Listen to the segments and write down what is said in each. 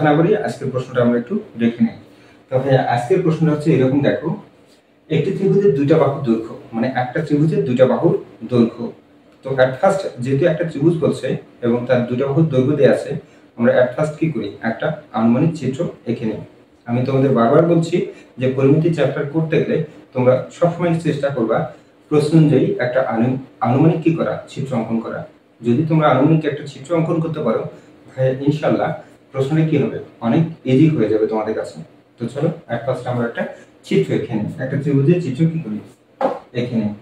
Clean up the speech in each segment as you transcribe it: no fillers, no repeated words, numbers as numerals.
না করি আজকের প্রশ্নটা আমরা একটু দেখে নিই। তবে আজকের প্রশ্নটা হচ্ছে এরকম, দেখো একটি ত্রিভুজের দুইটা বাহুর দৈর্ঘ্য, মানে একটা ত্রিভুজের দুইটা বাহুর দৈর্ঘ্য। তো অ্যাট ফার্স্ট যেহেতু একটা ত্রিভুজ বলছে এবং তার দুইটা বাহুর দৈর্ঘ্য দেওয়া আছে, আমরা অ্যাট ফার্স্ট কি করি, একটা আনুমানিক চিত্র এঁকে নিই। আমি তোমাদের বারবার বলছি যে পরিমিতি চ্যাপ্টার করতে গেলে তোমরা সবসময় চেষ্টা করবা প্রশ্ন অনুযায়ী একটা আনুমানিক কি করা, চিত্র অঙ্কন করা। যদি তোমরা আনুমানিক একটা চিত্র অঙ্কন করতে পারো, ইনশাল্লাহ প্রশ্নটা কি হবে, অনেক ইজি হয়ে যাবে তোমাদের কাছে। তো চলো অ্যাট ফার্স্ট আমরা একটা চিত্র এঁকে নিই, একটা ত্রিভুজের চিত্র কি করি, এঁকে নিই।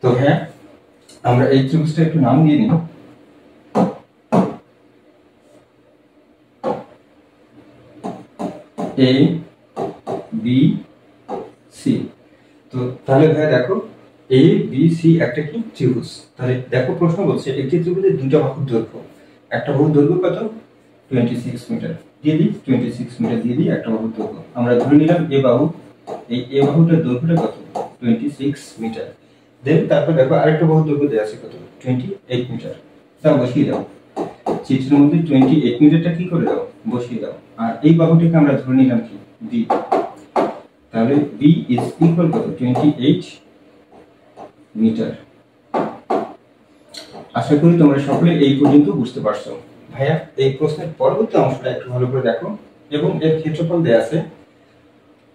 তো হ্যাঁ, আমরা এই ত্রিভুজটা একটু নাম দিয়ে নিই। A B C. তো তাহলে ভাইয়া দেখো এ বি সি একটা কি ত্রিভুজ। তাহলে দেখো প্রশ্ন বলছে একটি ত্রিভুজের দুইটা বাহুর দৈর্ঘ্য, একটা বাহুর দৈর্ঘ্য কত, 26 মিটার দিয়ে দিই, 26 মিটার দিয়ে দিই একটা বাহুর দৈর্ঘ্য। আমরা ধরে নিলাম এ বাহু, এই এ বাহুটার দৈর্ঘ্যটা কত, 26 মিটার। দেন তারপর দেখো আরেকটা বাহুর দৈর্ঘ্য দেওয়া আছে কত, 28 মিটার। তা বসিয়ে দাও চিত্রের মধ্যে, 28 মিটারটা কি করে দাও, বসিয়ে দাও। আর এই বাহুটাকে আমরা ধরে নিলাম কি, বি। তাহলে বি ইজ ইকুয়াল কত, 28 মিটার। আশা করি তোমরা সকলে এই পর্যন্ত বুঝতে পারছো। ভাইয়া এই প্রশ্নের পরবর্তী অংশটা একটু ভালো করে দেখো, এবং এর ক্ষেত্রফল দেয়া আছে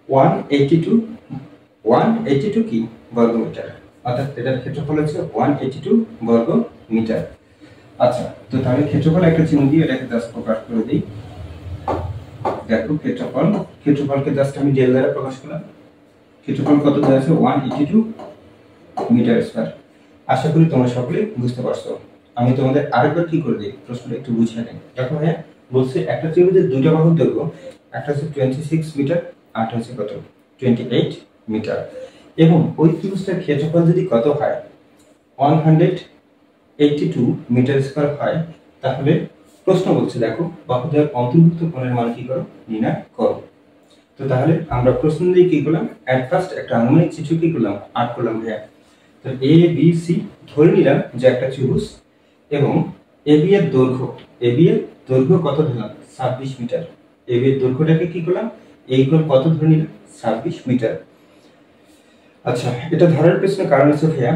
182 কি বর্গ মিটার, অর্থাৎ এটার ক্ষেত্রফল হচ্ছে 182 বর্গ মিটার। আচ্ছা, তো তাহলে ক্ষেত্রফল একটা চিহ্ন দিয়ে এটাকে জাস্ট প্রকাশ করে দিই। দেখো ক্ষেত্রফলকে জাস্ট আমি ডেল দ্বারা প্রকাশ করলাম। ক্ষেত্রফল কত দেওয়া আছে, 182 মিটার স্কয়ার। আশা করি তোমরা সকলে বুঝতে পারছো। আমি তোমাদের আরেকবার কি করে দিই, প্রশ্নটা একটু বুঝিয়ে নেই। দেখো হ্যাঁ, বলছে একটা ত্রিভুজের দুইটা বাহুর দৈর্ঘ্য, একটা হচ্ছে 26 মিটার, আরটা হচ্ছে কত, 28 মিটার। এবং ওই ত্রিভুজটার ক্ষেত্রফল যদি কত হয়, 182 মিটার স্কয়ার হয়, তাহলে প্রশ্ন বলছে দেখো বাহুদ্বয়ের অন্তর্ভুক্ত কোণের মান কি করো, নির্ণয় করো। তো তাহলে আমরা প্রশ্ন দিয়ে কি করলাম, এট ফার্স্ট একটা আনুমানিক চিত্র কি করলাম, আর্ট করলাম। ভাইয়া তো এ বি সি ধরে নিলাম যে একটা ত্রিভুজ, এবং এ বি এর দৈর্ঘ্য কত ধরলাম, 26 মিটার। এ বি এর দৈর্ঘ্যটাকে কি করলাম, এই কোণ কত ধরে নিলাম, 26 মিটার। আচ্ছা, এটা ধরার পেছনে কারণ হচ্ছে ভাইয়া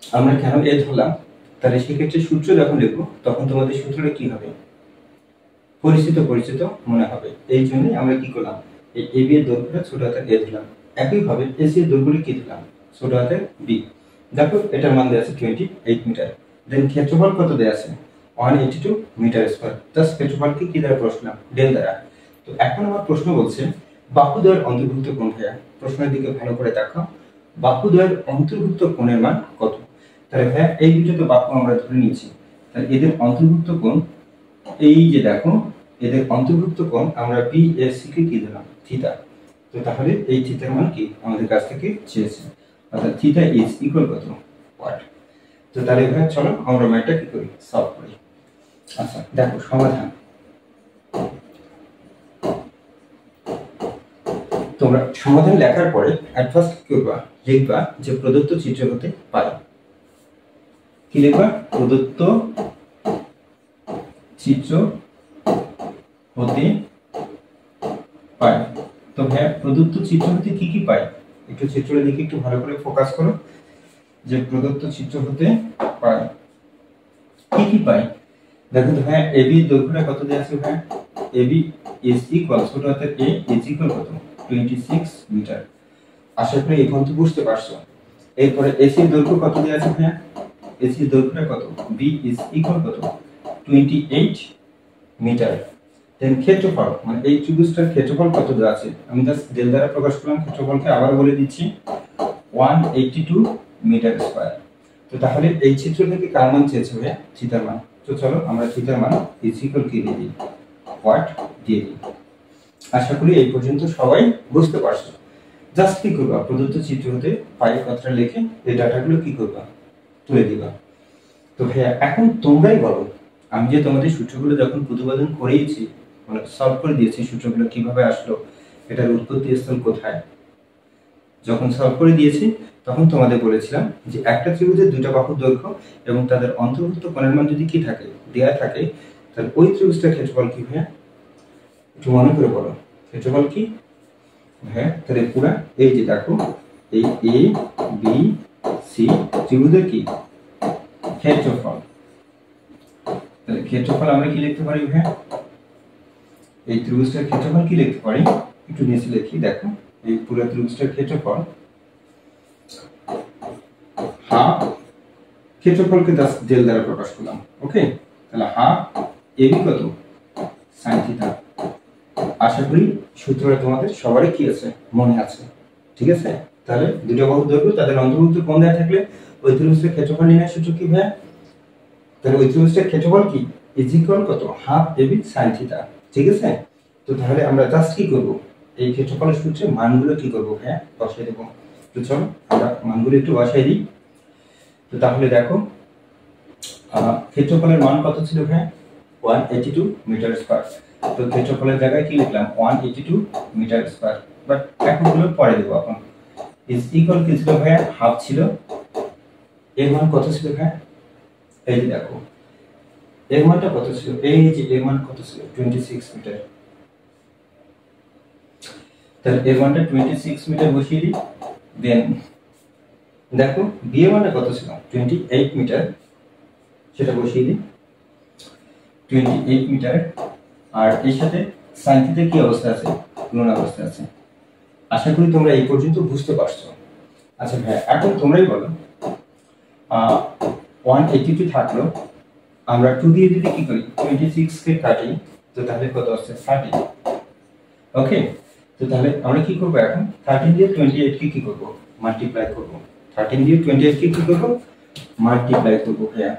আমরা কেন এ ধরলাম, তাহলে সেক্ষেত্রে সূত্র যখন লিখবো তখন তোমাদের সূত্রটা কি হবে, পরিচিত মনে হবে। এই জন্যই আমরা কি করলাম, এই এ বি এর দৈর্ঘ্যটা ছোট হাতের এ ধরলাম। একইভাবে এসি এর দৈর্ঘ্যটা কি ধরলাম, ছোট হাতের বি। দেখো এটার মান দেওয়া আছে 28 মিটার। দেন ক্ষেত্রফল কত দেওয়া আছে, 182 মিটার স্কয়ার। জাস্ট ক্ষেত্রফলকে কি দ্বারা প্রশ্ন, ডেল দ্বারা। তো এখন আমার প্রশ্ন বলছে বাহুদ্বয়ের অন্তর্ভুক্ত কোণ। ভাইয়া প্রশ্নের দিকে ভালো করে দেখো, বাহুদ্বয়ের অন্তর্ভুক্ত কোণের মান কত। তাহলে ভাইয়া এই দুটো তো বাহু আমরা ধরে নিয়েছি, তাহলে এদের অন্তর্ভুক্ত কোণ, এই যে দেখো এদের অন্তর্ভুক্ত কোণ আমরা বি এর সি কে কি দিলাম, থিটা। তো তাহলে এই থিটার মান কি আমাদের কাছ থেকে চেয়েছে, অর্থাৎ থিটা ইজ ইকুয়াল কত, ওয়াট। তো তাহলে এখানে চলো আমরা ম্যাথটা কি করি, সলভ করি। আচ্ছা দেখো সমাধান, তোমরা সমাধান লেখার পরে এট ফার্স্ট কি করবা, লিখবা যে প্রদত্ত চিত্র হতে পাই। কি লিখবা, প্রদত্ত চিত্র হতে পাই। তো হ্যাঁ, প্রদত্ত চিত্র হতে কি কি পাই, একটু চিত্রটা দেখে একটু ভালো করে ফোকাস করো, যে প্রদত্ত চিত্র হতে পাই কি কি পাই। দেখো তো হ্যাঁ, এবি দৈর্ঘ্যটা কত দেওয়া আছে, হ্যাঁ এবি ইজ ইকুয়াল, ছোট হাতের এ ইজ ইকুয়াল কত, 26 মিটার। আশা করি এই পর্যন্ত বুঝতে পারছো। এরপরে এসি দৈর্ঘ্য কত দেওয়া আছে, হ্যাঁ এসি দৈর্ঘ্যটা কত, বি ইজ ইকুয়াল কত, 28 মিটার। দেন ক্ষেত্রফল, মানে এই ত্রিভুজটার ক্ষেত্রফল কত দেওয়া আছে, আমি জাস্ট ডেল দ্বারা প্রকাশ করলাম ক্ষেত্রফলকে, আবার বলে দিচ্ছি 182 মিটার স্কয়ার। তো তাহলে এই চিত্র থেকে কার মান চেয়েছে, ভাইয়া থিটার মান। তো চলো আমরা থিটার মান ইজ ইকুয়াল কি দিয়ে দিই, ওয়াট দিয়ে দিই। আশা করি এই পর্যন্ত সবাই বুঝতে পারছো। জাস্ট কি করবা, প্রদত্ত চিত্র হতে পাই কথাটা লিখে এই ডাটাগুলো কি করবা, তুলে দিবা। তো ভাইয়া এখন তোমরাই বলো, আমি যে তোমাদের সূত্রগুলো যখন প্রতিপাদন করিয়েছি, মানে সলভ করে দিয়েছি সূত্রগুলো কিভাবে আসলো, এটার উৎপত্তি স্থল কোথায়, যখন সলভ করে দিয়েছি তখন তোমাদের বলেছিলাম যে একটা ত্রিভুজের দুইটা বাহুর দৈর্ঘ্য এবং তাদের অন্তর্ভুক্ত কোণের মান যদি কি থাকে, দেয়া থাকে, তাহলে ওই ত্রিভুজটার ক্ষেত্রফল কি ভাইয়া? একটু মনে করে বলো, ক্ষেত্রফল কি? হ্যাঁ, তাহলে পুরা এই যে দেখো, এই এ বি সি ত্রিভুজের কি ক্ষেত্রফল। তাহলে ক্ষেত্রফল আমরা কি লিখতে পারি ভাইয়া? এই ত্রিভুজটার ক্ষেত্রফল কি লিখতে পারি? একটু নিচে লিখি, দেখো এই পুরো ত্রিভুজটার ক্ষেত্রফল হাফ, ক্ষেত্রফলকে ডেল দ্বারা প্রকাশ করলাম। ওকে, তাহলে হাফ এবি কত? Sine theta. আশা করি সূত্রটা তোমাদের সবারই কি আছে, মনে আছে। ঠিক আছে, তাহলে দুটো বাহুর দৈর্ঘ্য তাদের অন্তর্ভুক্ত কোণ দেওয়া থাকলে ওই ত্রিভুজের ক্ষেত্রফল নির্ণয়ের সূত্র কি ভাইয়া? তাহলে ওই ত্রিভুজের ক্ষেত্রফল কি ইজ ইকুয়াল কত? Half AB sine theta. ঠিক আছে, তো তাহলে আমরা জাস্ট কি করব, এই ক্ষেত্রফলের সূত্রে মানগুলো কি করব ভাইয়া? বসাই দেব। তো চলো আমরা মানগুলো একটু বসাই দিই। তো তাহলে দেখো ক্ষেত্রফলের মান কত ছিল ভাইয়া? 182 মিটার স্কয়ার। তো ক্ষেত্রফলের জায়গায় কি লিখলাম? 182 মিটার স্কয়ার। বাট এখন গুলো পরে দেব। এখন ইজ ইকুয়াল কি ছিল ভাইয়া? হাফ ছিল। এর মান কত ছিল ভাইয়া? এই যে দেখো এর মানটা কত ছিল, এই যে এর মান কত ছিল? 26 মিটার। তাহলে এর মানটা 26 মিটার বসিয়ে দিই। দেন দেখো বি এর মানটা কত ছিল? 28 মিটার, সেটা বসিয়ে দিই। 28 মিটার। আর এর সাথে সাইন থিটা কি অবস্থা আছে? গুণন অবস্থা আছে। আশা করি তোমরা এই পর্যন্ত বুঝতে পারছো। আচ্ছা ভাই, এখন তোমরাই বলো 182 থাকলো, আমরা 2 দিয়ে যদি কি করি 26 কে কাটি, তো তাহলে কত আসছে? 30। ওকে, তো তাহলে আমরা কি করব এখন? 13 দিয়ে 28 কে কি করব? মাল্টিপ্লাই করব। 13 দিয়ে 28 কে কি করব? মাল্টিপ্লাই করব ভাইয়া।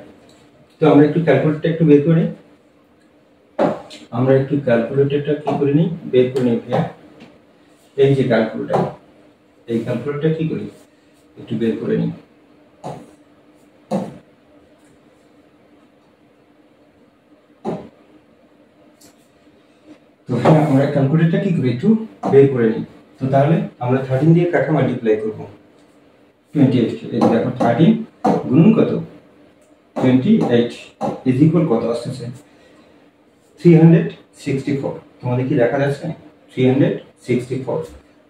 তো আমরা একটু ক্যালকুলেটরটা একটু বের করে নিই। আমরা একটু ক্যালকুলেটরটা কি করে নিই, বের করে নিই ভাইয়া। এই যে ক্যালকুলেটর, এই ক্যালকুলেটরটা কি করি একটু বের করে নিই। তো হ্যাঁ, আমরা ক্যালকুলেটরটা কি করি একটু বের করে নিই। তো তাহলে আমরা 13 দিয়ে কাকে মাল্টিপ্লাই করব? 28 কে। এই দেখো 13 গুণন কত? 28 ইজ ইকুয়াল কত আসছে? 364। তোমাদের কি দেখা যাচ্ছে? 364।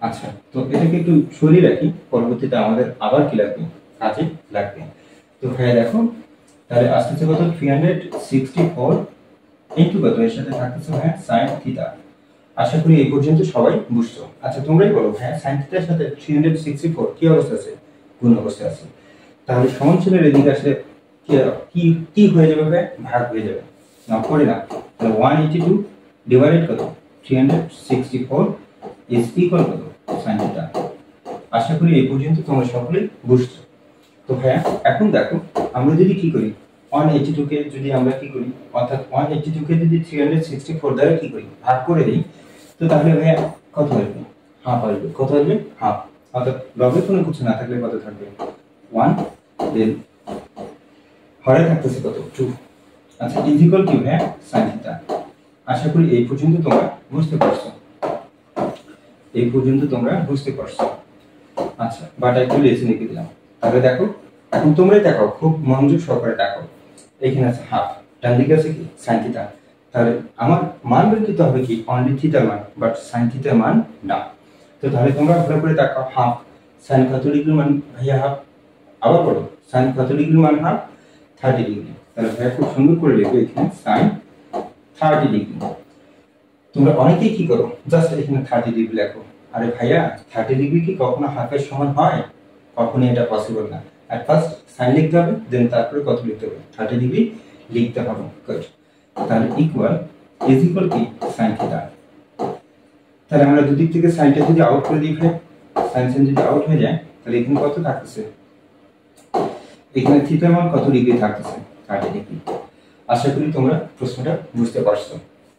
আচ্ছা, তো এটাকে একটু সরিয়ে রাখি, পরবর্তীতে আমাদের আবার কি লাগবে? কাজে লাগবে। তো হ্যাঁ দেখো, তাহলে আসতেছে কত? 364 ইনটু কত? এর সাথে থাকতেছে হ্যাঁ সাইন থিটা। আশা করি এই পর্যন্ত সবাই বুঝছো। আচ্ছা তোমরাই বলো হ্যাঁ, সাইন থিটার সাথে 364 কি অবস্থা আছে? গুণ অবস্থা আছে। তাহলে সমানচিহ্নের এদিকে আসলে কি কি হয়ে যাবে ভাই? ভাগ হয়ে যাবে না, করে না। তাহলে 182 ডিভাইডেড কত? 364 ইজ ইকুয়াল কত? Sine theta. আশা করি এই পর্যন্ত তোমরা সকলেই বুঝছো। তো ভাইয়া এখন দেখো, আমরা যদি কি করি 182 কে যদি আমরা কি করি, অর্থাৎ 182 কে যদি 364 দ্বারা কি করি ভাগ করে দিই, তো তাহলে ভাইয়া কত আসবে? হাফ আসবে। কত আসবে? হাফ। অর্থাৎ লবের কোনো কিছু না থাকলে কত থাকবে? 1। দেন হরে থাকতেছে কত? 2। আচ্ছা ইজ ইকুয়াল কি ভাইয়া? Sign theta. আশা করি এই পর্যন্ত তোমরা বুঝতে পারছো। এই পর্যন্ত তোমরা বুঝতে পারছো। আচ্ছা, বাটা একটু লেসে লিখে দিলাম। তাহলে দেখো এখন তোমরাই দেখো, খুব মনোযোগ সহকারে দেখো। এখানে আছে হাফ, ডান দিকে আছে কি? Sine theta. তাহলে আমার মান বের করতে হবে কি? অনলি থিটার মান, বাট সাইন থিটার মান না। তো তাহলে তোমরা ভালো করে দেখো, হাফ সাইন কত ডিগ্রির মান ভাইয়া? হাফ। আবার বলো, সাইন কত ডিগ্রির মান? Half 30 degree. তাহলে ভাইয়া খুব সুন্দর করে লিখো এখানে সাইন 30 ডিগ্রি। তোমরা অনেকেই কি করো, জাস্ট এখানে 30 ডিগ্রি লেখো। আরে ভাইয়া, 30 ডিগ্রি কি কখনো হাফের সমান হয়? কখনোই এটা পসিবল না। আর ফার্স্ট সাইন লিখতে হবে, দেন তারপরে কত লিখতে হবে? 30 ডিগ্রি লিখতে হবে। গুড। তাহলে ইকুয়াল ইজ ইকুয়াল কি? Sine theta. তাহলে আমরা দুদিক থেকে সাইনটা যদি আউট করে দিই, সাইন সাইন যদি আউট হয়ে যায়, তাহলে এখানে কত থাকতেছে? এখানে থিটার মান কত ডিগ্রি থাকতেছে? 30 ডিগ্রি। আশা করি তোমরা প্রশ্নটা বুঝতে পারছো।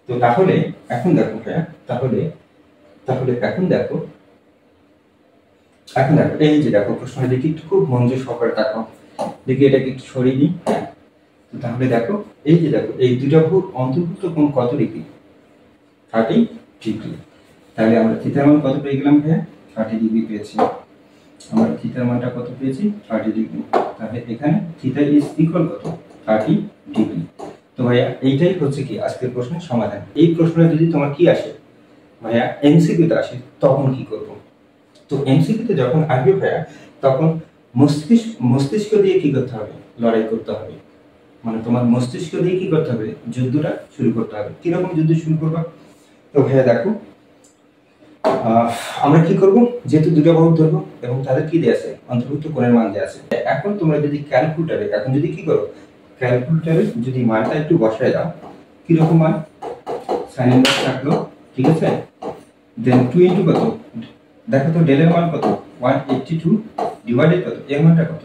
তো তাহলে এখন দেখো ভাইয়া, তাহলে তাহলে এখন দেখো এই যে দেখো প্রশ্নটা দেখি একটু খুব মনোযোগ সহকারে দেখো। দেখি এটাকে একটু সরিয়ে দিই। তো তাহলে দেখো এই যে দেখো এই দুইটা বাহুর অন্তর্ভুক্ত কোণ কত ডিগ্রি? 30 ডিগ্রি। তাহলে আমরা থিটার মান কত পেয়ে গেলাম ভাইয়া? 30 ডিগ্রি পেয়েছি। আমরা থিটার মানটা কত পেয়েছি? 30 ডিগ্রি। তাহলে এখানে থিটা ইজ ইকুয়াল কত? 30 ডিগ্রি। তো ভাইয়া এইটাই হচ্ছে কি আজকের প্রশ্নের সমাধান। এই প্রশ্নে যদি তোমার কি আসে ভাইয়া, এমসিকিউতে আসে, তখন কি করব? তো এমসিকিউতে যখন আসবে ভাইয়া, তখন মস্তিষ্ক দিয়ে কি করতে হবে? লড়াই করতে হবে। মানে তোমার মস্তিষ্ক দিয়ে কি করতে হবে? যুদ্ধটা শুরু করতে হবে। কিরকম যুদ্ধ শুরু করবা? তো ভাইয়া দেখো, আমরা কি করব? যেহেতু দুটো বাহু ধরবো এবং তাদের কি দেয়া আছে? অন্তর্ভুক্ত কোণের মান দেয়া আছে। এখন তোমরা যদি ক্যালকুলেটরে এখন যদি কি করো, ক্যালকুলেটরে যদি মানটা একটু বসায় দাও, কি রকম মান? sin ইনভার্স থাকলো, ঠিক আছে? দেন 2 ইনটু কত? দেখো তো ডেল এর মান কত? 182 ডিভাইডেড কত? এর মানটা কত?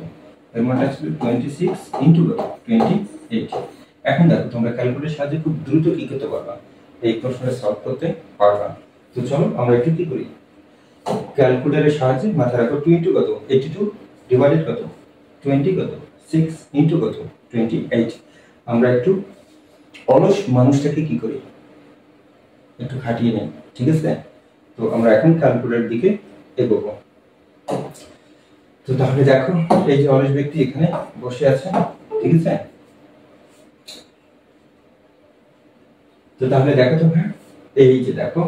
এর মানটা ছিল 26 ইনটু কত? 28। এখন দেখো তোমরা ক্যালকুলেটরের সাহায্যে খুব দ্রুত কি করতে পারবা? এই প্রশ্নটা সলভ করতে পারবা। তো চলো আমরা একটু কি করি, ক্যালকুলেটরের সাহায্যে মাথায় রাখো 2 ইনটু কত? 82 ডিভাইডেড কত? 20 কত? 6 ইনটু কত? 28। আমরা একটু অলস মানুষটাকে কি করি, একটু খাটিয়ে নেই, ঠিক আছে? তো আমরা এখন ক্যালকুলেটরের দিকে এগোবো। তো তাহলে দেখো এই যে অলস ব্যক্তি এখানে বসে আছে, ঠিক আছে? তো তাহলে দেখো তো হ্যাঁ, এই যে দেখো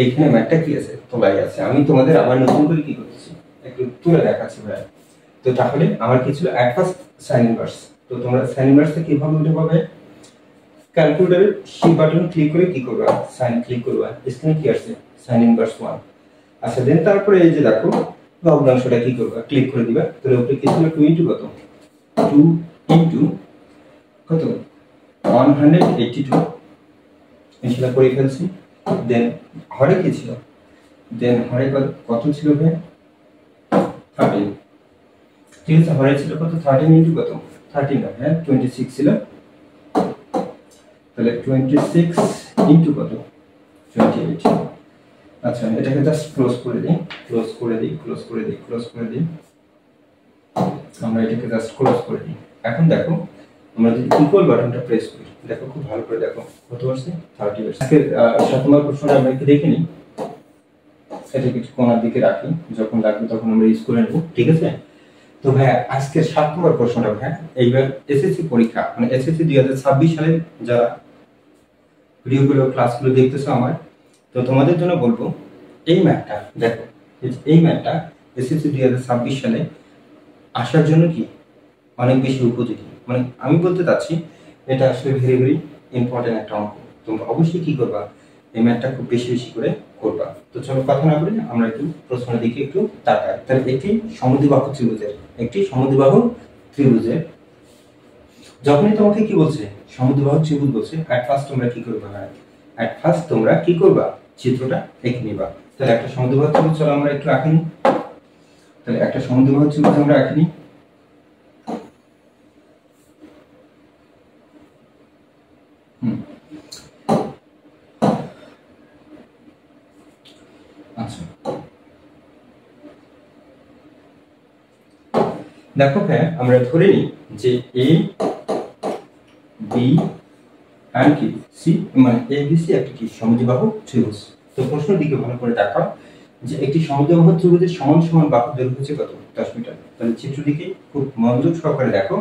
এইখানে ম্যাথটা কি আছে? তোলাই আছে। আমি তোমাদের আবার নতুন করে কি করতেছি, একটু তুলে দেখাচ্ছি ভাই। তো তাহলে আমার কি ছিল? At first sign inverse. তো তোমরা সাইন ইনভার্সটা কিভাবে উঠে পাবে? ক্যালকুলেটরের সি বাটন ক্লিক করে কি করবা? সাইন ক্লিক করবা। স্ক্রিনে কি আসছে? Sign inverse 1। আচ্ছা, দেন তারপরে এই যে দেখো ভগ্নাংশটা কি করবা? ক্লিক করে দিবা। তাহলে উপরে কি ছিল? 2 ইনটু কত? 2 ইনটু কত? 182। ইনশাআল্লাহ করে ফেলছি। দেন হরে কি ছিল? দেন হরে কত ছিল ভাই? 13। ঠিক আছে, হরে ছিল কত? 13 ইনটু কত? 13 না, হ্যাঁ 26 ছিল। তাহলে 26 ইনটু কত? 28। আচ্ছা, এটাকে জাস্ট ক্লোজ করে দিই, ক্লোজ করে দিই, ক্লোজ করে দিই, ক্লোজ করে দিই। আমরা এটাকে জাস্ট ক্লোজ করে দিই। এখন দেখো আমরা যদি ইকুয়াল বাটনটা প্রেস করি, দেখো খুব ভালো করে দেখো কত আসছে? 30 আসছে। আজকে 7 নম্বর প্রশ্নটা আমরা একটু দেখে নিই। এটা কিছু কোণার দিকে রাখি, যখন লাগবে তখন আমরা ইউজ করে নেব, ঠিক আছে? তো ভাই আজকের 7 নম্বর প্রশ্নটা ভাই, এইবার এসএসসি পরীক্ষা মানে এসএসসি 2026 সালে যারা ভিডিওগুলো ক্লাসগুলো দেখতেছো আমার, তো তোমাদের জন্য বলবো এই ম্যাথটা দেখো, এই ম্যাথটা এসএসসি 2026 সালে আসার জন্য কি অনেক বেশি উপযোগী। মানে আমি বলতে চাচ্ছি এটা আসলে ভেরি ভেরি ইম্পর্টেন্ট একটা অঙ্ক। তোমরা অবশ্যই কি করবা? এই ম্যাথটা খুব বেশি বেশি করে করবা। তো চলো কথা না বলে আমরা একটু প্রশ্নের দিকে একটু তাকাই। তাহলে একটি সমদ্বিবাহু ত্রিভুজের, একটি সমদ্বিবাহু ত্রিভুজের যখনই তোমাকে কি বলছে? সমদ্বিবাহু ত্রিভুজ বলছে, এট ফার্স্ট তোমরা কি করবা? এট ফার্স্ট তোমরা কি করবা? চিত্রটা এঁকে নিবা। তাহলে একটা সমদ্বিবাহু ত্রিভুজ চলো আমরা একটু আঁকি নিই। তাহলে একটা সমদ্বিবাহু ত্রিভুজ আমরা আঁকি নিই। আচ্ছা, দেখো ভাই আমরা ধরে নিই যে এ বি আর কি সি, মানে এ বি সি একটা কি সমদ্বিবাহু ত্রিভুজ। তো প্রশ্নের দিকে ভালো করে দেখাও যে একটি সমদ্বিবাহু ত্রিভুজের সমান সমান বাহুর দৈর্ঘ্য হচ্ছে কত? 10 মিটার। তাহলে চিত্র দিকে খুব মনোযোগ সহকারে দেখো,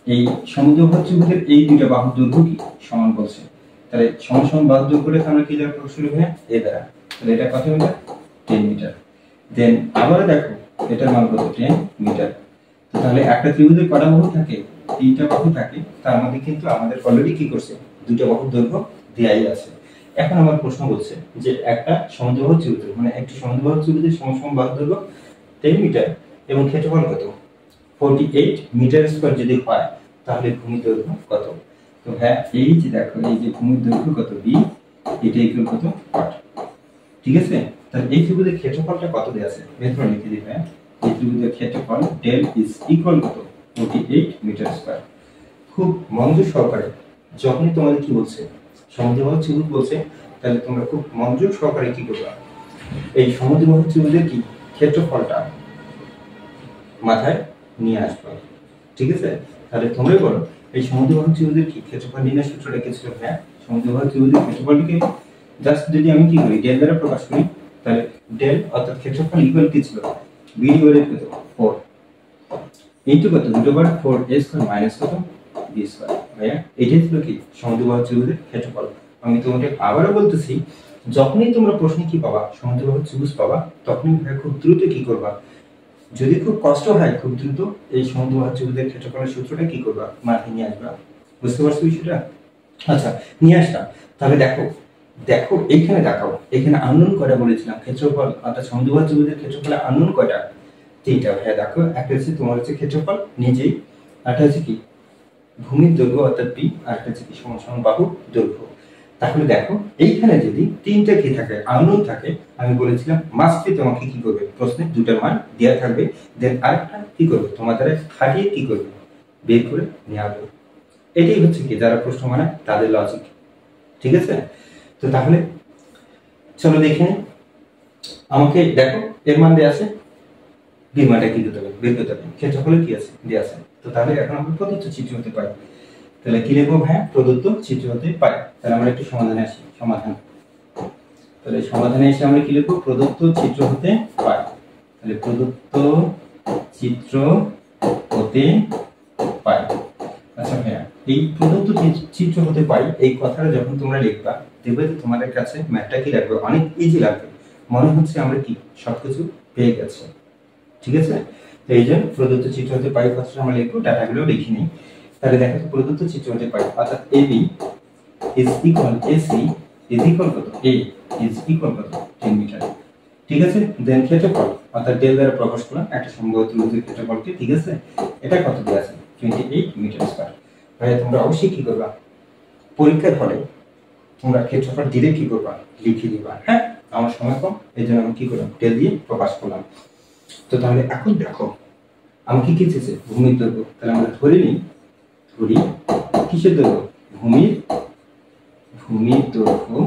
এই সমদ্বিবাহু ত্রিভুজের এই দুইটা বাহুর দৈর্ঘ্য কি সমান বলছে। তাহলে সমান সমান বাহুর দৈর্ঘ্য হলে আমরা কি দ্বারা প্রকাশ করব? হ্যাঁ, এ দ্বারা। তাহলে এটা কত মিটার? 10 মিটার। দেন আবার দেখো এটার মান কত? 10 মিটার। তাহলে একটা ত্রিভুজের কটা বাহু থাকে? 3টা বাহু থাকে। তার মধ্যে কিন্তু আমাদের অলরেডি কি করছে? দুটো বাহুর দৈর্ঘ্য দেয়াই আছে। এখন আমার প্রশ্ন বলছে যে একটা সমদ্বিবাহু ত্রিভুজ মানে একটি সমদ্বিবাহু ত্রিভুজের সমান বাহুর দৈর্ঘ্য 10 মিটার এবং ক্ষেত্রফল কত? 48 মিটার স্কয়ার যদি হয় তাহলে ভূমি দৈর্ঘ্য কত? তো হ্যাঁ এই যে দেখো এই যে ভূমির দৈর্ঘ্য কত? b, এটা ইকুয়াল কত? 8। ঠিক আছে? তাহলে এই ত্রিভুজের ক্ষেত্রফলটা কত দেয়া আছে? মেথড লিখে দিই। হ্যাঁ, এই ত্রিভুজের ক্ষেত্রফল ডেল ইজ ইকুয়াল কত? 48 মিটার স্কয়ার। খুব মনোযোগ সহকারে যখনই তোমাদের কি বলছে সমদ্বিবাহু ত্রিভুজ বলছে, তাহলে তোমরা খুব মনোযোগ সহকারে কি করবা? এই সমদ্বিবাহু ত্রিভুজের কি ক্ষেত্রফলটা মাথায় নিয়ে আসবে, ঠিক আছে? তাহলে তোমরা বলো এই সমদ্বিবাহু ত্রিভুজের কি ক্ষেত্রফল নির্ণয় সূত্রটা কি ছিল? হ্যাঁ, সমদ্বিবাহু ত্রিভুজের ক্ষেত্রফলটিকে জাস্ট যদি আমি কি করি ডেল দ্বারা প্রকাশ করি, তাহলে ডেল অর্থাৎ ক্ষেত্রফল ইকুয়াল কি ছিল? বি ডিভাইডেড কত 4 ইনটু কত √4 a স্কয়ার মাইনাস কত b স্কয়ার। ভাইয়া এটাই ছিল কি সমদ্বিবাহু ত্রিভুজের ক্ষেত্রফল। আমি তোমাকে আবারও বলতেছি, যখনই তোমরা প্রশ্নে কি পাবা সমদ্বিবাহু ত্রিভুজ পাবা, তখনই ভাইয়া খুব দ্রুত কি করবা, যদি খুব কষ্ট হয় খুব দ্রুত এই সমদ্বিবাহু ত্রিভুজের ক্ষেত্রফলের সূত্রটা কি করবা মাথায় নিয়ে আসবা। বুঝতে পারছো বিষয়টা? আচ্ছা, নিয়ে আসলাম। তাহলে দেখো দেখো এইখানে দেখাও, এখানে আননোন কয়টা বলেছিলাম ক্ষেত্রফল, অর্থাৎ সমদ্বিবাহু ত্রিভুজের ক্ষেত্রফলে আননোন কয়টা? তিনটা। ভাইয়া দেখো, একটা হচ্ছে তোমার হচ্ছে ক্ষেত্রফল নিজেই, আরেকটা হচ্ছে কি ভূমির দৈর্ঘ্য অর্থাৎ পি, আরেকটা হচ্ছে কি সমান বাহুর দৈর্ঘ্য। তাহলে দেখো এইখানে যদি তিনটা কি থাকে আননোন থাকে, আমি বলেছিলাম মাস্টলি তোমাকে কি করবে প্রশ্নে দুটার মান দেওয়া থাকবে, দেন আরেকটা কি করবে তোমার দ্বারা খাটিয়ে কি করবে বের করে নিয়ে আসবে। এটাই হচ্ছে কি যারা প্রশ্ন মানে তাদের লজিক। ঠিক আছে? তো তাহলে চলো দেখে নিই। আমাকে দেখো এর মান দেওয়া আছে, বি মানটা কি করতে হবে বের করতে হবে, ক্ষেত্রফলে কি আছে দেওয়া আছে। তো তাহলে এখন আমরা প্রদত্ত চিত্র হতে পাই, তাহলে কি লিখবো? হ্যাঁ, প্রদত্ত চিত্র হতে পাই। তাহলে আমরা একটু সমাধানে আসি। সমাধান, তাহলে সমাধানে এসে আমরা কি লিখবো? প্রদত্ত চিত্র হতে পাই। তাহলে প্রদত্ত চিত্র হতে পাই। আচ্ছা ভাইয়া, এই প্রদত্ত চিত্র হতে পাই এই কথাটা যখন তোমরা লিখবা, দেখবে যে তোমাদের কাছে ম্যাথটা কি লাগবে, অনেক ইজি লাগবে, মনে হচ্ছে আমরা কি সবকিছু পেয়ে গেছি। ঠিক আছে? তো এই জন্য প্রদত্ত চিত্র হতে পাই কথাটা আমরা লিখবো, ডাটাগুলো লিখে নিই। তাহলে দেখো তো প্রদত্ত চিত্র হতে পাই অর্থাৎ AB is equal AC is equal কত? A is equal কত? 10 মিটার। ঠিক আছে? দেন ক্ষেত্রফল অর্থাৎ ডেল দ্বারা প্রকাশ করলাম একটা সমবাহু ত্রিভুজের ক্ষেত্রফলকে। ঠিক আছে? এটা কত দেওয়া আছে? 28 মিটার স্কয়ার। ভাইয়া তোমরা অবশ্যই কি করবা, পরীক্ষার হলে তোমরা ক্ষেত্রফল দিলে কি করবা লিখে দিবা। হ্যাঁ, আমার সময় কম, এই জন্য আমি কি করলাম ডেল দিয়ে প্রকাশ করলাম। তো তাহলে এখন দেখো আমাকে কি চেয়েছে? ভূমির দৈর্ঘ্য। তাহলে আমরা ধরে নিই, ধরি কিসের দৈর্ঘ্য? ভূমির দৈর্ঘ্য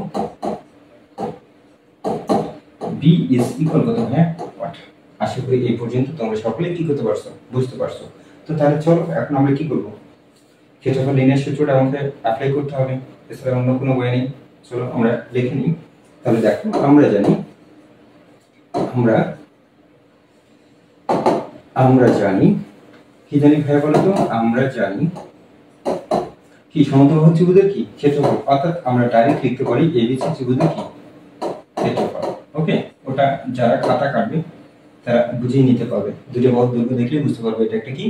b is equal কত? হ্যাঁ, what? আশা করি এই পর্যন্ত তোমরা সকলে কি করতে পারছো, বুঝতে পারছো। তো তাহলে চলো এখন আমরা কি করব, ক্ষেত্রফল নির্ণয়ের সূত্রটা আমাকে অ্যাপ্লাই করতে হবে, এছাড়া অন্য কোনো ওয়ে নেই। চলো আমরা লিখে নিই। তাহলে দেখো আমরা জানি কি জানি ভাইয়া বলো তো? আমরা জানি কি সমদ্বিবাহু ত্রিভুজের কি ক্ষেত্রফল, অর্থাৎ আমরা ডাইরেক্ট লিখতে পারি ABC ত্রিভুজের কি ক্ষেত্রফল। ওকে, ওটা যারা খাতা কাটবে তারা বুঝিয়ে নিতে পারবে, দুটো বাহুর দৈর্ঘ্য দেখলে বুঝতে পারবে এটা একটা কি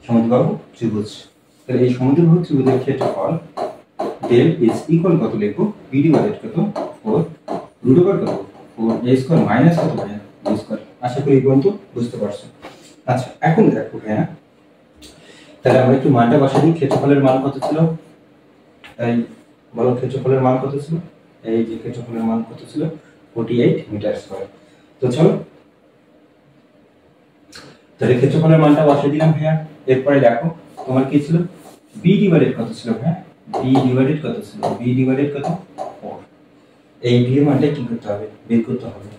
সমদ্বিবাহু ত্রিভুজ। তাহলে এই সমদ্বিবাহু ত্রিভুজের ক্ষেত্রফল ডেল ইজ ইকুয়াল কত লিখবো? b ডিভাইডেড কত 4 √ওভার কত 4 a স্কয়ার মাইনাস কত ভাইয়া b স্কয়ার। আশা করি এই পর্যন্ত বুঝতে পারছো। আচ্ছা এখন দেখো ভাইয়া, তাহলে আমরা একটু মানটা বসাই দিই। ক্ষেত্রফলের মান কত ছিল? এই বলো ক্ষেত্রফলের মান কত ছিল? এই যে ক্ষেত্রফলের মান কত ছিল? 48 মিটার স্কয়ার। তো চলো তাহলে ক্ষেত্রফলের মানটা বসাই দিলাম ভাইয়া। এরপরে দেখো তোমার কি ছিল? b ডিভাইডেড কত ছিল ভাইয়া? b ডিভাইডেড কত ছিল? b ডিভাইডেড কত 4। এই b এর মানটা কি করতে হবে বের করতে হবে।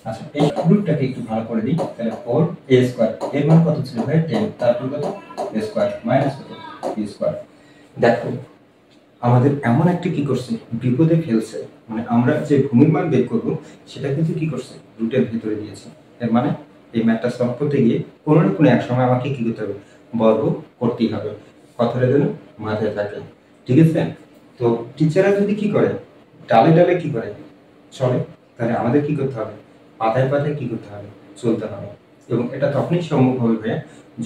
আচ্ছা এই রুটটাকে একটু ভালো করে দিই। তাহলে 4 a স্কয়ার এর মান কত ছিল ভাই? 10, তারপর কত a স্কয়ার মাইনাস কত b স্কয়ার। দেখো আমাদের এমন একটা কি করছে বিপদে ফেলছে, মানে আমরা যে ভূমির মান বের করব সেটা কিন্তু কি করছে রুটের ভিতরে দিয়েছে। এর মানে এই ম্যাথটা সলভ করতে গিয়ে কোনো না কোনো এক সময় আমাকে কি করতে হবে বর্গ করতেই হবে, কথাটা যেন মাথায় থাকে। ঠিক আছে? তো টিচাররা যদি কি করে ডালে ডালে কি করে চলে, তাহলে আমাদের কি করতে হবে পাতায় পাতায় কি করতে হবে চলতে হবে। এবং এটা তখনই সম্ভব হবে ভাইয়া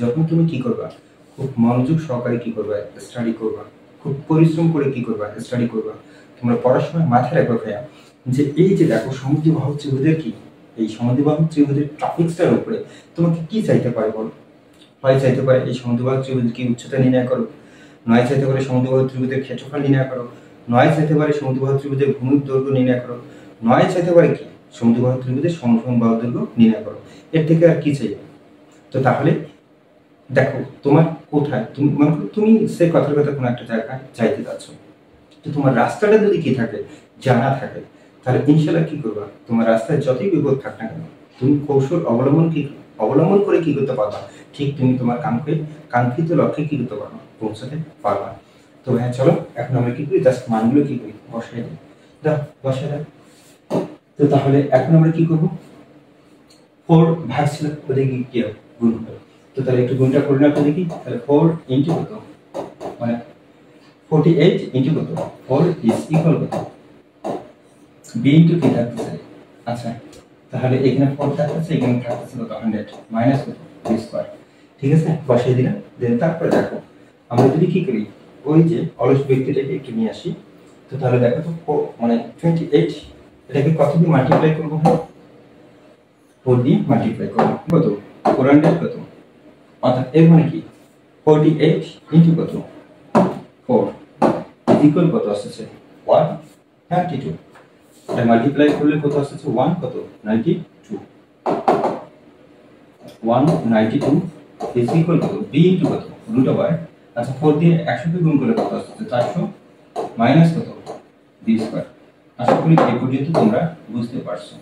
যখন তুমি কি করবা খুব মনোযোগ সহকারে কি করবা স্টাডি করবা, খুব পরিশ্রম করে কি করবা স্টাডি করবা। তোমরা পড়াশোনায় মাথায় রাখবে ভাইয়া যে এই যে দেখো সমদ্বিবাহু ত্রিভুজের কি এই সমদ্বিবাহু ত্রিভুজের টপিকসটার উপরে তোমাকে কি চাইতে পারে বলো? হয় চাইতে পারে এই সমদ্বিবাহু ত্রিভুজের কি উচ্চতা নির্ণয় করো, নয় চাইতে পারে সমদ্বিবাহু ত্রিভুজের ক্ষেত্রফল নির্ণয় করো, নয় চাইতে পারে সমদ্বিবাহু ত্রিভুজের ভূমির দৈর্ঘ্য নির্ণয় করো, নয় চাইতে পারে কি সমদ্বিবাহু ত্রিভুজের সমসম বাহু দৈর্ঘ্য নির্ণয় করো। এর থেকে আর কি চাই? তো তাহলে দেখো তোমার কোথায় তুমি মনে করো তুমি সে কথার কথা কোনো একটা জায়গায় চাইতে যাচ্ছ, তো তোমার রাস্তাটা যদি কি থাকে জানা থাকে, তাহলে ইনশাআল্লাহ কি করবা তোমার রাস্তায় যতই বিপদ থাক না কেন তুমি কৌশল অবলম্বন করে কি করতে পারবা ঠিক তুমি তোমার কাঙ্ক্ষিত লক্ষ্যে কি করতে পারো, পৌঁছাতে পারবা। তো হ্যাঁ চলো এখন আমরা কি করি, জাস্ট মানগুলো কি করি বসাই দিই, দাও বসাই দাও। তো তাহলে এখন আমরা কি করব, 4 ভাগ ছিল ওদিকে কি গুণ হবে, তো তাহলে একটু গুণটা করে না তো দেখি, তাহলে 4 ইনটু কত, মানে 48 ইনটু কত 4 ইজ ইকুয়াল কত b ইনটু কি থাকতেছে, আচ্ছা তাহলে এখানে 4 থাকতেছে, এখানে থাকতেছে কত 100 মাইনাস কত b স্কয়ার, ঠিক আছে বসাই দিলাম। দেন তারপরে দেখো আমরা যদি কি করি, ওই যে অলস ব্যক্তিটাকে একটু নিয়ে আসি, তো তাহলে দেখো তো মানে 28 এটাকে কত দিয়ে মাল্টিপ্লাই করব, 4 দিয়ে মাল্টিপ্লাই করব কত 400 কত, অর্থাৎ এর মানে কি 48 ইনটু কত 4 ইকুয়াল কত আসছে 192, এটা মাল্টিপ্লাই করলে কত আসছে 1 কত 92, 192 ইজ ইকুয়াল কত b ইনটু কত রুট ওভার, আচ্ছা 4 দিয়ে 100 কে গুণ করলে কত আসছে 400 মাইনাস কত b স্কয়ার। আশা করি এই পর্যন্ত তোমরা বুঝতে পারছো,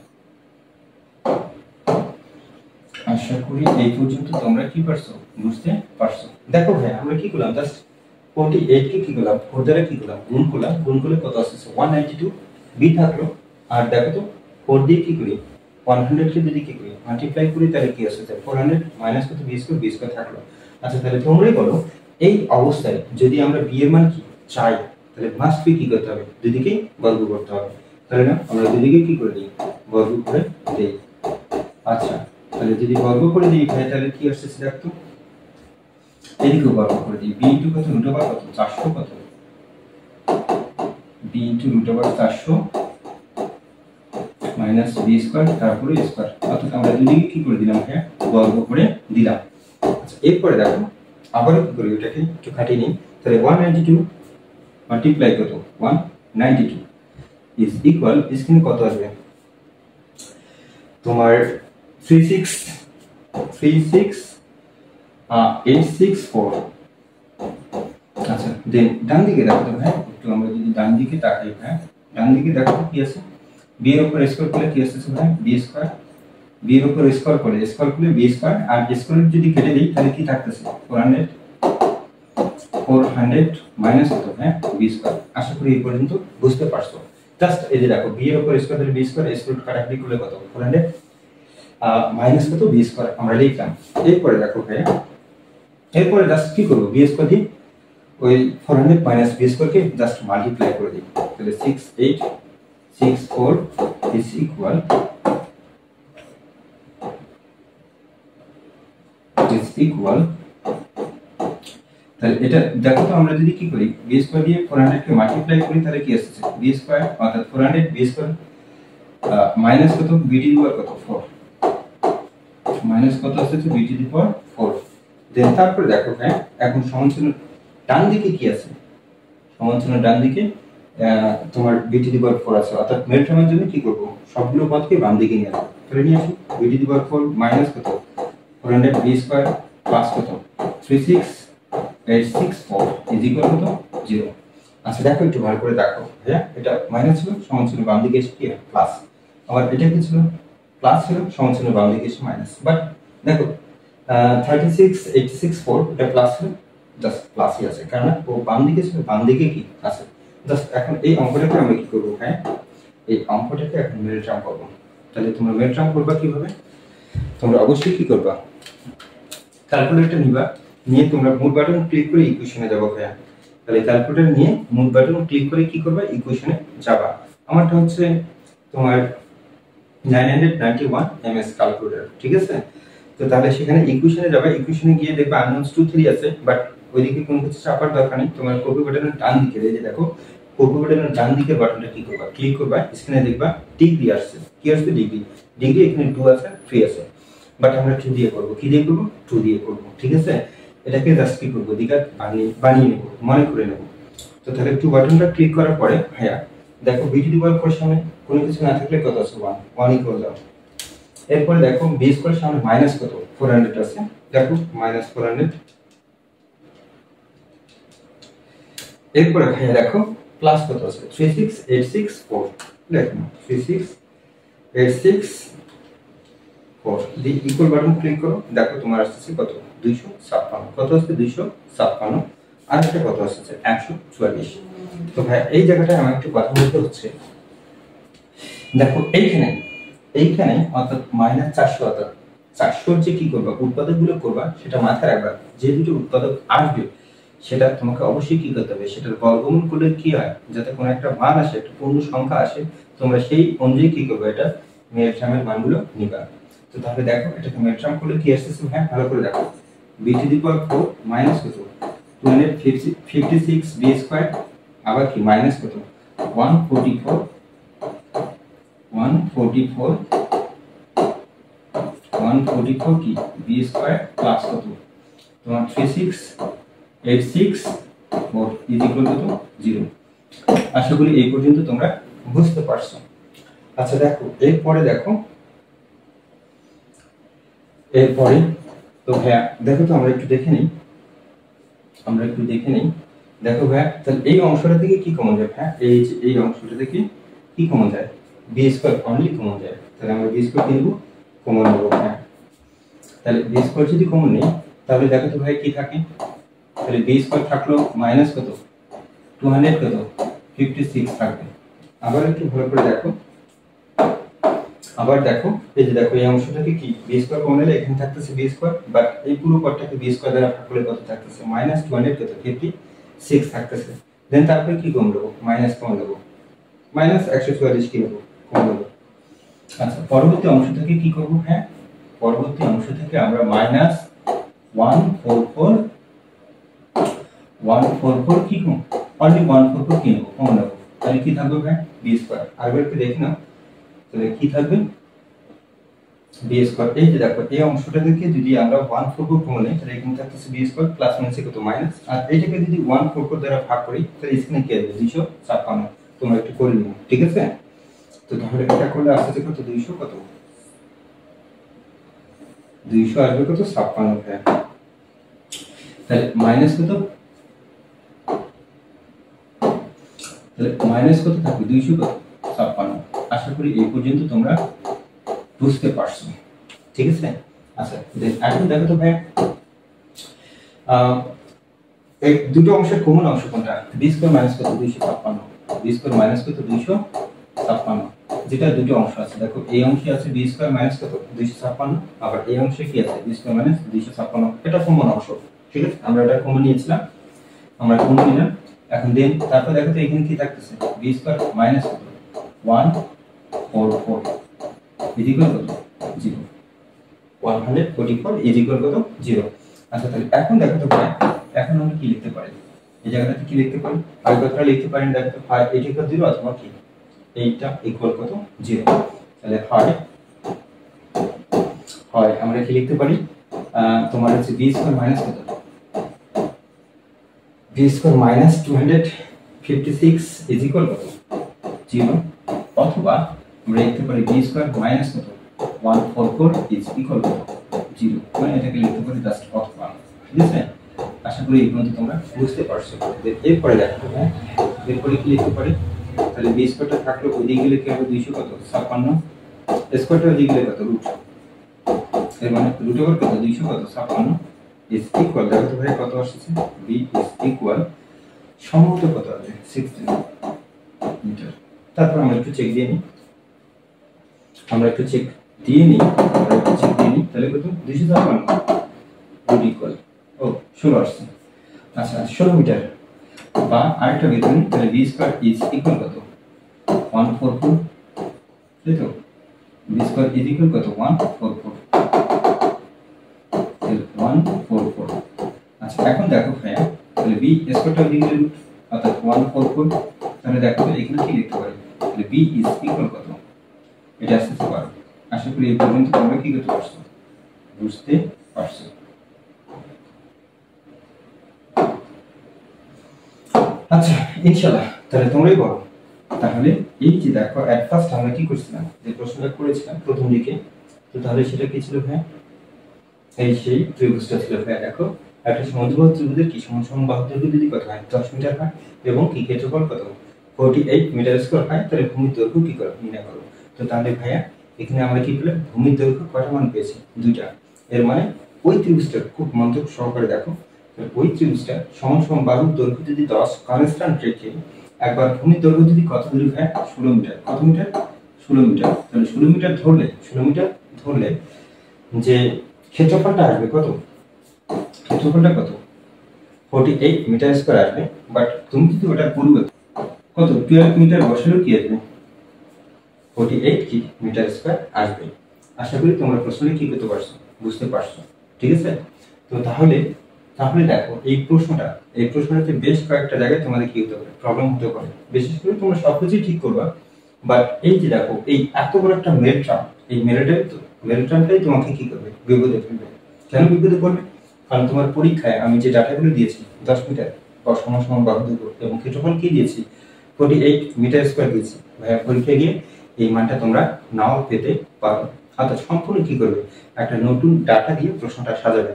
আশা করি এই পর্যন্ত তোমরা কি পারছো, বুঝতে পারছো। দেখো ভাই আমরা কি করলাম, জাস্ট 48 কে কি করলাম 4 দ্বারা কি করলাম গুণ করলাম, গুণ করলে কত আসছে 192 b থাকলো, আর দেখো তো 4 দিয়ে কি করি 100 কে যদি কি করি মাল্টিপ্লাই করি তাহলে কি আসছে 400 মাইনাস কত b স্কয়ার থাকলো। আচ্ছা তাহলে তোমরাই বলো এই অবস্থায় যদি আমরা b এর মান কি চাই, তাহলে মাস্ট বি কি করতে হবে, দুদিকেই বর্গ করতে হবে, তাহলে না আমরা দুদিকে কি করে দিই বর্গ করে দেই। আচ্ছা তাহলে যদি বর্গ করে দিই তাহলে কি আসছে দেখো, এদিকে বর্গ করে দিই b ইনটু কত রুট ওভার কত 400 কত b into root over 400 minus b square তারপরে স্কয়ার, অর্থাৎ আমরা দুদিকে কি করে দিলাম হ্যাঁ বর্গ করে দিলাম। আচ্ছা এরপরে দেখো আবার কি করি, এটাকে একটু কাটিয়ে নিই, তাহলে 192 মাল্টিপ্লাই কত 192 ইজ ইকুয়াল, স্ক্রিনে কত আসবে তোমার 36864। আচ্ছা দেন ডান দিকে দেখো তো হ্যাঁ, একটু আমরা যদি ডান দিকে তাকাই হ্যাঁ, ডান দিকে দেখো কি আছে, b এর উপর স্কয়ার করলে কি আসছে ভাই b স্কয়ার, b এর উপর স্কয়ার করলে b স্কয়ার, আর স্কয়ার যদি কেটে দেই তাহলে কি থাকতেছে 400 মাইনাস কত হ্যাঁ b স্কয়ার। আশা করি এই পর্যন্ত বুঝতে পারছো। জাস্ট এই যে দেখো b এর উপর স্কয়ার তাহলে b স্কয়ার স্কয়ার কাটাকাটি করলে কত 400 মাইনাস কত b স্কয়ার আমরা লিখলাম। এরপরে দেখো ভাই এরপরে জাস্ট কি করব, b স্কয়ার দিয়ে ওই 400 মাইনাস b স্কয়ার কে জাস্ট মাল্টিপ্লাই করে দিই, তাহলে 6864 ইজ ইকুয়াল তাহলে এটা দেখো তো আমরা যদি কি করি b স্কয়ার দিয়ে 400 কে মাল্টিপ্লাই করি তাহলে কি আসছে b স্কয়ার, অর্থাৎ 400 b স্কয়ার মাইনাস কত b টু দি পাওয়ার কত 4 মাইনাস কত আসছে b টু দি পাওয়ার 4। দেন তারপরে দেখো হ্যাঁ এখন সমানচিহ্ন ডান দিকে কি আছে, সমানচিহ্ন ডান দিকে তোমার b টু দি পাওয়ার 4 আছে, অর্থাৎ মেল্টামের জন্য কি করব সবগুলো পদকে বাম দিকে নিয়ে আসব, তাহলে নিয়ে আসি b to the power 4 minus কত 400 b স্কয়ার প্লাস কত 36864 ইজ ইকুয়াল কত 0। আচ্ছা দেখো একটু ভালো করে দেখো হ্যাঁ, এটা মাইনাস ছিল সমানচিহ্ন বাম দিকে এসে কি প্লাস, আবার এটা কি ছিল প্লাস ছিল সমানচিহ্ন বাম দিকে এসে মাইনাস, বাট দেখো 36864 এটা প্লাস ছিল জাস্ট প্লাসই আছে, কারণ ও বাম দিকে ছিল বাম দিকে কি আছে। জাস্ট এখন এই অঙ্কটাকে আমরা কি করব হ্যাঁ, এই অঙ্কটাকে এখন মেল টার্ম করব। তাহলে তোমরা মেল টার্ম করবা কিভাবে, তোমরা অবশ্যই কি করবা ক্যালকুলেটর নিবা, নিয়ে তোমরা মুভ বাটন ক্লিক করে ইকুয়েশনে যাবো ভাইয়া। তাহলে ক্যালকুলেটর নিয়ে মুভ বাটন ক্লিক করে কি করবা ইকুয়েশনে যাবা। আমারটা হচ্ছে তোমার 991 এমএস ক্যালকুলেটর, ঠিক আছে। তো তাহলে সেখানে ইকুয়েশনে যাবে, ইকুয়েশনে গিয়ে দেখবে আননোনস 2 3 আছে, বাট ওইদিকে কোনো কিছু চাপার দরকার নেই, তোমার কপি বাটনের ডান দিকে এই যে দেখো কপি বাটনের ডান দিকের বাটনটা কি করবা ক্লিক করবা, স্ক্রিনে দেখবা ডিগ্রি আসছে, কি আসছে ডিগ্রি, ডিগ্রি এখানে 2 আছে 3 আছে, বাট আমরা 2 দিয়ে করব, কি দিয়ে করব 2 দিয়ে করব, ঠিক আছে। এটাকে জাস্ট কি করব দ্বিঘাত বানিয়ে নেব, মনে করে নেব। তো তাহলে 2 বাটনটা ক্লিক করার পরে ভাইয়া দেখো b টু দি পাওয়ার 4 সামনে কোনো কিছু না থাকলে কত আছে 1 ইকুয়াল দাও। এরপরে দেখো b স্কয়ার সামনে মাইনাস কত 400 আছে, দেখো মাইনাস 400। এরপরে ভাইয়া দেখো প্লাস কত আছে 36864, দেখো 36864 দি ইকুয়াল বাটন ক্লিক করো, দেখো তোমার আসছে কত 256 কত আসছে 256 আর একটা কত আসছে 144। তো ভাই এই জায়গাটায় আমার একটু কথা বলতে হচ্ছে, দেখো এইখানে অর্থাৎ -400 অর্থাৎ 400 যে কি করবা উৎপাদকগুলো করবা সেটা মাথায় রাখবা, যে দুটো উৎপাদক আসবে সেটা তোমাকে অবশ্যই কি করতে হবে, সেটার বর্গমূল করলে কি হয় যাতে কোনো একটা মান আসে, একটা পূর্ণ সংখ্যা আসে, তোমরা সেই অনুযায়ী কি করবে এটা মেলট্রামের মানগুলো নিবা। তো তাহলে দেখো এটাকে মেলট্রাম করলে কি আসছে, হ্যাঁ ভালো করে দেখো, b⁴ মাইনাস কত 256 b স্কয়ার, আবার কি মাইনাস কত 144 কি b স্কয়ার প্লাস কত তোমার 3686 4 ইজ ইকুয়াল টু 0। আশা করি এই পর্যন্ত তোমরা বুঝতে পারছো। আচ্ছা দেখো এরপরে তো ভাইয়া দেখো তো আমরা একটু দেখে নিই দেখো ভাইয়া তাহলে এই অংশটা থেকে কি কমন যায়, হ্যাঁ এই অংশটা থেকে কি কমন যায় বি স্কয়ার অনলি কমন যায়, তাহলে আমরা বি স্কয়ার কিনবো কমন নেব। হ্যাঁ তাহলে বি স্কয়ার যদি কমন নেই তাহলে দেখো তো ভাই কি থাকে, তাহলে বি স্কয়ার থাকলো মাইনাস কত 256 থাকবে। আবার একটু ভালো করে দেখো, আবার দেখো এই যে দেখো এই অংশটাকে কি বি স্কয়ার কমন নিলে এখানে থাকতেছে বি স্কয়ার, বাট এই পুরো পদটাকে বি স্কয়ার দ্বারা ভাগ করলে কত থাকতেছে -256 থাকতেছে। দেন তারপরে কি কমন নেব মাইনাস কমন নেব, -144 কি নেব কমন নেব। আচ্ছা পরবর্তী অংশ থেকে কি করব, হ্যাঁ পরবর্তী অংশ থেকে আমরা -144 কি কম অনলি 144 কি নেব কমন নেব, তাহলে কি থাকবে ভাই বি স্কয়ার। আরেকবার একটু দেখি না, তাহলে কি থাকবে বি স্কয়ার। এই যে দেখো এই অংশটা থেকে যদি আমরা 144 কমন নিই তাহলে এখানে থাকতেছে বি স্কয়ার প্লাস মাইনাসে কত মাইনাস, আর এইটাকে যদি 144 দ্বারা ভাগ করি তাহলে এখানে কি আসবে 256। তোমরা একটু করে নিও, ঠিক আছে। তো তাহলে এটা করলে আসছে কত 200 কত 200 আসবে কত 56 ভাই। তাহলে মাইনাস কত, তাহলে মাইনাস কত থাকবে 200 কত 56। আশা করি এই পর্যন্ত তোমরা বুঝতে পারছো, ঠিক আছে। আচ্ছা এখন দেখো তো ভাই এই দুটো অংশের কমন অংশ কোনটা, বি স্কয়ার মাইনাস কত 256, বি স্কয়ার মাইনাস কত 256, যেটা দুটো অংশ আছে দেখো এই অংশে আছে বি স্কয়ার মাইনাস কত 256, আবার এই অংশে কি আছে বি স্কয়ার মাইনাস 256, এটা কমন অংশ, ঠিক আছে। আমরা এটা কমন নিয়েছিলাম, আমরা কমন নিলাম। এখন দেন তারপর দেখো তো এখানে কি থাকতেছে বি স্কয়ার মাইনাস কত 144 ইজ ইকুয়াল কত 0, 144 ইজ ইকুয়াল কত 0। আচ্ছা তাহলে এখন দেখো তো ভাই এখন আমরা কি লিখতে পারি, এই জায়গাটাতে কি লিখতে পারি, আর কথাটা লিখতে পারি দেখো তো ফাই এটা ইকুয়াল 0 অথবা কি এইটা ইকুয়াল কত 0। তাহলে হয় আমরা কি লিখতে পারি তোমার হচ্ছে বি স্কয়ার মাইনাস কত B square minus 256 is equal কত 0, অথবা আমরা লিখতে পারি বি স্কয়ার মাইনাস কত 144 ইজ ইকুয়াল কত 0, মানে এটাকে লিখতে পারি জাস্ট অথবা, ঠিক আছে। আশা করি এই পর্যন্ত তোমরা বুঝতে পারছো। এরপরে দেখো হ্যাঁ এরপরে কি লিখতে পারি, তাহলে বি স্কয়ারটা থাকলো ওই দিকে গেলে কি হবে 200 কত 56, স্কয়ারটা ওই দিকে গেলে কত রুট, এর মানে রুট ওভার কত 200 কত 56 ইজ ইকুয়াল, দেখো তো ভাই কত আসছে বি ইজ ইকুয়াল সম্ভবত কত হবে 16 মিটার। তারপর আমরা একটু চেক দিয়ে নিই, তাহলে কত 256 রুট ইকুয়াল ও 16 আসছে। আচ্ছা 16 মিটার বা আরেকটা বের করি, তাহলে বি স্কয়ার ইজ ইকুয়াল কত 144, তাই তো বি স্কয়ার ইজ ইকুয়াল কত 144। আচ্ছা এখন দেখো ভাইয়া তাহলে বি স্কয়ারটা ওই দিকে রুট অর্থাৎ 144, তাহলে দেখো এখানে কি লিখতে পারি, তাহলে বি ইজ ইকুয়াল কত এটা আসছে 12। আশা করি এই পর্যন্ত তোমরা কি করতে পারছো বুঝতে পারছো। আচ্ছা ইনশাআল্লাহ তাহলে তোমরাই বলো, তাহলে এই যে দেখো এট ফার্স্ট আমরা কি করছিলাম যে প্রশ্নটা করেছিলাম প্রথম দিকে, তো তাহলে সেটা কি ছিল ভাই এই সেই ত্রিভুজটা ছিল ভাই। দেখো একটা সমদ্বিবাহু ত্রিভুজের কি সমান বাহু দৈর্ঘ্য যদি কত হয় 10 মিটার হয় এবং কি ক্ষেত্রফল কত 48 মিটার স্কয়ার হয়, তাহলে ভূমির দৈর্ঘ্য কি করো নির্ণয় করো। তো তাহলে ভাইয়া এখানে আমরা কি পেলাম ভূমির দৈর্ঘ্য কয়টা মান পেয়েছি দুইটা, এর মানে ওই ত্রিভুজটা খুব মনোযোগ সহকারে দেখো, ওই ত্রিভুজটা সমান সমান বাহুর দৈর্ঘ্য যদি 10 কনস্ট্যান্ট রেখে একবার ভূমির দৈর্ঘ্য যদি কত দূর হয় 16 মিটার, কত মিটার 16 মিটার, তাহলে 16 মিটার ধরলে যে ক্ষেত্রফলটা আসবে কত, ক্ষেত্রফলটা কত 48 মিটার স্কয়ার আসবে। বাট তুমি যদি ওটার পরিবর্তে কত 12 মিটার বসালেও কি আসবে 48 কি মিটার স্কয়ার আসবে। আশা করি তোমরা প্রশ্নটি কি করতে পারছো, বুঝতে পারছো, ঠিক আছে। তো তাহলে দেখো এই প্রশ্নটাতে বেশ কয়েকটা জায়গায় তোমাদের কি হতে পারে, প্রবলেম হতে পারে। বিশেষ করে তোমরা সবকিছুই ঠিক করবা, বাট এই যে দেখো এই এত বড় একটা মেরুটান, এই মেরুটানটাই তোমাকে কি করবে, বিপদে ফেলবে। কেন বিপদে পড়বে? কারণ তোমার পরীক্ষায় আমি যে ডাটাগুলো দিয়েছি 10 মিটার বা সমান সমান বাহু দৈর্ঘ্য এবং ক্ষেত্রফল কি দিয়েছি 48 মিটার স্কয়ার দিয়েছি। ভাইয়া পরীক্ষায় গিয়ে এই মানটা তোমরা নাও পেতে পারো। অর্থাৎ সম্পূর্ণ কি করবে, একটা নতুন ডাটা দিয়ে প্রশ্নটা সাজাবে।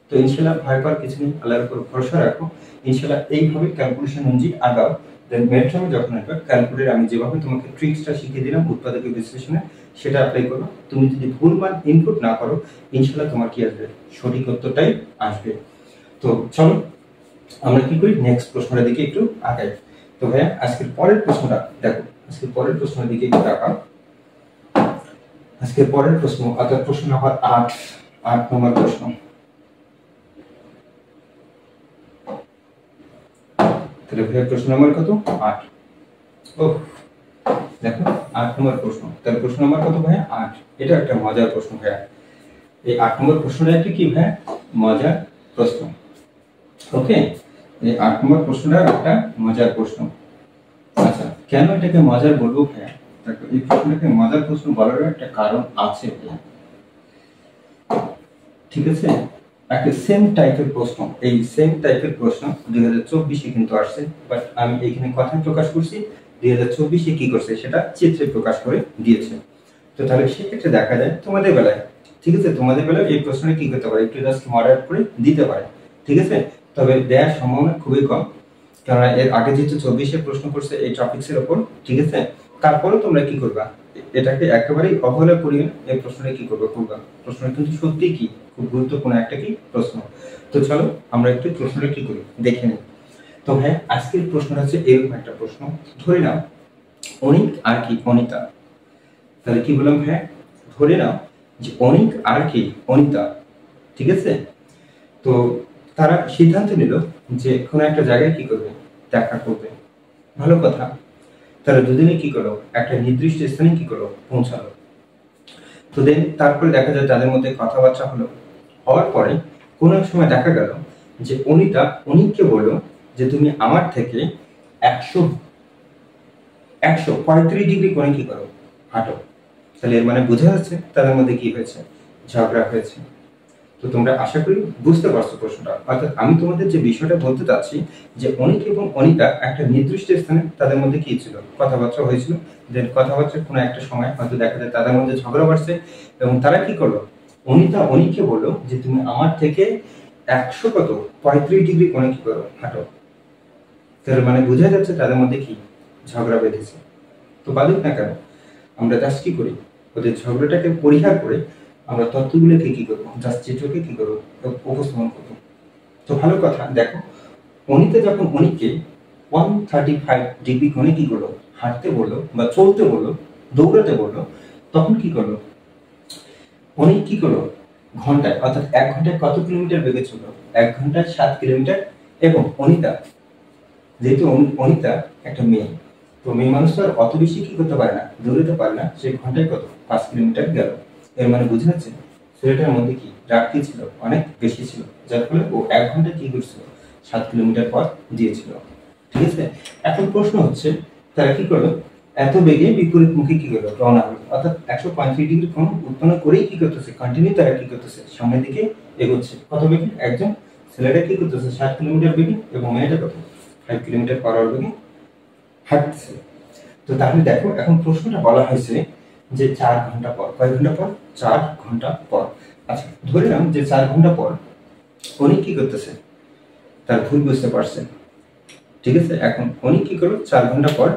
তো ইনশাআল্লাহ ভয় পাওয়ার কিছু নেই, আল্লাহর উপর ভরসা রাখো। ইনশাআল্লাহ এইভাবে ক্যালকুলেশন অনুযায়ী আগাও। দেন মেট্রামে যখন আসবে ক্যালকুলেটর আমি যেভাবে তোমাকে ট্রিক্সটা শিখিয়ে দিলাম উৎপাদকের বিশ্লেষণে, সেটা অ্যাপ্লাই করো। তুমি যদি ভুল মান ইনপুট না করো ইনশাআল্লাহ তোমার কি আসবে, সঠিক উত্তরটাই আসবে। তো চলো আমরা কি করি, নেক্সট প্রশ্নটার দিকে একটু আগাই। তো ভাইয়া আজকের পরের প্রশ্নটা দেখো, আজকের পরের প্রশ্নের দিকে একটু তাকাও। আজকের পরের প্রশ্ন অর্থাৎ প্রশ্ন নাম্বার 8 নম্বর প্রশ্ন। তাহলে ভাইয়া প্রশ্ন নাম্বার কত 8। ও দেখো 8 নম্বর প্রশ্ন। তাহলে প্রশ্ন নাম্বার কত ভাইয়া 8। এটা একটা মজার প্রশ্ন ভাইয়া। এই 8 নম্বর প্রশ্নটা একটা কি ভাইয়া, মজার প্রশ্ন। ওকে, এই 8 নম্বর প্রশ্নটা একটা মজার প্রশ্ন। আচ্ছা কেন এটাকে মজার বলবো ভাইয়া, দেখো এই প্রশ্নটাকে মজার প্রশ্ন বলার একটা কারণ আছে ভাইয়া, ঠিক আছে। একটা সেম টাইপের প্রশ্ন, এই সেম টাইপের প্রশ্ন 2024 কিন্তু আসছে, বাট আমি এখানে কথা প্রকাশ করছি 2024 কি করছে সেটা চিত্রে প্রকাশ করে দিয়েছে। তো তাহলে সেক্ষেত্রে দেখা যায় তোমাদের বেলায়, ঠিক আছে, তোমাদের বেলায় এই প্রশ্নটা কি করতে পারে, একটু জাস্ট মডারেট করে দিতে পারে, ঠিক আছে। তবে দেওয়ার সম্ভাবনা খুবই কম, কারণ এর আগে যেহেতু 24 প্রশ্ন করছে এই টপিকসের উপর, ঠিক আছে। তারপরে তোমরা কি করবা, এটাকে একেবারেই অবহেলা করিয়ে এই প্রশ্নটা কি করবা, প্রশ্নটা কিন্তু সত্যি কি খুব গুরুত্বপূর্ণ একটা কি প্রশ্ন। তো চলো আমরা একটু প্রশ্নটা কি করি দেখে নিই। তো হ্যাঁ আজকের প্রশ্নটা হচ্ছে এরকম একটা প্রশ্ন, ধরে নাও অনিক আর কি অনিতা। তাহলে কি বললাম হ্যাঁ, ধরে নাও যে অনিক আর কি অনিতা, ঠিক আছে। তো তারা সিদ্ধান্ত নিল যে কোনো একটা জায়গায় কি করবে, দেখা করবে। ভালো কথা, তারা দুদিনে কি করলো, একটা নির্দিষ্ট স্থানে কি করলো, পৌঁছালো। তো দেন তারপরে দেখা যায় তাদের মধ্যে কথাবার্তা হলো, হওয়ার পরে কোন এক সময় দেখা গেল যে অনিতা অনিককে বলল যে তুমি আমার থেকে 135 ডিগ্রি কোণে কি করো, হাঁটো। তাহলে এর মানে বোঝা যাচ্ছে তাদের মধ্যে কি হয়েছে, ঝগড়া হয়েছে। তো তোমরা আশা করি বুঝতে পারছো প্রশ্নটা। অর্থাৎ আমি তোমাদের যে বিষয়টা বলতে চাচ্ছি যে অনিক এবং অনিতা একটা নির্দিষ্ট স্থানে তাদের মধ্যে কি ছিল, কথাবার্তা হয়েছিল। দেন কথাবার্তার কোনো একটা সময় হয়তো দেখা যায় তাদের মধ্যে ঝগড়া বাড়ছে এবং তারা কি করলো, অনিতা অনিককে বললো যে তুমি আমার থেকে 135 ডিগ্রি কোণে কি করো, হাঁটো। তার মানে বোঝা যাচ্ছে তাদের মধ্যে কি ঝগড়া বেঁধেছে। তো বাদুক না কেন, আমরা জাস্ট কি করি, ওদের ঝগড়াটাকে পরিহার করে আমরা তথ্যগুলোকে কি করবো, জাস্ট চিত্রকে কি করবো, উপস্থাপন করবো। তো ভালো কথা, দেখো অনিতা যখন অনিককে 135 ডিগ্রি কোণে কি করলো, হাঁটতে বললো বা চলতে বললো, দৌড়াতে বললো, তখন কি করলো, অনিক কি করলো, ঘন্টায় অর্থাৎ 1 ঘন্টায় কত কিলোমিটার বেগে চললো, 1 ঘন্টায় 7 কিলোমিটার। এবং অনিতা, যেহেতু অনিতা একটা মেয়ে, তো মেয়ে মানুষ তো আর অত বেশি কি করতে পারে না, দৌড়াতে পারে না, সে ঘন্টায় কত 5 কিলোমিটার গেল। এর মানে বুঝে যাচ্ছে ছেলেটার মধ্যে কি রাগ কি ছিল, অনেক বেশি ছিল, যার ফলে ও 1 ঘন্টায় কি করছিল, 7 কিলোমিটার পথ দিয়েছিল, ঠিক আছে। এখন প্রশ্ন হচ্ছে তারা কি করলো, এত বেগে বিপরীত মুখে কি করলো, রওনা হলো। অর্থাৎ 135 ডিগ্রি কোণ উৎপন্ন করেই কি করতেছে, কন্টিনিউ তারা কি করতেছে, সামনের দিকে এগোচ্ছে। কত বেগে, একজন ছেলেটা কি করতেছে 7 কিলোমিটার বেগে এবং মেয়েটা কত 5 কিলোমিটার পার আওয়ার বেগে হাঁটছে। তো তাহলে দেখো এখন প্রশ্নটা বলা হয়েছে যে 4 ঘন্টা পর, কয় ঘন্টা পর, 4 ঘন্টা পর। আচ্ছা ধরে নাও যে 4 ঘন্টা পর অনিক কি করতেছে, তার ভুল বুঝতে পারছে, ঠিক আছে। এখন অনিক কি করলো, 4 ঘন্টা পর,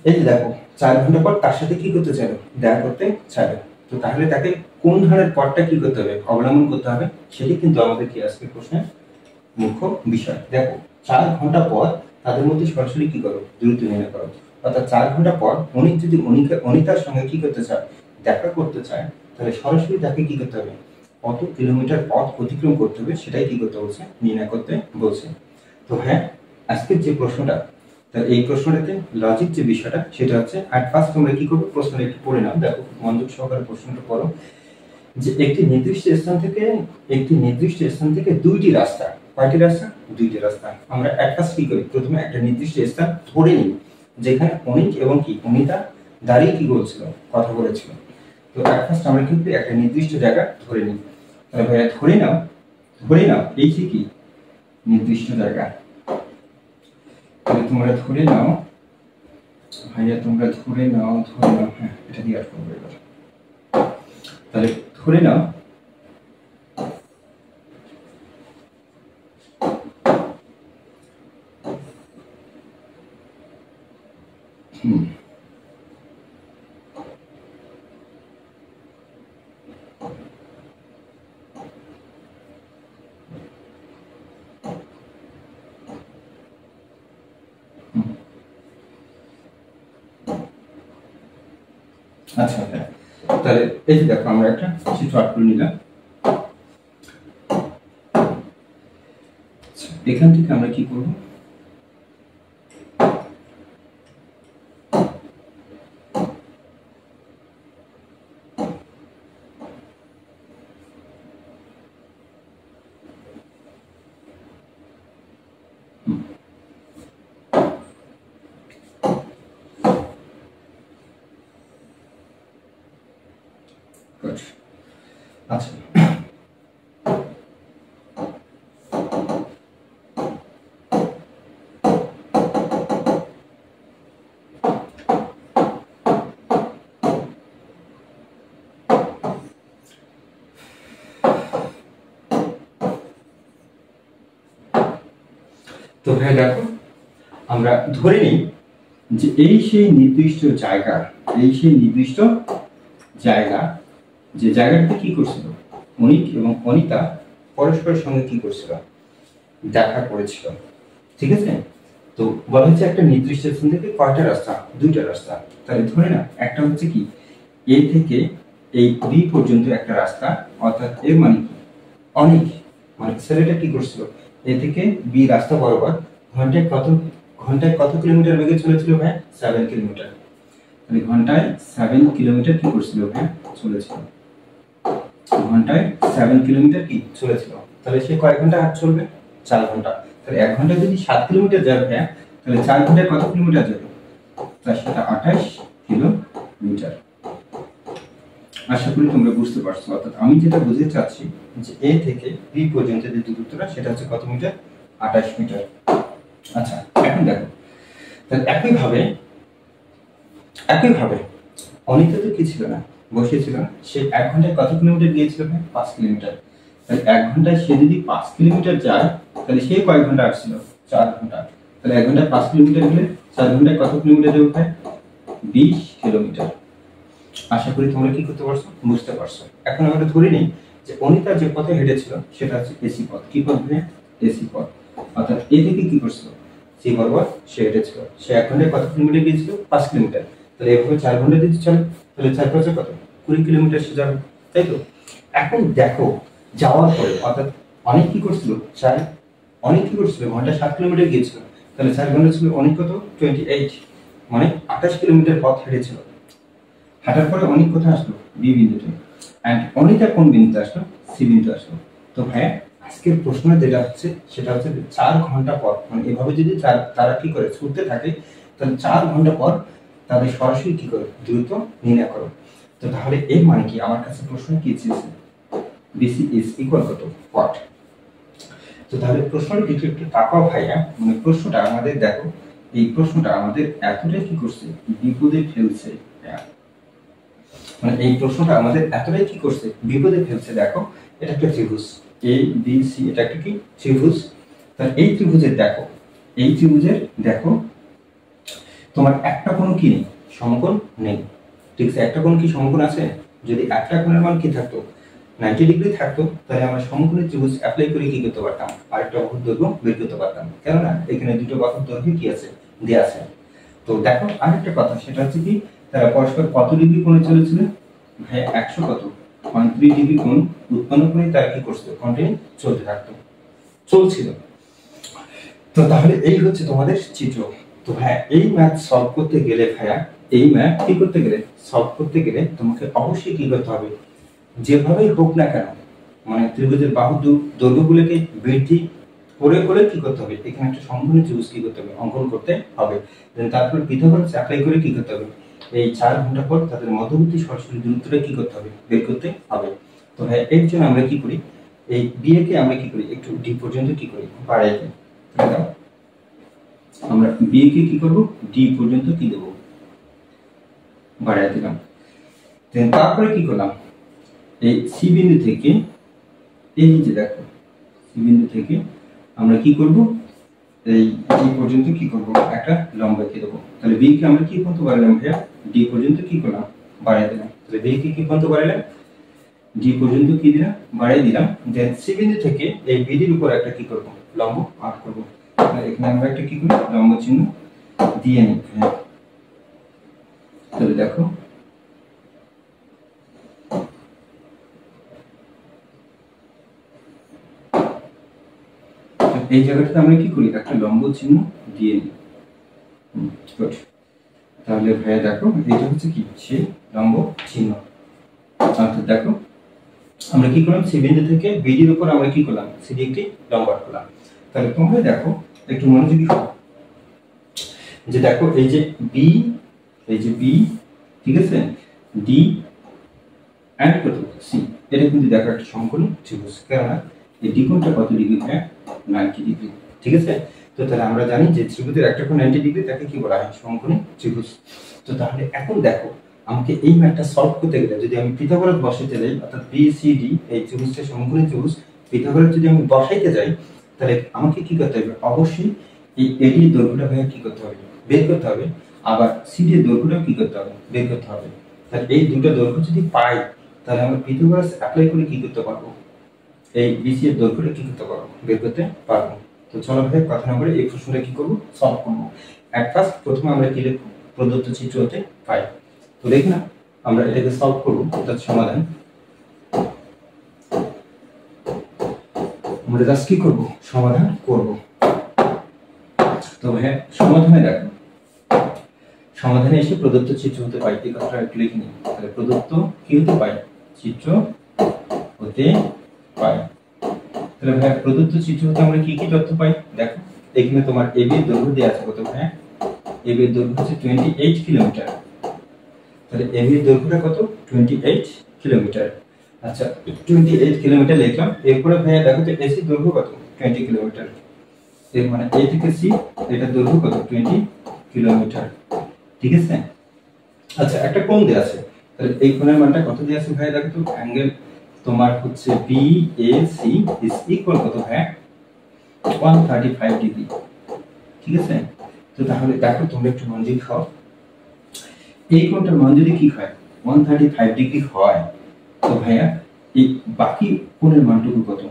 এই যে দেখো 4 ঘন্টা পর তার সাথে কি করতে চাইলো, দেখা করতে চাইলো। তো তাহলে তাকে কোন ধরনের পথটা কি করতে হবে, অবলম্বন করতে হবে, সেটি কিন্তু আমাদের কি আজকের প্রশ্নের মুখ্য বিষয়। দেখো 4 ঘন্টা পর তাদের মধ্যে সরাসরি কি করো, দূরত্ব নির্ণয় করো। অর্থাৎ 4 ঘন্টা পর অনিক যদি অনিতার সঙ্গে কি করতে চায়, দেখা করতে চায়, তাহলে সরাসরি তাকে কি করতে হবে, কত কিলোমিটার পথ অতিক্রম করতে হবে সেটাই কি করতে বলছে, নির্ণয় করতে বলছে। তো হ্যাঁ, আজকের যে প্রশ্নটা, তাহলে এই প্রশ্নটাতে লজিক যে বিষয়টা সেটা হচ্ছে, আর ফার্স্ট তোমরা কি করবে, প্রশ্নটা একটু পড়ে নাও, দেখো মনোযোগ সহকারে প্রশ্নটা পড়ো, যে একটি নির্দিষ্ট স্থান থেকে দুইটি রাস্তা, কয়টি রাস্তা, দুইটি রাস্তা। আমরা এক কাজ কি করি, প্রথমে একটা নির্দিষ্ট স্থান ধরে নিই যেখানে অনিক এবং কি অনিতা দাঁড়িয়ে কি বলছিল, কথা বলেছিল। তো এক ফার্স্ট আমরা কিন্তু একটা নির্দিষ্ট জায়গা ধরে নিই। তাহলে ভাইয়া ধরে নাও এই যে কি নির্দিষ্ট জায়গা, তাহলে তোমরা ধরে নাও ভাইয়া, তোমরা ধরে নাও, হ্যাঁ এটা দিয়ে আর করবো এবার। তাহলে ধরে নাও আচ্ছা হ্যাঁ, তাহলে এই যে দেখো আমরা একটা চিত্র আঁট করে নিলাম। এখান থেকে আমরা কি করব, আচ্ছা তো ভাই দেখো আমরা ধরে নিই যে এই সেই নির্দিষ্ট জায়গা, যে জায়গাটাতে কি করছিল, অনিক এবং অনিতা পরস্পরের সঙ্গে কি করছিল, দেখা করেছিল, ঠিক আছে। তো বলা হচ্ছে একটা নির্দিষ্ট স্থান থেকে কয়টা রাস্তা, দুইটা রাস্তা। তাহলে ধরে না একটা হচ্ছে কি এ থেকে এই বি পর্যন্ত একটা রাস্তা, অর্থাৎ এর মানে কি অনিক মানে ছেলেটা কি করছিল, এ থেকে বি রাস্তা বরাবর ঘন্টায় কত কিলোমিটার বেগে চলেছিল ভাই, 7 কিলোমিটার। মানে ঘন্টায় 7 কিলোমিটার কি করছিল ভাই, চলেছিল, ঘন্টায় 7 কিলোমিটার কি চলেছিল। তাহলে সে কয় ঘন্টা হাঁট চলবে, 4 ঘন্টা। তাহলে 1 ঘন্টা যদি 7 কিলোমিটার যাবে ভাই, তাহলে 4 ঘন্টায় কত কিলোমিটার যাবে, 428 কিলোমিটার। আশা করি তোমরা বুঝতে পারছো। অর্থাৎ আমি যেটা বুঝতে চাচ্ছি যে এ থেকে বি পর্যন্ত যে দূরত্বটা সেটা হচ্ছে কত মিটার, 28 মিটার। আচ্ছা এখন দেখো, তাহলে একইভাবে অনিতা তো কি ছিল না, বসেছিল না, সে 1 ঘন্টায় কত কিলোমিটার গিয়েছিল ভাই, 5 কিলোমিটার। তাহলে 1 ঘন্টায় সে যদি 5 কিলোমিটার যায়, তাহলে সে কয় ঘন্টা আসছিল, 4 ঘন্টা। তাহলে 1 ঘন্টায় 5 কিলোমিটার গেলে 4 ঘন্টায় কত কিলোমিটার যাবে ভাই, 20 কিলোমিটার। আশা করি তোমরা কি করতে পারছো, বুঝতে পারছো। এখন আমরা ধরে নিই যে অনিতা যে পথে হেঁটেছিল সেটা হচ্ছে এসি পথ। কি পথ ভাই, এসি পথ। অর্থাৎ এ থেকে কি করছিল, সি বরাবর সে হেঁটেছিল। সে 1 ঘন্টায় কত কিলোমিটার গিয়েছিল, 5 কিলোমিটার। তাহলে এভাবে 4 ঘন্টা যদি চলে, তাহলে 4 5 কত, 20 কিলোমিটার সে যাবে, তাই তো। এখন দেখো যাওয়ার পরে অর্থাৎ অনেক কি করছিল, অনেক কি করছিল, ঘন্টায় 7 কিলোমিটার গিয়েছিল। তাহলে 4 ঘন্টা ছিল অনেক কত, 28, মানে 28 কিলোমিটার পথ হেঁটেছিল। হাঁটার পরে অনেক কোথায় আসলো, বি বিন্দুতে, এন্ড অনিতা কোন বিন্দুতে আসলো, সি বিন্দুতে আসলো। তো ভাই আজকের প্রশ্ন যেটা হচ্ছে সেটা হচ্ছে 4 ঘন্টা পর, মানে এভাবে যদি তারা কি করে ছুটতে থাকে, তাহলে 4 ঘন্টা পর তাদের সরাসরি কি করে দ্রুত নির্ণয় করো। তো তাহলে এর মানে কি, আমার কাছে প্রশ্ন কি ছিল, বিসি ইজ ইকুয়াল কত, হোয়াট। তো তাহলে প্রশ্নটা কিছু একটু তাকাও ভাইয়া, মানে প্রশ্নটা আমাদের দেখো, এই প্রশ্নটা আমাদের এতটাই কি করছে, বিপদে ফেলছে। মানে এই প্রশ্নটা আমাদের এতটাই কি করছে, বিপদে ফেলছে। দেখো এটা একটা ত্রিভুজ এ বি সি, এটা একটা কি ত্রিভুজ। তাহলে এই ত্রিভুজের দেখো, এই ত্রিভুজের দেখো তোমার একটা কোণ কি নেই, সমকোণ নেই, ঠিক আছে। একটা কোণ কি সমকোণ আছে, যদি একটা কোণের মান কি থাকতো 90 ডিগ্রি থাকতো, তাহলে আমরা সমকোণী ত্রিভুজ অ্যাপ্লাই করে কি করতে পারতাম, আরেকটা বাহুর দৈর্ঘ্য বের করতে পারতাম, কেননা এখানে দুটো বাহুর দৈর্ঘ্য কি আছে দেয়া আছে। তো দেখো আরেকটা কথা, সেটা হচ্ছে কি তারা পরস্পর কত ডিগ্রি কোণে চলেছিল, ভাই 100 কত 35 ডিগ্রি কোণ উৎপন্ন করে তারা কি করছে, কন্টিনিউ চলতে থাকতো, চলছিল। তো তাহলে এই হচ্ছে তোমাদের চিত্র। তো ভাইয়া এই ম্যাথ সলভ করতে গেলে ভাইয়া, এই ম্যাথ কি করতে গেলে, সলভ করতে গেলে তোমাকে অবশ্যই কি করতে হবে, যেভাবেই হোক না কেন, মানে ত্রিভুজের বাহু দৈর্ঘ্যগুলোকে বৃদ্ধি করে করে কি করতে হবে, এখানে একটা সমকোণী ত্রিভুজ কি করতে হবে, অঙ্কন করতে হবে। দেন তারপর পিথাগোরাস অ্যাপ্লাই করে কি করতে হবে, এই 4 ঘন্টা পর তাদের মধ্যবর্তী সরাসরি দূরত্বটা কি করতে হবে, বের করতে হবে। তো ভাই এর জন্য আমরা কি করি, এই বিএ কে আমরা কি করি, একটু ডি পর্যন্ত কি করি, বাড়াই দিই। আমরা বিএ কে কি করব, ডি পর্যন্ত কি দেব, বাড়াই দিলাম। দেন তারপরে কি করলাম, এই সি বিন্দু থেকে, এই যে দেখো সি বিন্দু থেকে আমরা কি করব, এই ডি পর্যন্ত কি করব, একটা লম্ব এঁকে দেবো। তাহলে বি কে আমরা কি পর্যন্ত বাড়ালাম ভাইয়া, ডি পর্যন্ত কি করলাম, বাড়াই দিলাম। তাহলে বি কে কি পর্যন্ত বাড়াইলাম, ডি পর্যন্ত কি দিলাম, বাড়াই দিলাম। দেন সি বিন্দু থেকে এই বিডির উপর একটা কি করব, লম্ব আঁক করব। এখানে আমরা একটা কি করি, লম্ব চিহ্ন দিয়ে নিই। তাহলে দেখো এই জায়গাটাতে আমরা কি করি, একটা লম্ব চিহ্ন দিয়ে নিই। তাহলে ভাইয়া দেখো এটা হচ্ছে কি, সেই লম্ব চিহ্ন। অর্থাৎ দেখো আমরা কি করলাম, সি বিন্দু থেকে বিডির উপর আমরা কি করলাম, সিডি একটি লম্ব আঁকলাম। তাহলে তোমরা দেখো একটু মনোযোগী হও, যে দেখো এই যে বি, এই যে বি, ঠিক আছে, ডি এন্ড কত সি, এটা কিন্তু দেখো একটা সমকোণী ত্রিভুজ, কেননা এই ডি কোণটা কত ডিগ্রি, হ্যাঁ 90 ডিগ্রি, ঠিক আছে। তো তাহলে আমরা জানি যে ত্রিভুজের একটা কোণ 90 ডিগ্রি, তাকে কি বলা হয়, সমকোণী ত্রিভুজ। তো তাহলে এখন দেখো আমাকে এই ম্যাথটা সলভ করতে গেলে যদি আমি পিথাগোরাস বসাইতে যাই, অর্থাৎ বি সি ডি এই ত্রিভুজটা সমকোণী ত্রিভুজ, পিথাগোরাস যদি আমি বসাইতে যাই, তাহলে আমাকে কি করতে হবে, অবশ্যই এই এডি দৈর্ঘ্যটা ভাইয়া কি করতে হবে, বের করতে হবে, আবার সিডি এর দৈর্ঘ্যটাও কি করতে হবে, বের করতে হবে। তাহলে এই দুটো দৈর্ঘ্য যদি পাই, তাহলে আমরা পিথাগোরাস অ্যাপ্লাই করে কি করতে পারবো, এই বিসি এর দৈর্ঘ্যটা কি করতে পারবো, বের করতে পারবো। তো চলো ভাই কথা না বলে এই প্রশ্নটা কি করব, সলভ করব। এট ফার্স্ট প্রথমে আমরা কি লিখব, প্রদত্ত চিত্র হতে পাই। তো দেখি না আমরা এটাকে সলভ করব, অর্থাৎ সমাধান। আমরা জাস্ট কি করব, সমাধান করব। তো হ্যাঁ সমাধানে দেখো, সমাধানে এসে প্রদত্ত চিত্র হতে পাই, এই কথাটা একটু লিখে নিই। তাহলে প্রদত্ত কি হতে পাই, চিত্র হতে পাই। তাহলে ভাই প্রদত্ত চিত্র হতে আমরা কি কি তথ্য পাই, দেখো এখানে তোমার এবি এর দৈর্ঘ্য দেওয়া আছে কত, হ্যাঁ এবি এর দৈর্ঘ্য হচ্ছে 28 কিলোমিটার। তাহলে এবি এর দৈর্ঘ্যটা কত, 28 কিলোমিটার। আচ্ছা 28 কিলোমিটার লিখলাম। এরপরে ভাই দেখো তো এসি দৈর্ঘ্য কত, 20 কিলোমিটার। এর মানে এ থেকে সি এটা দৈর্ঘ্য কত, 20 কিলোমিটার, ঠিক আছে। আচ্ছা একটা কোণ দেয়া আছে, তাহলে এই কোণের মানটা কত দেয়া আছে ভাই, দেখো তো অ্যাঙ্গেল তোমার হচ্ছে BAC ইজ ইকুয়াল কত, হ্যাঁ 135 ডিগ্রি, ঠিক আছে। তো তাহলে দেখো তোমরা একটু মনোযোগ খাও, এই কোণটার মান যদি কি হয় 135 ডিগ্রি হয়, তো ভাইয়া এই বাকি কোণের মানটুকু কত,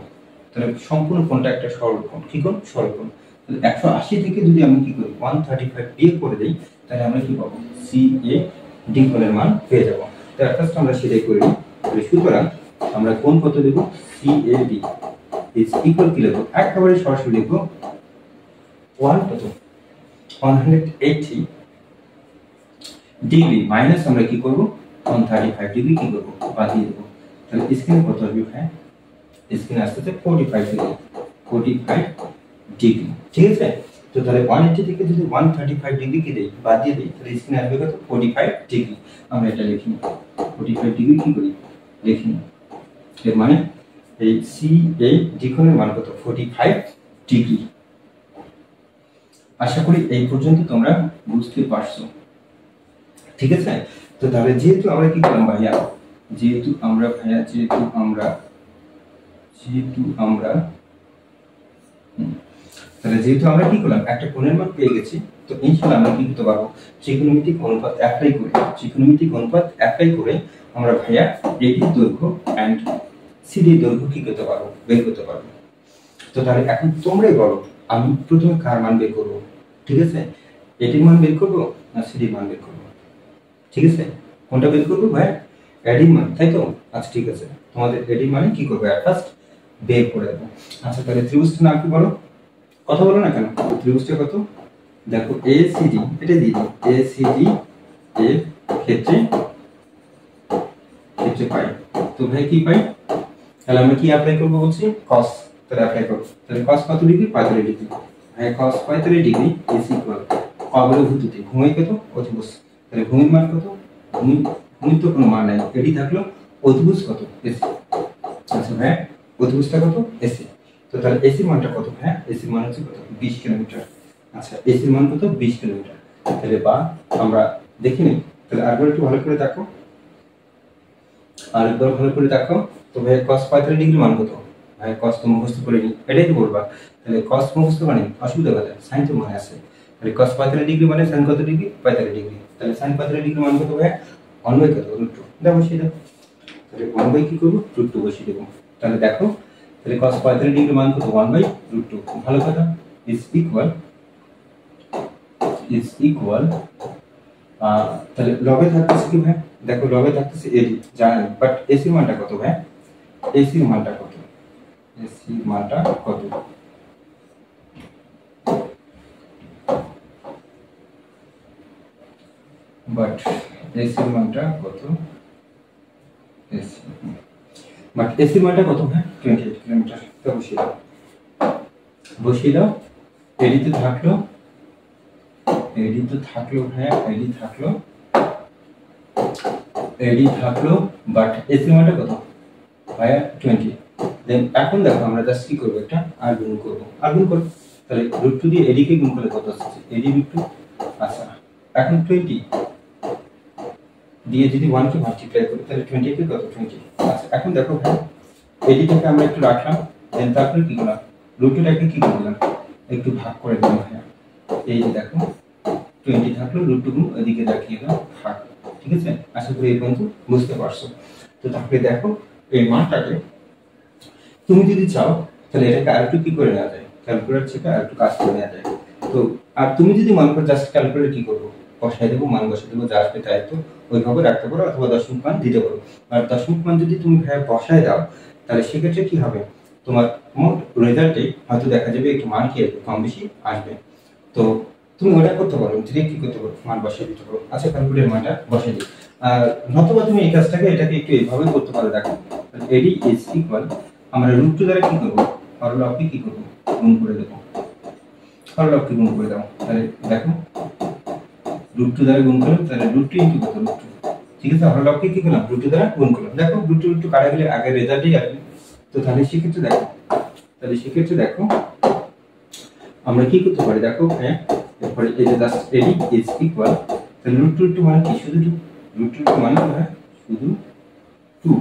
তাহলে সম্পূর্ণ কোণটা একটা সরল কোণ, কি কোণ, সরল কোণ। তাহলে 180 থেকে যদি আমি কি করি 135 বিয়োগ করে দেই, তাহলে আমরা কি পাবো, CAD কোণের মান পেয়ে যাব। তার ফার্স্ট আমরা সেটাই করি। তাহলে সুতরাং আমরা কোণ কত দেব, CAD ইজ ইকুয়াল কি লিখব, একেবারে সরাসরি লিখব 180 ডিগ্রি মাইনাস আমরা কি করব 135 ডিগ্রি কি করব, বাদ দিয়ে দেব। তাহলে স্ক্রিনে কত আসবে, হ্যাঁ স্ক্রিনে আসছে 45 ডিগ্রি, 45 ডিগ্রি, ঠিক আছে। তো তাহলে 180 থেকে যদি 135 ডিগ্রি কি দেই, বাদ দিয়ে দেই, তাহলে স্ক্রিনে আসবে কত, 45 ডিগ্রি। আমরা এটা লিখি 45 ডিগ্রি কি করি, লিখি। এর মানে এই CAD কোণের মান কত, 45 ডিগ্রি। আশা করি এই পর্যন্ত তোমরা বুঝতে পারছো, ঠিক আছে। তো তাহলে যেহেতু আমরা কি করলাম ভাইয়া, যেহেতু আমরা কি করলাম, একটা কোণের মান পেয়ে গেছি, তো ইনশাআল্লাহ আমরা কি করতে পারবো, ত্রিকোণমিতিক অনুপাত অ্যাপ্লাই করে আমরা ভাইয়া এডির দৈর্ঘ্য অ্যান্ড সিডির দৈর্ঘ্য কি করতে পারবো, বের করতে পারবো। তো তাহলে এখন তোমরাই বলো, আমি প্রথমে কার মান বের করবো? ঠিক আছে, এডির মান বের করবো না সিডির মান বের করবো? ঠিক আছে, কোনটা বের করবো ভাইয়া? এডির মান, তাই তো? আচ্ছা ঠিক আছে, তোমাদের এডির মানে কি করবে অ্যাট ফার্স্ট বের করে দেবো। আচ্ছা তাহলে ত্রিভুজটার নাম কি বলো? কথা বলো না কেন? ত্রিভুজটা কত? দেখো এসিডি, এটা দিয়ে দিই, এসিডি এর ক্ষেত্রে ক্ষেত্রে পাই। তো ভাই কি পাই? তাহলে আমরা কি অ্যাপ্লাই করবো বলছি? cos। তাহলে অ্যাপ্লাই করব, তাহলে cos কত ডিগ্রি? 45 ডিগ্রি। ভাই cos 45 ডিগ্রি ইজ ইকুয়াল অবলম্বিততে ভূমি কত? অতিভুজ। তাহলে ভূমির মান কত? ভূমির তো কোনো মান নাই, এডি থাকলো, অতিভুজ কত? এসি। আচ্ছা ভাই অতিভুজটা কত? এসি। তো তাহলে এসির মানটা কত ভাই? এসির মান হচ্ছে কত? 20 কিলোমিটার। আচ্ছা এসির মান কত? 20 কিলোমিটার। তাহলে বা আমরা দেখি নিই, তাহলে আরেকবার একটু ভালো করে দেখো, আরেকবার ভালো করে দেখো। তো ভাই cos 45 ডিগ্রি মান কত? ভাই cos তো মুখস্থ করে নি, এটাই তো বলবা। তাহলে cos মুখস্থ মানে অসুবিধা কোথায়? sin তো মনে আছে। তাহলে cos 45 ডিগ্রি মানে sin কত ডিগ্রি? 45 ডিগ্রি। তাহলে sin 45 ডিগ্রি মান কত ভাই? 1 বাই কত? √2। দাও বসিয়ে দাও। তাহলে 1 বাই কি করব? √2 বসিয়ে দেব। তাহলে দেখো, তাহলে cos 45 ডিগ্রি মান কত? 1 বাই √2। ভালো কথা, ইজ ইকুয়াল তাহলে লবে থাকতেছে কি ভাই? দেখো লবে থাকতেছে এডি জানেন, বাট এসির মানটা কত ভাই? এসির মানটা কত? এসির মানটা কত? বাট এসির মানটা কত? এসি বাট এসির মানটা কত ভাই? 28 কিলোমিটার। তো বসিয়ে দাও। এডি তো থাকলো ভাই, এডি থাকলো, বাট এসির মানটা কত ভাইয়া? 20। দেন এখন দেখো আমরা জাস্ট কি করব, একটা আর গুণ করব, তাহলে √2 দিয়ে এডি কে গুণ করলে কত আসছে? এডি √2। আচ্ছা এখন 20 দিয়ে যদি 1 কে মাল্টিপ্লাই করি তাহলে 20 কে কত? 20। আচ্ছা এখন দেখো ভাই, এডিটাকে আমরা একটু রাখলাম, দেন তারপরে কি করলাম? √2টাকে কি করলাম? একটু ভাগ করে দিলাম ভাইয়া। এই যে দেখো 20 থাকলো, √2 গুণ এদিকে রাখিয়ে দাও ভাগ। ঠিক আছে, আশা করি এই পর্যন্ত বুঝতে পারছো। তো তাহলে দেখো এই মানটাকে তুমি যদি চাও তাহলে এটাকে আরেকটু কি করে নেওয়া যায়? ক্যালকুলেটর থেকে আরেকটু কাজ করে নেওয়া যায়। তো আর তুমি যদি মনে করো জাস্ট ক্যালকুলেটর কি করবো, বসাই দেবো, মান বসাই দেবো, যা আসবে তাই তো ওইভাবে রাখতে পারো, অথবা দশমিক মান দিতে পারো। আর দশমিক মান যদি তুমি ভাই বসায় দাও তাহলে সেক্ষেত্রে কি হবে? তোমার মোট রেজাল্টে হয়তো দেখা যাবে একটু মান কি আসবে, কম বেশি আসবে। তো তুমি ওটা করতে পারো, ডিরেক্ট কি করতে পারো? মান বসাই দিতে পারো। আচ্ছা ক্যালকুলেটর মানটা বসাই দিই। আর নতুবা তুমি এই কাজটাকে এটাকে একটু এইভাবে করতে পারো। দেখো এডি ইজ ইকুয়াল, আমরা √2 দ্বারা কি করব? হরলবকে কি করব? গুণ করে দেব। হরলবকে গুণ করে দাও। তাহলে দেখো √2 দ্বারা গুণ করলে তাহলে √2 ইনটু কত? √2। ঠিক আছে, হরলবকে কি করলাম? √2 দ্বারা গুণ করলাম। দেখো √2 কাটা গেলে আগে রেজাল্টই আসবে। তো তাহলে সেক্ষেত্রে দেখো আমরা কি করতে পারি? দেখো হ্যাঁ, এরপরে এই যে জাস্ট এডি ইজ ইকুয়াল, তাহলে √2 মানে কি? শুধু 2। √2 মানে হ্যাঁ শুধু 2।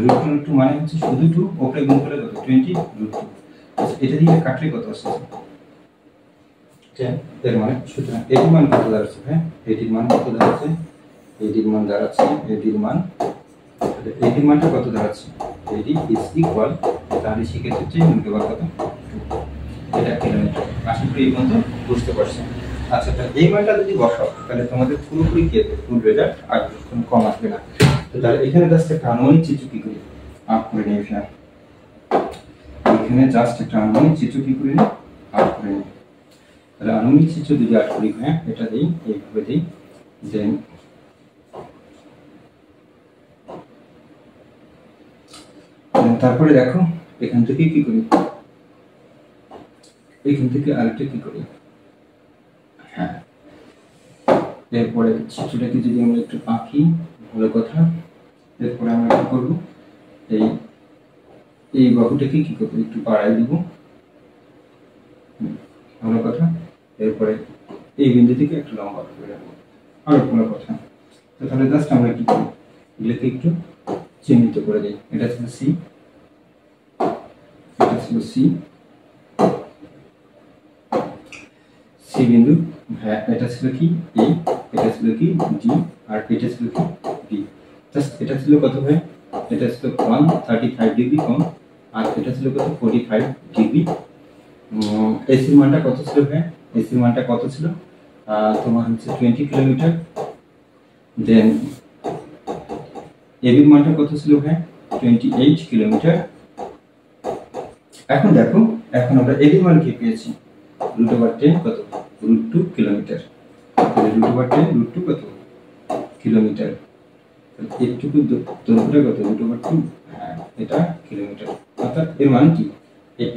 √2 মানে হচ্ছে শুধু 2, ওপরে গুণ করে কত? 20 √2। আচ্ছা এটা দিয়ে কাটলে কত আসছে? 10। এর মানে সুতরাং এটির মান কত দাঁড়াচ্ছে? হ্যাঁ এটির মান কত দাঁড়াচ্ছে? এটির মানটা কত দাঁড়াচ্ছে? এডি ইজ ইকুয়াল, তাহলে সেক্ষেত্রে চেয়ে নিতে পারবো কত? 2। এটা কিলোমিটার। আশা করি এই পর্যন্ত বুঝতে পারছেন। আচ্ছা তাহলে এই মানটা যদি বসাও তাহলে তোমাদের পুরোপুরি কি হবে? ফুল রেজাল্ট আর কোনো কম আসবে না। তো তাহলে এখানে জাস্ট একটা আনুমানিক চিত্র কি করি আপ করে নিই। এখানে জাস্ট একটা আনুমানিক চিত্র কি করে নিই? আপ করে নিই। তাহলে আনুমানিক চিত্র যদি আট করি, হ্যাঁ এটা দিই, এইভাবে দিই, দেন তারপরে দেখো এখান থেকে কি করি? এখান থেকে আরেকটা কি করি? হ্যাঁ এরপরে চিত্রটাকে যদি আমরা একটু আঁকি, ভালো কথা। এরপরে আমরা কি করবো? এই বাহুটাকে কি করবো? একটু বাড়াই দিব, ভালো কথা। এরপরে এই বিন্দু থেকে একটু লম্বা করে রাখবো, আরো ভালো কথা। তো তাহলে জাস্ট আমরা কি করি? এগুলোকে একটু চিহ্নিত করে দিই। এটা ছিল সি, এটা ছিল সি বিন্দু, হ্যাঁ এটা ছিল কি? এ, এটা ছিল কি? ডি, আর এটা ছিল কি? বি। জাস্ট এটা ছিল কত ভাই, এটা ছিল 135 ডিগ্রি কম, আর এটা ছিল কত 45 ডিগ্রি। এসির মানটা কত ছিল ভাই, এসির মানটা কত ছিল তোমার হচ্ছে 20 কিলোমিটার। দেন এবির মানটা কত ছিল ভাই 28 কিলোমিটার। এখন দেখো, এখন আমরা এবির মান কি পেয়েছি, √10 কত √2 কিলোমিটার। তাহলে √10 √2 কত কিলোমিটার, এইটুকু দৈর্ঘ্যটা কত √2, হ্যাঁ এটা কিলোমিটার। অর্থাৎ এর মান কি,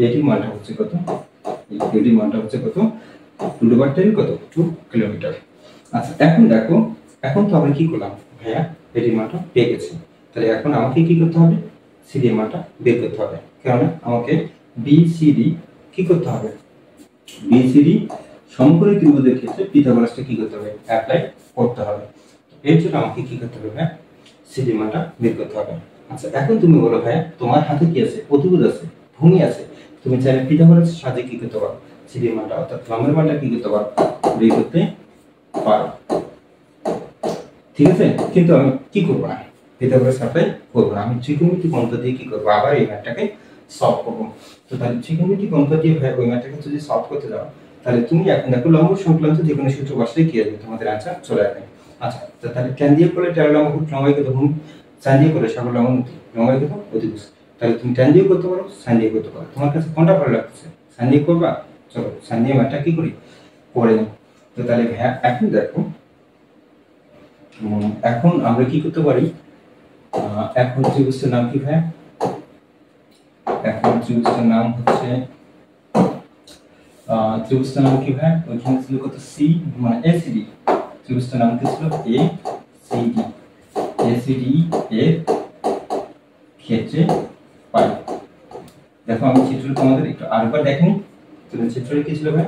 এটির মানটা হচ্ছে কত, এটির মানটা হচ্ছে কত √10 কত 2 কিলোমিটার। আচ্ছা এখন দেখো, এখন তো আমরা কি করলাম ভাইয়া, এটির মানটা পেয়ে গেছি। তাহলে এখন আমাকে কি করতে হবে, সিডি মানটা বের করতে হবে। কেননা আমাকে বিসিডি কি করতে হবে, বিসিডি সমকোণী ত্রিভুজের ক্ষেত্রে পিথাগোরাসটা কি করতে হবে, অ্যাপ্লাই করতে হবে। এর জন্য আমাকে কি করতে হবে ভাই, সিডি মানটা বের করতে হবে। আচ্ছা এখন তুমি বলো ভাই, তোমার হাতে কি আছে, অতিভুজ আছে, ভূমি আছে, তুমি চাইলে পিথাগোরাসের সাহায্যে কি করতে পারো, সিডি মানটা অর্থাৎ লম্বের মানটা কি করতে পারো, বের করতে পারো। ঠিক আছে, কিন্তু আমি কি করব না, পিথাগোরাস অ্যাপ্লাই করব না, আমি ত্রিকোণমিতিক অঙ্ক দিয়ে কি করব, আবার এই ম্যাথটাকে সলভ করব। তো তাহলে ত্রিকোণমিতিক অঙ্ক দিয়ে ভাই ওই ম্যাথটাকে যদি সলভ করতে যাও, তাহলে তুমি এখন দেখো লম্ব সংক্রান্ত যে কোনো সূত্র বসালে কি আসবে, তোমাদের আনসার চলে আসবে। আচ্ছা তো তাহলে ট্যান দিয়ে করলে ট্যান লম্ব লম্বাই কত ভূমি, সাইন দিয়ে করলে সাগর লম্ব লম্বাই কত অতিভুজ। তাহলে তুমি ট্যান দিয়ে করতে পারো, সাইন দিয়ে করতে পারো, তোমার কাছে কোনটা ভালো লাগছে, সাইন দিয়ে করবা, চলো সাইন দিয়ে ম্যাথটা কি করি করে নিই। তো তাহলে ভাই এখন দেখো, এখন আমরা কি করতে পারি, এখন ত্রিভুজের নাম কি ভাই, এখন ত্রিভুজের নাম হচ্ছে ত্রিভুজের নাম কি ভাই, ওইখানে ছিল কত সি মানে এসিডি, ত্রিভুজের নাম কি ছিল এসিডি, এসিডি এর ক্ষেত্রে পাই। দেখো আমি চিত্র তোমাদের একটু আরেকবার দেখেনি, তুমি চিত্রটা কি ছিল ভাই,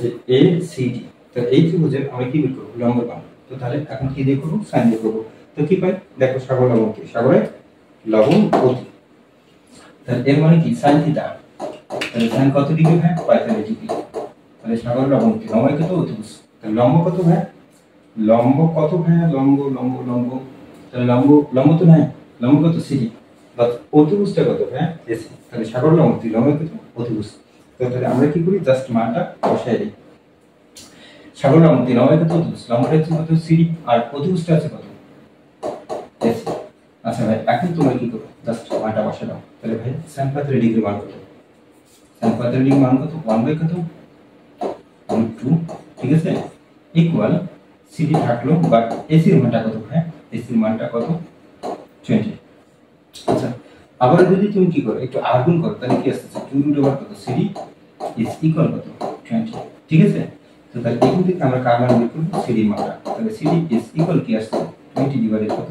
যে এসিডি, তো এই ত্রিভুজের আমি কি বের করব, লম্ব মান। তো তাহলে এখন কি দিয়ে করব, সাইন দিয়ে করব। তো কি পাই, দেখো সাগর লবণ কি, সাগরে লবণ অতি, তাহলে এর মানে কি সাইন থিটা, তাহলে সাইন কত ডিগ্রি ভাই 45 ডিগ্রি। তাহলে সাগর লবণ কি, লম্ব কত অতিভুজ, তাহলে লম্ব কত ভাই, লম্ব কত ভাই, লম্ব লম্ব লম্ব, তাহলে লম্ব লম্ব তো নাই, লম্ব কত সিডি, বাট অতিভুজটা কত ভাই এসি, তাহলে সাগর লবণ কি, লম্ব কত অতিভুজ। তো তাহলে আমরা কি করি, জাস্ট মানটা বসাই দিই, সাগর লবণ কি, লম্ব কত অতিভুজ, লম্বটা হচ্ছে কত সিডি, আর অতিভুজটা আছে কত এসি। আচ্ছা ভাই এখন তোমরা কি করো, জাস্ট মানটা বসাই দাও। তাহলে ভাই sin 45 ডিগ্রি মান কত, sin 45 ডিগ্রি মান কত 1 কত √2, ঠিক আছে, ইকুয়াল সিডি থাকলো, বাট এসির মানটা কত ভাই, এসির মানটা কত 20। আচ্ছা আবার যদি তুমি কি করো, একটু আর গুণ করো, তাহলে কি আসছে 2 কত সিডি ইজ ইকুয়াল কত 20, ঠিক আছে। তো তাহলে এখান থেকে আমরা কার মান বের করব, সিডি মানটা, তাহলে সিডি ইজ ইকুয়াল কি আসছে 20 ডিভাইডেড কত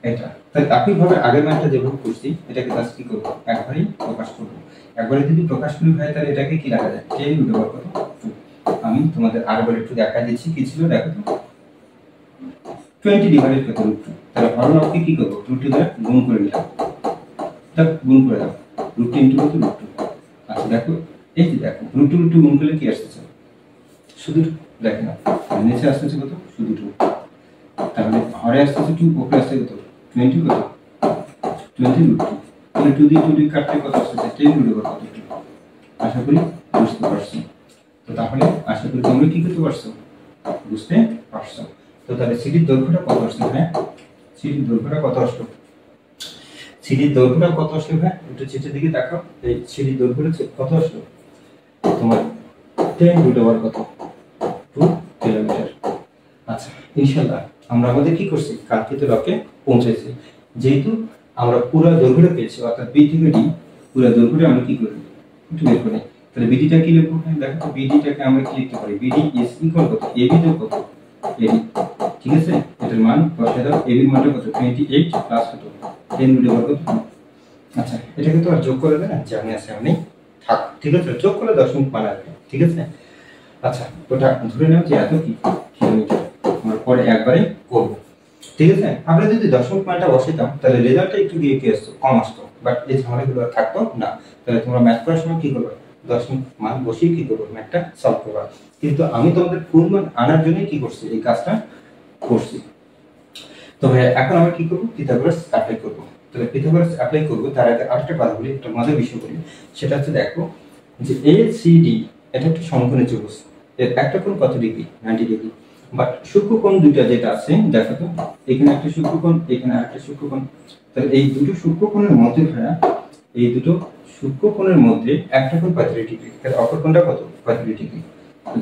এটা। তাহলে একইভাবে আগের ম্যাথটা যেভাবে করছি এটাকে জাস্ট কি করব, একবারই প্রকাশ করব। একবারে যদি প্রকাশ করি ভাই তাহলে এটাকে কি রাখা যায়, 10 কত 2। আমি তোমাদের আরেকবার একটু দেখা দিচ্ছি কি ছিল, দেখো তো 20 ডিভাইডেড কত √2, তাহলে হরলবকে কি করব, √2 দ্বারা গুণ করে নিলাম, তাহলে গুণ করে দাও, √2 ইনটু কত √2। আচ্ছা দেখো এই যে দেখো √2 গুণ করলে কি আসছে, শুধু দেখো না নিচে আসছে কত শুধু 2, তাহলে হরে আসছে 2, উপরে আসছে কত 20 কত 20 √2, তাহলে 2 দিয়ে 2 দিয়ে কাটলে কত আসছে 10 কত 2। আশা করি বুঝতে পারছো। তো তাহলে আশা করি তোমরা কি করতে পারছো, বুঝতে পারছো। তো তাহলে সিডির দৈর্ঘ্যটা কত আসছে হ্যাঁ, সিডির দৈর্ঘ্যটা কত আসলো, সিডির দৈর্ঘ্যটা কত আসলো ভাই, একটু চিত্রের দিকে তাকাও, এই সিডির দৈর্ঘ্যটা কত আসলো তোমার 10 কত 2 কিলোমিটার। আচ্ছা ইনশাআল্লাহ আমরা আমাদের কি করছি, কাঙ্ক্ষিত লক্ষ্যে পৌঁছেছি। যেহেতু আমরা পুরো দৈর্ঘ্যটা পেয়েছি, অর্থাৎ বি থেকে ডি পুরো দৈর্ঘ্যটা আমরা কি করি একটু বের করি। তাহলে বিডিটা কি লিখবো, দেখো তো বিডিটাকে আমরা কি লিখতে পারি, বিডি ইজ ইকুয়াল কত এবি যোগ কত এবি, ঠিক আছে, এটার মান বসায় দাও, এবি এর মানটা কত 28 প্লাস কত 10 কত। আচ্ছা এটাকে তো আর যোগ করে দেন, যেমন আছে এমনি থাক, ঠিক আছে, যোগ করে দশমিক মান আসবে, ঠিক আছে। আচ্ছা ওটা ধরে নাও যে এত কি কিলোমিটার, আমরা পরে একবারে করব, ঠিক আছে। আমরা যদি দশমিক মানটা বসাইতাম তাহলে রেজাল্টটা একটু দিয়ে কি আসতো, কম আসতো, বাট এই ঝামেলাগুলো আর থাকতো না। তাহলে তোমরা ম্যাথ করার সময় কি করবে, দশমিক মান বসিয়ে কি করবে ম্যাথটা সলভ করবে। কিন্তু আমি তোমাদের ফুল মান আনার জন্য কি করছি, এই কাজটা করছি। তো ভাই এখন আমরা কি করব, পিথাগোরাস অ্যাপ্লাই করব। তাহলে পিথাগোরাস অ্যাপ্লাই করব তার আগে আরেকটা কথা বলি, একটা মজার বিষয় বলি। সেটা হচ্ছে দেখো যে ACD এটা একটা সমকোণী ত্রিভুজ, এর একটা কোণ কত ডিগ্রি, 90 ডিগ্রি। বাট সূক্ষ্মকোণ দুইটা যেটা আছে দেখো তো, এখানে একটা সূক্ষ্মকোণ, এখানে আরেকটা সূক্ষ্মকোণ। তাহলে এই দুটো সূক্ষ্মকোণের মধ্যে ভাইয়া, এই দুটো সূক্ষ্মকোণের মধ্যে একটা কোণ 45 ডিগ্রি, তাহলে অপর কোণটা কত, 45 ডিগ্রি।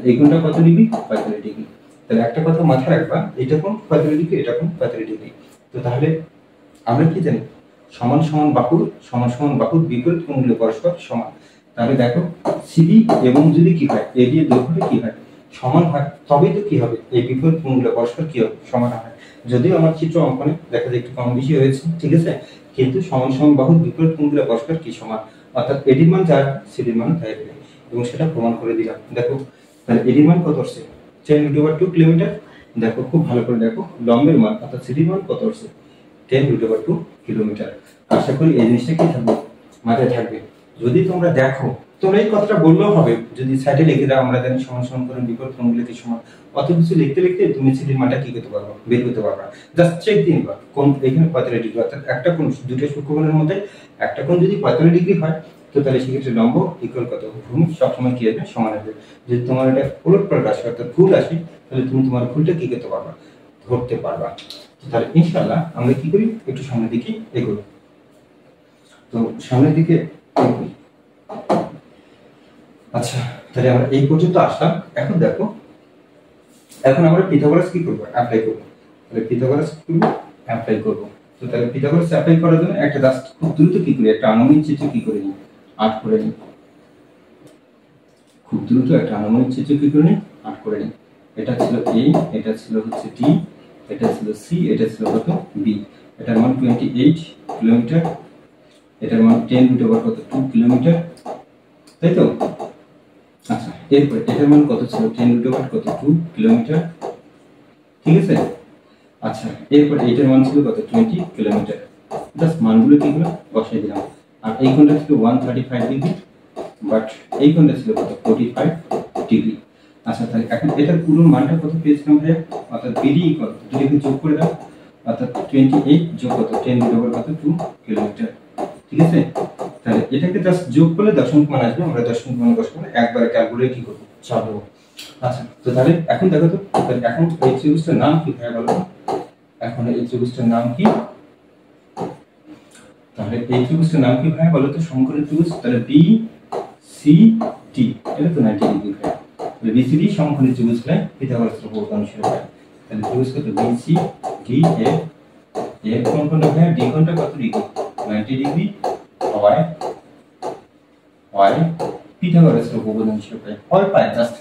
এই কোণটা কত ডিগ্রি, 45 ডিগ্রি। তাহলে একটা কথা মাথায় রাখবা, এটা কোণ 45 ডিগ্রি, এটা কোণ 45 ডিগ্রি। তো তাহলে আমরা কি জানি, সমান সমান বাহুর বিপরীত কোণগুলো পরস্পর সমান। তাহলে দেখো সিডি এবং যদি কি হয়, এডি এর দৈর্ঘ্যটা কি হয়, সমান হয়, তবেই তো কি হবে, এই বিপরীত কোণগুলো পরস্পর কি হবে, সমান হয়। যদিও আমার চিত্র অঙ্কনে দেখা যায় একটু কম বেশি হয়েছে, ঠিক আছে, কিন্তু সমান সমান বাহুর বিপরীত কোণগুলো পরস্পর কি সমান, অর্থাৎ এডির মান যা সিডির মান তাই হবে, এবং সেটা প্রমাণ করে দিলাম। দেখো তাহলে এডির মান কত আসছে, 10√2 কিলোমিটার। দেখো খুব ভালো করে দেখো, লম্বের মান অর্থাৎ সিডির মান কত আসছে, 10√2 কিলোমিটার। আশা করি এই জিনিসটা কি থাকবে, মাথায় থাকবে। যদি তোমরা দেখো, তোমরা এই কথাটা বললেও হবে, যদি সাইডে লিখে দাও আমরা জানি সমান সমান করে বিপরীত কোণগুলো কি সমান, অত কিছু লিখতে লিখতে তুমি সিডির মানটা কি করতে পারবে, বের করতে পারবে। জাস্ট চেক দিন বা কোণ এখানে 45 ডিগ্রি, অর্থাৎ একটা কোণ, দুটো সূক্ষ্মকোণের মধ্যে একটা কোণ যদি 45 ডিগ্রি হয়, তো তাহলে সেক্ষেত্রে লম্ব ইকুয়াল কত, ভূমি সবসময় কি হবে, সমান হবে। যদি তোমার এটা উলটপালট আসে অর্থাৎ ভুল আসে, তাহলে তুমি তোমার ভুলটা কি করতে পারবা, ধরতে পারবা। তাহলে ইনশাআল্লাহ আমরা কি করি, একটু সামনের দিকে এগোই। তো সামনের দিকে এগোই। আচ্ছা, তাহলে আমরা এই পর্যন্ত আসলাম। এখন দেখো, এখন আমরা পিথাগোরাস কি করব, অ্যাপ্লাই করব। তাহলে পিথাগোরাস কি করব, অ্যাপ্লাই করব। তো তাহলে পিথাগোরাস অ্যাপ্লাই করার জন্য একটা জাস্ট খুব দ্রুত কি করি, একটা আনুমানিক চিত্র কি করে নিই, আর্ট করে নিই। খুব দ্রুত একটা আনুমানিক চিত্র কি করে নিই, আর্ট করে নিই। এটা ছিল এ, এটা ছিল হচ্ছে ডি, এটা ছিল সি, এটা ছিল কত, বি। এটার মান 28 কিলোমিটার, এটার মান 10 কত, 2 কিলোমিটার, তাই তো। আচ্ছা, এরপর এটার মান কত ছিল, 10 কত, 2 কিলোমিটার, ঠিক আছে। আচ্ছা, এরপর এটার মান ছিল কত, 20 কিলোমিটার। জাস্ট মানগুলো কি গুলো বসাই দিলাম। আর এই কোণটা ছিল 135 ডিগ্রি, বাট এই কোণটা ছিল কত, 45 ডিগ্রি। আচ্ছা, তাহলে এখন এটার পুরো মানটা কত পেয়েছিলাম ভাইয়া, অর্থাৎ বিডি ইকুয়াল দুটোকে যোগ করে দাও, অর্থাৎ 28 যোগ কত, 10 কত, 2 কিলোমিটার, ঠিক আছে। তাহলে এটাকে জাস্ট যোগ করলে দশমিক মান আসবে, আমরা দশমিক মান বসাবো, একবারে ক্যালকুলেট কি করব, চাপবো। আচ্ছা, তো তাহলে এখন দেখো তো, তাহলে এখন এই ত্রিভুজটার নাম কি ভাইয়া বলো, এখন এই ত্রিভুজটার নাম কি, তাহলে এই ত্রিভুজটার নাম কি ভাইয়া বলো তো, সমকোণী ত্রিভুজ। তাহলে বি সি ডি, এটা তো 90 ডিগ্রি ভাইয়া। তাহলে বি সি ডি সমকোণী ত্রিভুজ হলে পিথাগোরাসের উপপাদ্য অনুসারে হয়। তাহলে ত্রিভুজ কত, বি সি ডি এর এর কোণ কোণটা ভাইয়া, ডি কোণটা কত ডিগ্রি, 90 ডিগ্রি, হয় হয় পিথাগোরাসের উপপাদ্য অনুসারে হয়। হয় পায় জাস্ট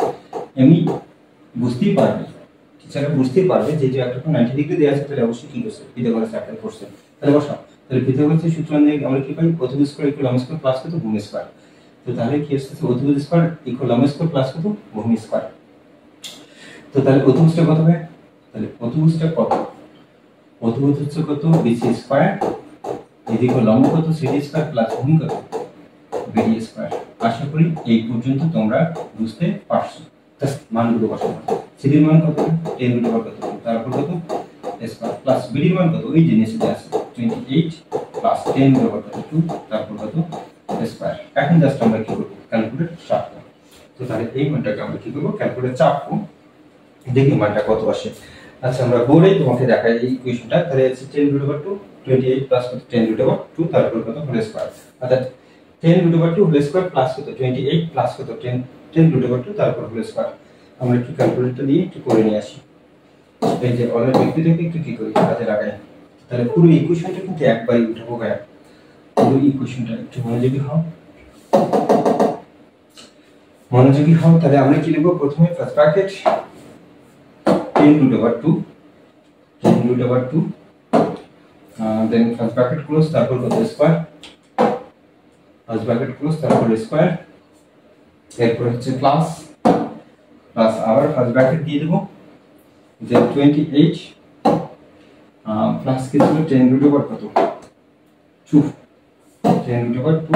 এমনি বুঝতেই পারবে, টিচাররা বুঝতেই পারবে যে যে একটা কোণ 90 ডিগ্রি দেওয়া আছে, তাহলে অবশ্যই কি করছে, পিথাগোরাস অ্যাপ্লাই করছে। তাহলে বসাও, তাহলে পিথাগোরাসের সূত্র অনুযায়ী আমরা কি পাই, অতিভুজ স্কয়ার ইকুয়াল লম্ব স্কয়ার প্লাস কত, ভূমি স্কয়ার। তো তাহলে কি আসছে, অতিভুজ স্কয়ার ইকুয়াল লম্ব স্কয়ার প্লাস কত, ভূমি স্কয়ার। তো তাহলে অতিভুজটা কত হবে, তাহলে অতিভুজটা কত, অতিভুজ হচ্ছে কত, বিসি স্কয়ার এদিকে লম্ব কত, সিডি স্কয়ার প্লাস ভূমি কত, বিডি স্কয়ার। আশা করি এই পর্যন্ত তোমরা বুঝতে পারছো। জাস্ট মানগুলো বসাবো, সিডির মান কত, 10 কত, তারপর কত স্কয়ার প্লাস বিডির মান কত, ওই জিনিসটা আছে 28 প্লাস 10 কত, 2, তারপর কত স্কয়ার। এখন জাস্ট আমরা কি করব, ক্যালকুলেটর চাপবো। তো তাহলে এই মানটাকে আমরা কি করব, ক্যালকুলেটর চাপবো, দেখি মানটা কত আসে। আচ্ছা, আমরা বোর্ডে তোমাকে দেখাই এই ইকুয়েশনটা। তাহলে আছে 10√2 28 প্লাস কত, 10√2, তারপর কত হোল স্কয়ার, অর্থাৎ 10√2 হোল স্কয়ার প্লাস কত, 28 প্লাস কত, 10√2, তারপর হোল স্কয়ার। আমরা একটু ক্যালকুলেটর দিয়ে একটু করে নিয়ে আসি। এই যে অলরেডি ব্যক্তিটাকে একটু কি করি, কাজে লাগাই। তাহলে পুরো ইকুয়েশনটা কিন্তু একবারই উঠাবো ভাইয়া, পুরো ইকুয়েশনটা একটু মনোযোগী হও, মনোযোগী হও। তাহলে আমরা কি লিখব, প্রথমে ফার্স্ট ব্র্যাকেট 10√2, দেন ফার্স্ট ব্র্যাকেট ক্লোজ, তারপর কত স্কয়ার, ফার্স্ট ব্র্যাকেট ক্লোজ, তারপর স্কয়ার, এরপর হচ্ছে প্লাস প্লাস আবার ফার্স্ট ব্র্যাকেট দিয়ে দেব, যে 28 প্লাস কি ছিল, 10√2 কত, 2, 10√2,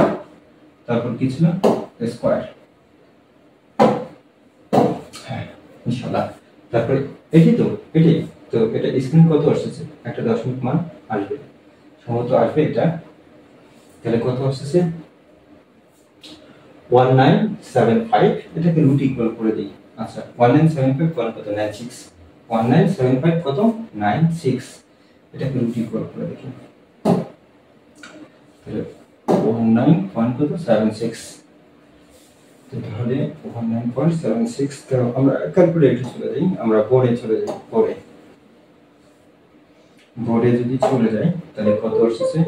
তারপর কি ছিল, স্কয়ার। হ্যাঁ ইনশাআল্লাহ, তারপরে এটাই তো, এটাই তো এটা স্ক্রিনে কত আসছে, একটা দশমিক মান আসবে, সম্ভবত আসবে এটা। তাহলে কত আসছে 1975, এটাকে রুট ইকুয়াল করে দিই। আচ্ছা 1975 কত 96, 1975 কত 96, এটাকে রুট ইকুয়াল করে দেখি। তাহলে 19.76, তাহলে 19.76, তো আমরা ক্যালকুলেটরে চলে যাই, আমরা বোর্ডে চলে যাই। বোর্ডে যদি চলে যাই তাহলে কত আসছে,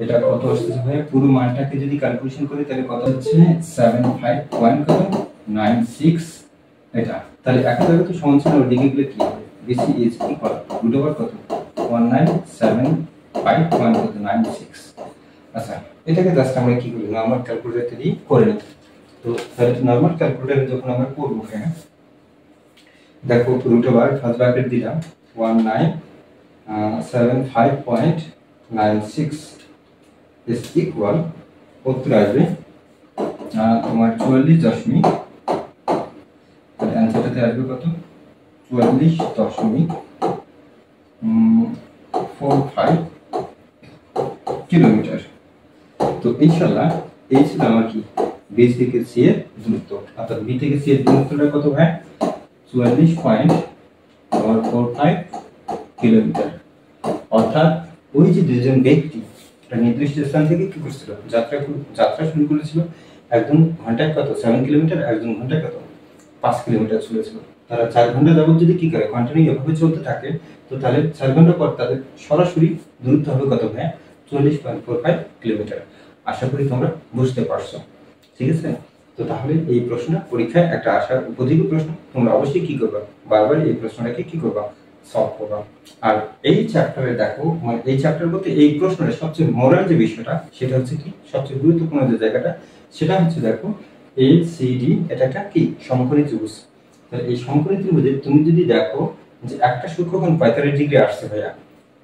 এটা কত আসছে ভাই, পুরো মানটাকে যদি ক্যালকুলেশন করি তাহলে কত হচ্ছে 75.96 এটা। তাহলে একটা জায়গা তো সমান সমান ওদিকে গেলে কি হবে, BC is equal root over কত 1975.96। আচ্ছা এটাকে জাস্ট আমরা কি করি, নরমাল ক্যালকুলেটর দিয়ে করে নিই। তো তাহলে নরমাল ক্যালকুলেটরে যখন আমরা করব, হ্যাঁ দেখো রুট ওভার ফার্স্ট ব্র্যাকেট দিলাম 1975.96 is equal, উত্তর আসবে তোমার 44 তাহলে অ্যান্সারটাতে আসবে কত 44.45 কিলোমিটার। তো ইনশাআল্লাহ এই ছিল আমার কি বি থেকে সি এর দূরত্ব, অর্থাৎ বি থেকে সি এর দূরত্বটা কত হয় 44.45 কিলোমিটার। অর্থাৎ ওই যে দুজন ব্যক্তি নির্দিষ্ট স্থান থেকে কি করছিল, যাত্রা শুরু করেছিল, একজন ঘন্টায় কত 7 কিলোমিটার, একজন ঘন্টায় কত 5 কিলোমিটার চলেছিল। তারা 4 ঘন্টা যাবত যদি কি করে কন্টিনিউ এভাবে চলতে থাকে, তো তাহলে 4 ঘন্টা পর তাদের সরাসরি দূরত্ব হবে কত ভাই 44.45 কিলোমিটার। আশা করি তোমরা বুঝতে পারছো, ঠিক আছে। তো তাহলে এই প্রশ্নটা পরীক্ষায় একটা আসার উপযোগী প্রশ্ন, তোমরা অবশ্যই কি করবা, বারবার এই প্রশ্নটাকে কি করবা, সলভ করবা। আর এই চ্যাপ্টারে দেখো, মানে এই চ্যাপ্টার বলতে এই প্রশ্নের সবচেয়ে মোরাল যে বিষয়টা, সেটা হচ্ছে কি সবচেয়ে গুরুত্বপূর্ণ যে জায়গাটা, সেটা হচ্ছে দেখো এ সি ডি এটা একটা কি সমকোণী ত্রিভুজ। তাহলে এই সমকোণী ত্রিভুজে তুমি যদি দেখো যে একটা সূক্ষ্মকোণ 45 ডিগ্রি আসছে ভাইয়া,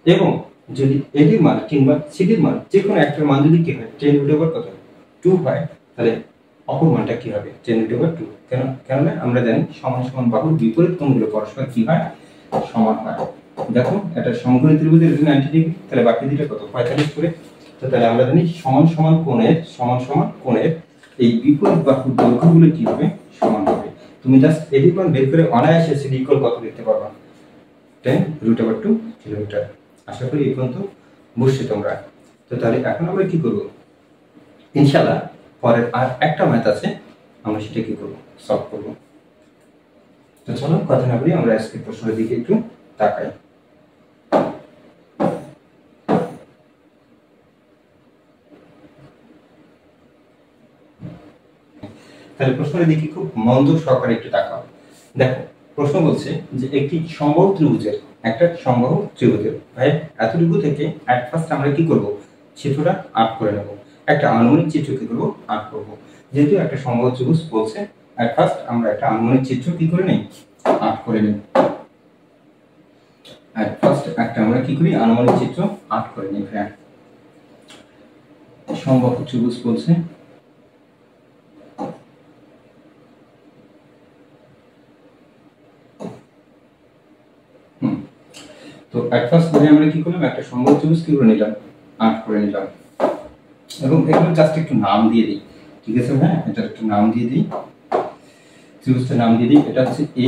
এবং যদি এডির মান কিংবা সিডির মান যে কোনো একটার মান যদি কি হয় 10 কত 2 হয়, তাহলে অপর মানটা কি হবে 10 2। কেননা আমরা জানি সমান সমান বাহুর বিপরীত কোণগুলো পরস্পর কি হয়, সমান হয়। দেখো এটা সমকোণী ত্রিভুজের 90 ডিগ্রি, তাহলে বাকি দুটো কত 45 করে। তো তাহলে আমরা জানি সমান সমান কোণের এই বিপরীত বাহুর দৈর্ঘ্যগুলো কি হবে, সমান হবে। তুমি জাস্ট এডির মান বের করে অনায়াসে সিডি ইকুয়াল কত লিখতে পারবা 10√2 কিলোমিটার। আশা করি এই পর্যন্ত বুঝছো তোমরা। তো তাহলে এখন আমরা কি করব, ইনশাআল্লাহ পরের আর একটা ম্যাথ আছে, আমরা সেটা কি করব, সলভ করব। তো চলো কথা না বলি আমরা আজকে প্রশ্নের দিকে একটু তাকাই। তাহলে প্রশ্নের দিকে খুব মনোযোগ সহকারে একটু তাকাও। দেখো প্রশ্ন বলছে যে একটি সমবাহু ত্রিভুজের ভাই এতটুকু থেকে এট ফার্স্ট আমরা কি করব, চিত্রটা আঁক করে নেব। একটা আনুমানিক চিত্র কি করব, আঁক করব। যেহেতু একটা সমবাহু ত্রিভুজ বলছে, এট ফার্স্ট আমরা একটা আনুমানিক চিত্র কি করে নেই, আঁক করে নেব। এট ফার্স্ট একটা আমরা কি করি, আনুমানিক চিত্র আঁক করে নিই। ভাই সমবাহু ত্রিভুজ বলছে, তো এট ফার্স্ট মানে আমরা কি করলাম, একটা সমবাহু ত্রিভুজ কি করে নিলাম, আঁক করে নিলাম। এবং এগুলো জাস্ট একটু নাম দিয়ে দিই, ঠিক আছে ভাই, এটা একটু নাম দিয়ে দিই, ত্রিভুজটার নাম দিয়ে দিই। এটা হচ্ছে এ,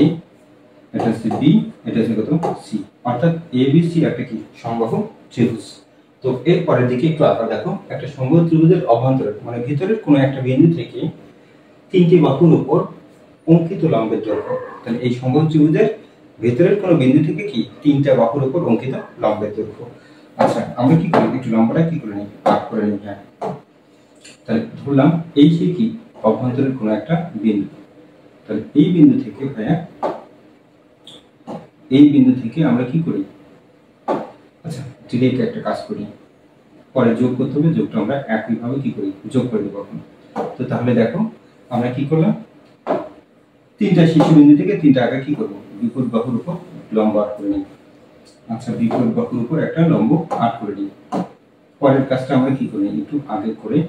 এটা হচ্ছে বি, এটা হচ্ছে কত সি, অর্থাৎ এ বি সি একটা কি সমবাহু ত্রিভুজ। তো এর পরের দিকে একটু আঁকা। দেখো একটা সমবাহু ত্রিভুজের অভ্যন্তরে মানে ভিতরের কোনো একটা বিন্দু থেকে তিনটি বাহুর উপর অঙ্কিত লম্বের দৈর্ঘ্য। তাহলে এই সমবাহু ত্রিভুজের ভেতরের কোনো বিন্দু থেকে কি তিনটা বাহুর উপর অঙ্কিত লম্বের দৈর্ঘ্য। আচ্ছা আমরা কি করি, একটু লম্বাটা কি করে নিই, ভাগ করে নিই। হ্যাঁ তাহলে ধরলাম এই যে কি অভ্যন্তরের কোনো একটা বিন্দু, তাহলে এই বিন্দু থেকে ভাইয়া এই বিন্দু থেকে আমরা কি করি, আচ্ছা ডিরেক্ট একটা কাজ করি, পরে যোগ করতে হবে, যোগটা আমরা একইভাবে কি করি, যোগ করে দেবো এখন। তো তাহলে দেখো আমরা কি করলাম, তিনটা শীর্ষবিন্দু থেকে তিনটা আগে কি করব, বিপরীত বাহুর উপর লম্ব আট করে নিই। আচ্ছা বিপরীত বাহুর উপর একটা লম্ব আট করে নিই। পরের কাজটা আমরা কি করি, একটু আগে করে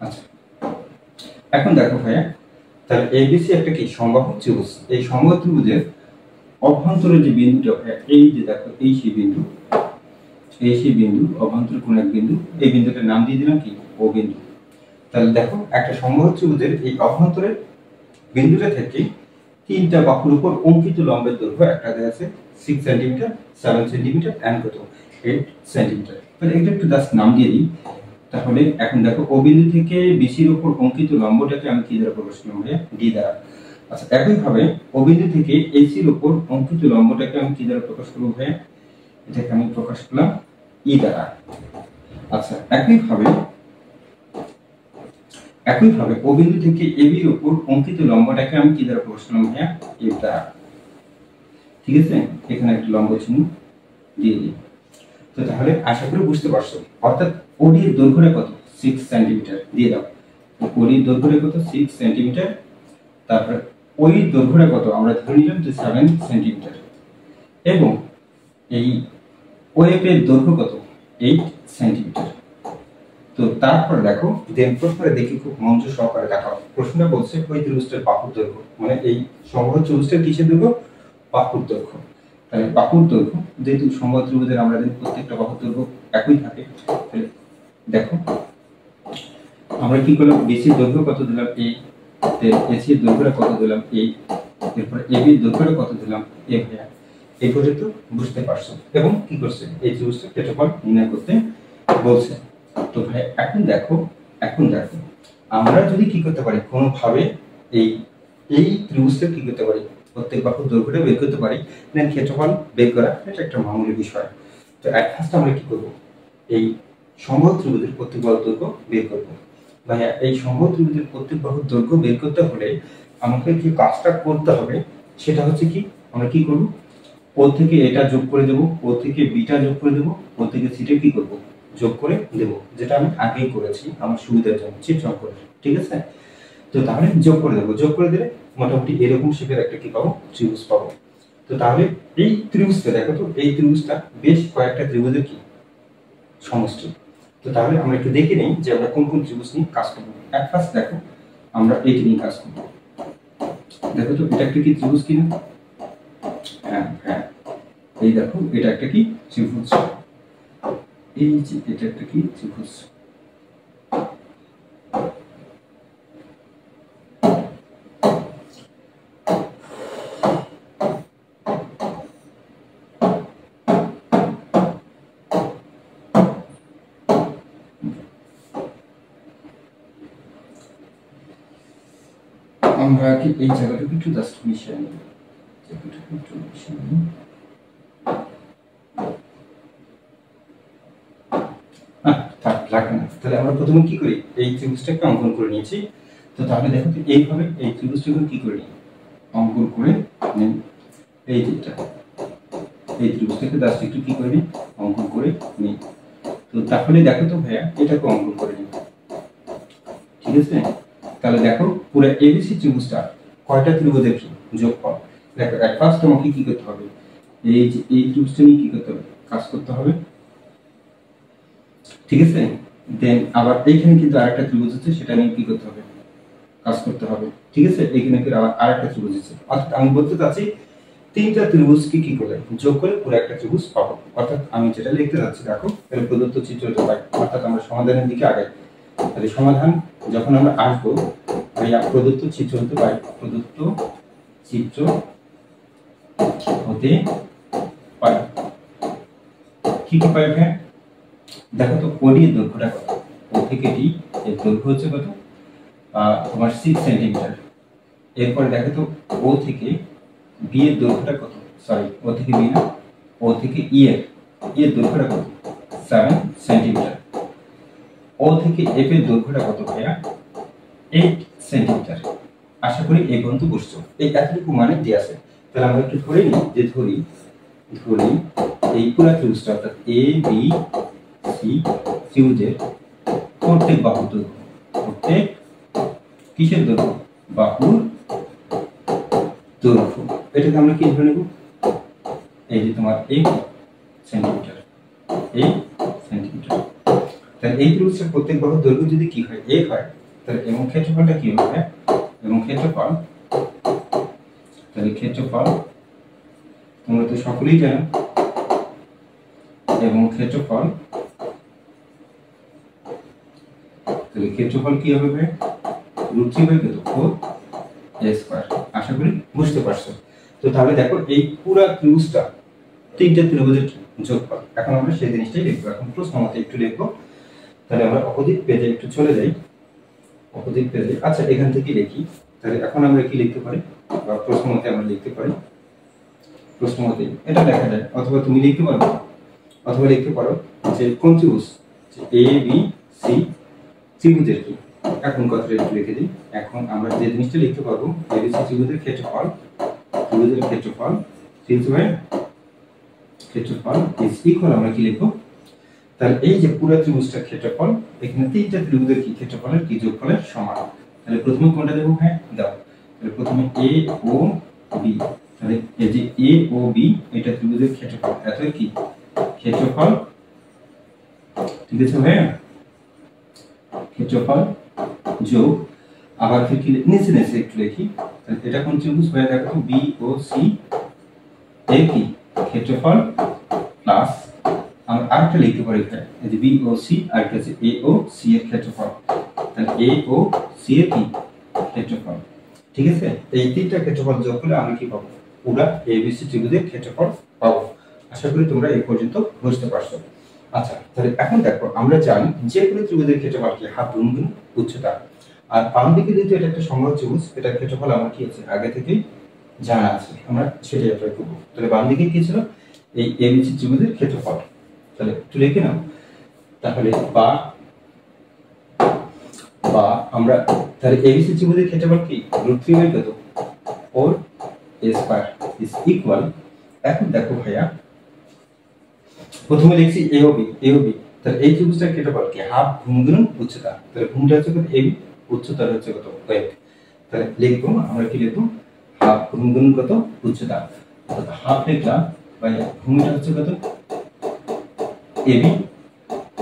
আচ্ছা এখন দেখো ভাইয়া তাহলে এবিসি একটা কি সমবাহু ত্রিভুজ। এই সমবাহু ত্রিভুজের অভ্যন্তরে যে বিন্দুটা, এই যে দেখো এই সেই বিন্দু, এই সেই বিন্দু অভ্যন্তরে কোন এক বিন্দু, এই বিন্দুটার নাম দিয়ে দিলাম কি ও বিন্দু। তাহলে দেখো একটা সমবাহু ত্রিভুজের এই অভ্যন্তরের বিন্দুটা থেকে তিনটা বাহুর উপর অঙ্কিত লম্বের দৈর্ঘ্য একটা দেওয়া আছে 6 সেন্টিমিটার, 7 সেন্টিমিটার এন্ড কত 8 সেন্টিমিটার। তাহলে এটা একটু জাস্ট নাম দিয়ে দিই। তাহলে এখন দেখো ও বিন্দু থেকে বিসির উপর অঙ্কিত লম্বটাকে আমি কি দ্বারা প্রকাশ করলাম ভাইয়া, ডি দ্বারা। আচ্ছা একইভাবে ও বিন্দু থেকে এসির উপর অঙ্কিত লম্বটাকে আমি কি দ্বারা প্রকাশ করব ভাইয়া, এটাকে আমি প্রকাশ করলাম ই দ্বারা। আচ্ছা একইভাবে ও বিন্দু থেকে এবি এর উপর অঙ্কিত লম্বটাকে আমি কি দ্বারা প্রকাশ করলাম ভাইয়া, এ দ্বারা। ঠিক আছে, এখানে একটা লম্ব চিহ্ন দিয়ে দিই। তো তাহলে আশা করি বুঝতে পারছো। অর্থাৎ ওডি এর দৈর্ঘ্যটা কত 6 সেন্টিমিটার দিয়ে দাও। ওডি এর দৈর্ঘ্যটা কত 6 সেন্টিমিটার। তারপর ওই দৈর্ঘ্যটা কত আমরা ধরে নিলাম যে 7 সেন্টিমিটার এবং এই ওএফ এর দৈর্ঘ্য কত 8 সেন্টিমিটার। তো তারপর দেখো দেন প্রশ্নটা দেখি খুব মনোযোগ সহকারে দেখো। প্রশ্নটা বলছে ওই ত্রিভুজটার বাহুর দৈর্ঘ্য, মানে এই সমবাহু ত্রিভুজটার কিসের দৈর্ঘ্য, বাহুর দৈর্ঘ্য। তাহলে বাহুর দৈর্ঘ্য, যেহেতু সমবাহু ত্রিভুজের আমরা জানি প্রত্যেকটা বাহুর দৈর্ঘ্য একই থাকে। তাহলে দেখো আমরা কি করলাম, বিসি দৈর্ঘ্য কত দিলাম এই, এসি এর দৈর্ঘ্যটা কত দিলাম এই, এরপর এবি এর দৈর্ঘ্যটা কত দিলাম এ ভাইয়া। এই পর্যন্ত বুঝতে পারছো এবং কি করছে এই ত্রিভুজটার ক্ষেত্রফল নির্ণয় করতে বলছে। তো ভাই এখন দেখো আমরা যদি কি করতে পারি কোনোভাবে এই ত্রিভুজটা কি করতে পারি, প্রত্যেক বাহুর দৈর্ঘ্যটা বের করতে পারি, দেন ক্ষেত্রফল বের করা এটা একটা মামুলি বিষয়। তো এট ফার্স্ট আমরা কি করব, এই সমবাহু ত্রিভুজের প্রত্যেক বাহুর দৈর্ঘ্য বের করব। ভাইয়া এই সমবাহু ত্রিভুজের প্রত্যেক বাহুর দৈর্ঘ্য বের করতে হলে আমাকে যে কাজটা করতে হবে সেটা হচ্ছে কি, আমরা কি করব, ও থেকে এটা যোগ করে দেব, ও থেকে বিটা যোগ করে দেব, ও থেকে সিটা কি করব যোগ করে দেব, যেটা আমি আগেই করেছি আমার সুবিধার জন্য চিত্রণ করে। ঠিক আছে, তো তাহলে যোগ করে দেব, যোগ করে দিলে মোটামুটি এরকম শেপের একটা কি পাবো, ত্রিভুজ পাবো। তো তাহলে এই ত্রিভুজটা দেখো তো, এই ত্রিভুজটা বেশ কয়েকটা ত্রিভুজের কি সমষ্টি। তো তাহলে আমরা একটু দেখে নিই যে আমরা কোন কোন ত্রিভুজ নিয়ে কাজ করব। এট ফার্স্ট দেখো আমরা এইটা নিয়ে কাজ করব। দেখো তো এটা একটা কি ত্রিভুজ কিনা, হ্যাঁ হ্যাঁ, এই দেখো এটা একটা কি ত্রিভুজ, এই যে এটা একটা কি ত্রিভুজ। আমরা কি এই জায়গাটা একটু জাস্ট মিশিয়ে নিই, লাগবে না। তাহলে আমরা প্রথমে কি করি, এই ত্রিভুজটাকে অঙ্কন করে নিয়েছি। তো তাহলে দেখো তো এইভাবে এই ত্রিভুজটাকে কি করি, অঙ্কন করে নিই। এই যেটা এই ত্রিভুজটাকে জাস্ট একটু কি করে নিই, অঙ্কন করে নিই। তো তাহলে দেখো তো ভাইয়া এটাকে অঙ্কন করে নিই। ঠিক আছে, তাহলে দেখো পুরো এবিসি ত্রিভুজটা কয়টা ত্রিভুজের যোগফল। দেখো এট ফার্স্ট তোমাকে কি করতে হবে, এই যে এই ত্রিভুজটা নিয়ে কি করতে হবে, কাজ করতে হবে। ঠিক আছে, দেন আবার এইখানে কিন্তু আরেকটা ত্রিভুজ আছে, সেটা নিয়ে কি করতে হবে, কাজ করতে হবে। ঠিক আছে, এখানে কিন্তু আবার আরেকটা ত্রিভুজ আছে। অর্থাৎ আমি বলতে চাচ্ছি তিনটা ত্রিভুজকে কি করে যোগ করে পুরো একটা ত্রিভুজ পাবো। অর্থাৎ আমি যেটা লিখতে যাচ্ছি দেখো, এর প্রদত্ত চিত্রটা পাই, অর্থাৎ আমরা সমাধানের দিকে আগাই। তাহলে সমাধান যখন আমরা আসবো, প্রদত্ত চিত্র হতে পাই, প্রদত্ত চিত্র হতে পারে কি কি পাই ভাই, দেখো তো ওডি এর দৈর্ঘ্যটা কত, ও থেকে ডি এর দৈর্ঘ্য হচ্ছে কত তোমার 6 সেন্টিমিটার। এরপর দেখো তো ও থেকে বি এর দৈর্ঘ্যটা কত, সরি ও থেকে বি না, ও থেকে ই এর দৈর্ঘ্যটা কত 7 সেন্টিমিটার। ও থেকে এফ এর দৈর্ঘ্যটা কত ভাইয়া 8 সেন্টিমিটার। আশা করি এই পর্যন্ত বুঝছো, এই এতটুকু মানে দিয়ে আছে। তাহলে আমরা একটু ধরে নিই যে ধরি এই পুরো ত্রিভুজটা অর্থাৎ এ বি সি ত্রিভুজের প্রত্যেক বাহুর দৈর্ঘ্য, প্রত্যেক কিসের দৈর্ঘ্য, বাহুর দৈর্ঘ্য। এটাকে আমরা কি ধরে নেব, এই যে তোমার 8 সেন্টিমিটার, 8 সেন্টিমিটার। তাহলে এই ত্রিভুজের প্রত্যেক বাহুর দৈর্ঘ্য যদি কি হয় 8 হয়, তাহলে এবং ক্ষেত্রফলটা কি হবে এবং ক্ষেত্রফল, তাহলে ক্ষেত্রফল তোমরা তো সকলেই জানো, এবং ক্ষেত্রফল, তাহলে ক্ষেত্রফল কি হবে √3/4 আশা করি বুঝতে পারছো। তো তাহলে দেখো এই পুরো ত্রিভুজটা তিনটা ত্রিভুজের যোগফল। এখন আমরা সেই জিনিসটাই লিখবো। এখন প্রশ্ন মতে একটু লিখবো। তাহলে আমরা অপোজিট পেজে একটু চলে যাই, অপোজিট পেজে। আচ্ছা এখান থেকে লিখি। তাহলে এখন আমরা কি লিখতে পারি, বা প্রশ্ন মতে আমরা লিখতে পারি, প্রশ্ন মতে এটা লেখা যায়, অথবা তুমি লিখতে পারো, অথবা লিখতে পারো যে কোন ত্রিভুজ, এ বি সি ত্রিভুজের কি। এখন কথাটা একটু লিখে দিই। এখন আমরা যে জিনিসটা লিখতে পারবো, এবিসি ত্রিভুজের ক্ষেত্রফল, ত্রিভুজের ক্ষেত্রফল, ক্ষেত্রফল ইজ ইকুয়াল, আমরা কি লিখবো, তাহলে এই যে পুরো ত্রিভুজটার ক্ষেত্রফল, এখানে তিনটা ত্রিভুজের কি ক্ষেত্রফলের কি যোগফলের সমান। তাহলে প্রথমে কোনটা দেবো, হ্যাঁ দাও। তাহলে প্রথমে এ ও বি, তাহলে এই যে এ ও বি এটা ত্রিভুজের ক্ষেত্রফল, এত কি ক্ষেত্রফল, ঠিক আছে ভাইয়া, ক্ষেত্রফল যোগ, আবার ফির কি নিচে নিচে একটু লিখি। তাহলে এটা কোন ত্রিভুজ ভাইয়া, দেখো বি ও সি এর কি ক্ষেত্রফল, প্লাস আমরা আরেকটা লিখতে পারি এখানে, এই যে বি ও সি, আর একটা আছে এ ও সি এর ক্ষেত্রফল। তাহলে এ ও সি এর কি ক্ষেত্রফল, ঠিক আছে। এই তিনটা ক্ষেত্রফল যোগ করলে আমরা কি পাবো, পুরো এবিসি ত্রিভুজের ক্ষেত্রফল পাবো। আশা করি তোমরা এই পর্যন্ত বুঝতে পারছো। আচ্ছা তাহলে এখন দেখো, আমরা জানি যে কোনো ত্রিভুজের ক্ষেত্রফল কি হাফ গুণ উচ্চতা। আর বাম দিকে যেহেতু এটা একটা সমবাহু ত্রিভুজ, এটার ক্ষেত্রফল আমার কি আছে আগে থেকেই জানা আছে, আমরা সেটাই অ্যাপ্লাই করবো। তাহলে বাম দিকে কি ছিল, এই এবিসি ত্রিভুজের ক্ষেত্রফল। তাহলে একটু লিখে নাও। তাহলে বা আমরা তাহলে এবিসি ত্রিভুজের ক্ষেত্রফল কি √3/4 a² ইজ ইকুয়াল। এখন দেখো ভাইয়া, প্রথমে লিখছি এ ও বি, তাহলে এই ত্রিভুজটার ক্ষেত্রফল কি হাফ গুণ উচ্চতা। তাহলে ভূমিটা হচ্ছে কত এবি, উচ্চতাটা হচ্ছে কত ওয়েট। তাহলে লিখবো, আমরা কি লিখবো, হাফ গুণ কত উচ্চতা। হাফ লিখলাম, ভাইয়া ভূমিটা হচ্ছে কত এবি,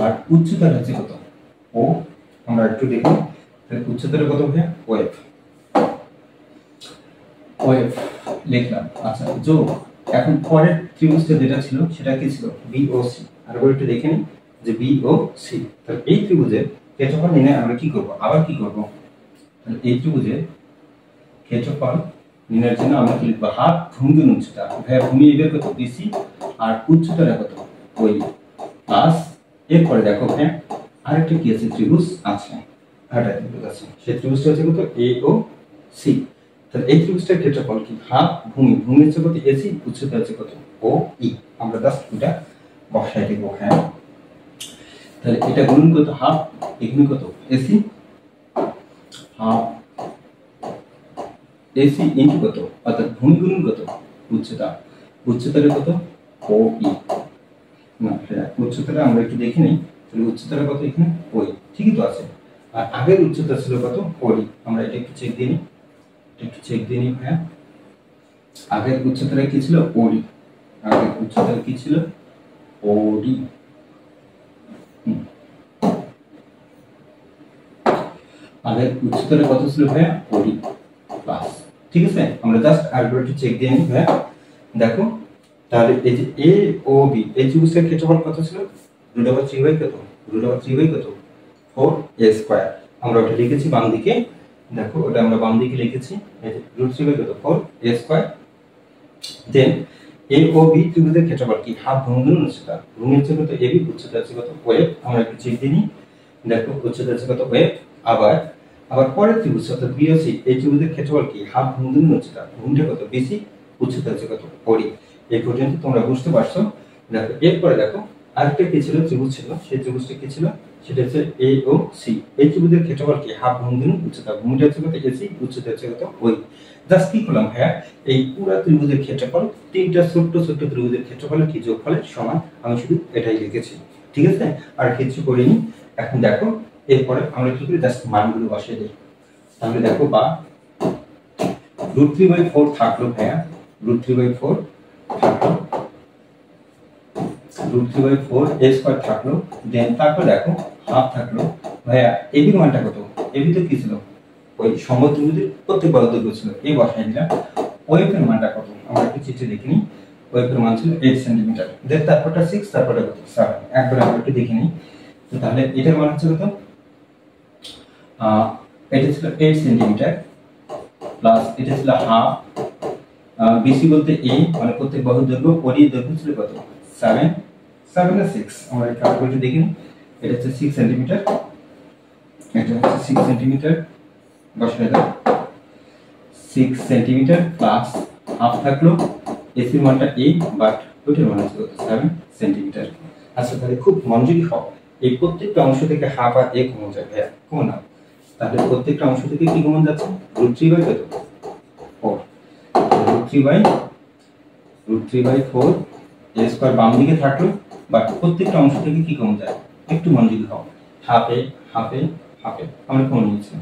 আর উচ্চতাটা হচ্ছে কত ও। আমরা একটু দেখি, তাহলে উচ্চতাটা কত ভাইয়া ওয়েট, ওয়েট লিখলাম। আচ্ছা যোগ, এখন পরের ত্রিভুজটা যেটা ছিল সেটা কি ছিল বি ও সি। আর একটু দেখে নিই যে বি ও সি, তাহলে এই ত্রিভুজের ক্ষেত্রফল নির্ণয় আমরা কি করব, আবার কি করব, তাহলে এই ত্রিভুজের ক্ষেত্রফল নির্ণয়ের জন্য আমরা কি লিখবো, হাফ ভূমি গুণ উচ্চতা। ভাইয়া ভূমি এর কত বিসি, আর উচ্চতাটা কত ওই, প্লাস এরপরে দেখো হ্যাঁ আরেকটা কি আছে ত্রিভুজ আছে, আরেকটা ত্রিভুজ আছে, সেই ত্রিভুজটা হচ্ছে কত এ ও সি। তাহলে এই ত্রিভুজটার ক্ষেত্রফল কি হাফ ভূমি হচ্ছে কত এসি, উচ্চতা হচ্ছে কত ও ই। আমরা জাস্ট এটা বসাই দেব, হ্যাঁ। তাহলে এটা গুণ কত হাফ, এখানে কত এসি, হাফ এসি ইনটু কত, অর্থাৎ ভূমি গুণ কত উচ্চতা, উচ্চতাটা কত ও ই। না উচ্চতাটা আমরা একটু দেখে নেই। তাহলে উচ্চতাটা কত এখানে ওই, ঠিকই তো আছে। আর আগের উচ্চতা ছিল কত ওডি, আমরা এটা একটু চেক দিয়ে নিই, একটু চেক দিয়ে নিই ভাইয়া। আগের উচ্চতাটা কি ছিল ওডি, আগের উচ্চতাটা কি ছিল ওডি। আগের উচ্চতাটা কত ছিল ভাইয়া ওডি প্লাস, ঠিক আছে। আমরা জাস্ট আরেকবার একটু চেক দিয়ে নিই ভাইয়া। দেখো তাহলে এই যে এ ও বি এই ত্রিভুজের ক্ষেত্রফল কত ছিল √3/4 4a²। আমরা ওটা লিখেছি বাম দিকে, দেখো ওটা আমরা বাম দিকে লিখেছি, এই যে √3/4 a²। দেন এ ও বি ত্রিভুজের ক্ষেত্রফল কি হাফ ভূমি উচ্চতা, ভূমি হচ্ছে কত এবি, উচ্চতা হচ্ছে কত ওয়েব। আমরা একটু চেক দিয়ে নিই, দেখো উচ্চতা হচ্ছে কত ওয়েব। আবার পরের ত্রিভুজ অর্থাৎ বি ও সি এই ত্রিভুজের ক্ষেত্রফল কি হাফ ভূমি উচ্চতা, ভূমিটা কত বিসি, উচ্চতা হচ্ছে কত ওডি। এই পর্যন্ত তোমরা বুঝতে পারছো। দেখো এরপরে দেখো আরেকটা কি ছিল ত্রিভুজ ছিল, সেই ত্রিভুজটা কি ছিল, সেটা হচ্ছে এ ও সি এই ত্রিভুজের ক্ষেত্রফল কি হাফ ভূমি উচ্চতা, ভূমিটা হচ্ছে কত এসি, উচ্চতা হচ্ছে কত ওই। জাস্ট কি করলাম ভাইয়া, এই পুরো ত্রিভুজের ক্ষেত্রফল তিনটা ছোট্ট ছোট্ট ত্রিভুজের ক্ষেত্রফলের কি যোগফলের সমান, আমি শুধু এটাই লিখেছি, ঠিক আছে, আর কিছু করিনি। এখন দেখো এরপরে আমরা কি করি, জাস্ট মানগুলো বসিয়ে দিই। তাহলে দেখো বা √3/4 থাকলো ভাইয়া, √3/4 থাকলো, √3/4 a² থাকলো। দেন তারপর দেখো হাফ থাকলো ভাইয়া, এবি মানটা কত, এবি তো কি ছিল ওই সমবাহু ত্রিভুজের প্রত্যেক বাহুর দৈর্ঘ্য ছিল এই বসাই দিলাম। ওয়েভ এর মানটা কত আমরা একটু চিত্রে দেখে নিই। ওয়েভ এর মান ছিল 8 সেন্টিমিটার, দেন তারপরটা 6, তারপরটা কত 7, একবার আমরা একটু দেখে নিই। তো তাহলে এটার মান হচ্ছে কত, এটা ছিল 8 সেন্টিমিটার প্লাস এটা ছিল হাফ, বিসি বলতে এ মানে প্রত্যেক বাহুর দৈর্ঘ্য, ওডি দৈর্ঘ্য ছিল কত 7, 7 না 6 আমরা ক্যালকুলেটর দেখে নিই। এটা হচ্ছে 6 সেন্টিমিটার, এটা হচ্ছে 6 সেন্টিমিটার, বসাই দাও 6 সেন্টিমিটার প্লাস হাফ থাকলো, এসির মানটা এ বাট ওইটার মান হচ্ছে 7 সেন্টিমিটার। আচ্ছা তাহলে খুব মনোযোগী হও, এই প্রত্যেকটা অংশ থেকে হাফ আর এ কমন যায়, ভাইয়া কমন নাও। তাহলে প্রত্যেকটা অংশ থেকে কি কমন যাচ্ছে, √3 বাই কত 4, √3 বাই 4 এ স্কয়ার বাম দিকে থাকলো, বাট প্রত্যেকটা অংশ থেকে কি কমন যায়, একটু মনোযোগী হও, হাফে হাফে হাফে আমরা কমন নিয়েছি,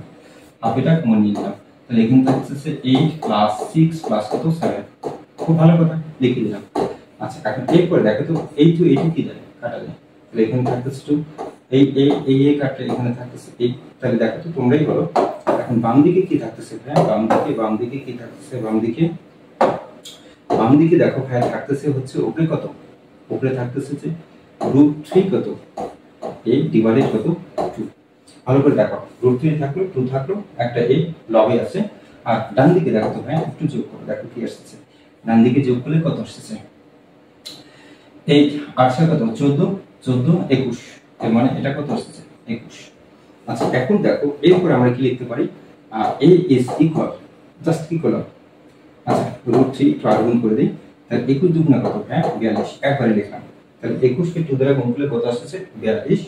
হাফেটা কমন নিলাম। তাহলে এখানে থাকছে 8 প্লাস 6 প্লাস কত 7, খুব ভালো কথা লিখে দিলাম। আচ্ছা এখন এরপর দেখো তো এই টু এইটা কি যায় কাটা যায়, তাহলে এখানে থাকতেছে 2, এই কাটলে এখানে থাকতেছে 8, তাহলে দেখো তো তোমরাই বলো এখন বাম দিকে কি থাকতেছে, হ্যাঁ বাম দিকে কি থাকতেছে, বাম দিকে দেখো ভাই থাকতেছে হচ্ছে উপরে কত, উপরে থাকতেছে যে √3 কত 8 ডিভাইডেড কত 2, ভালো করে দেখো √3 থাকলো 2 থাকলো, একটা এই লবে আছে, আর ডান দিকে দেখো তো ভাই একটু যোগ করো দেখো কি আসছে, ডান দিকে যোগ করলে কত আসছে 8 আসছে কত 14 14 21, এর মানে এটা কত আসছে 21। আচ্ছা এখন দেখো এরপর আমরা কি লিখতে পারি, a is equal জাস্ট কি করলাম, আচ্ছা √3 একটু আগে গুণ করে দেই, তাহলে 21 দুগুণ কত হ্যাঁ 42, একবারে লিখলাম, তাহলে 21 কে 2 দ্বারা গুণ করলে কত আসছে 42।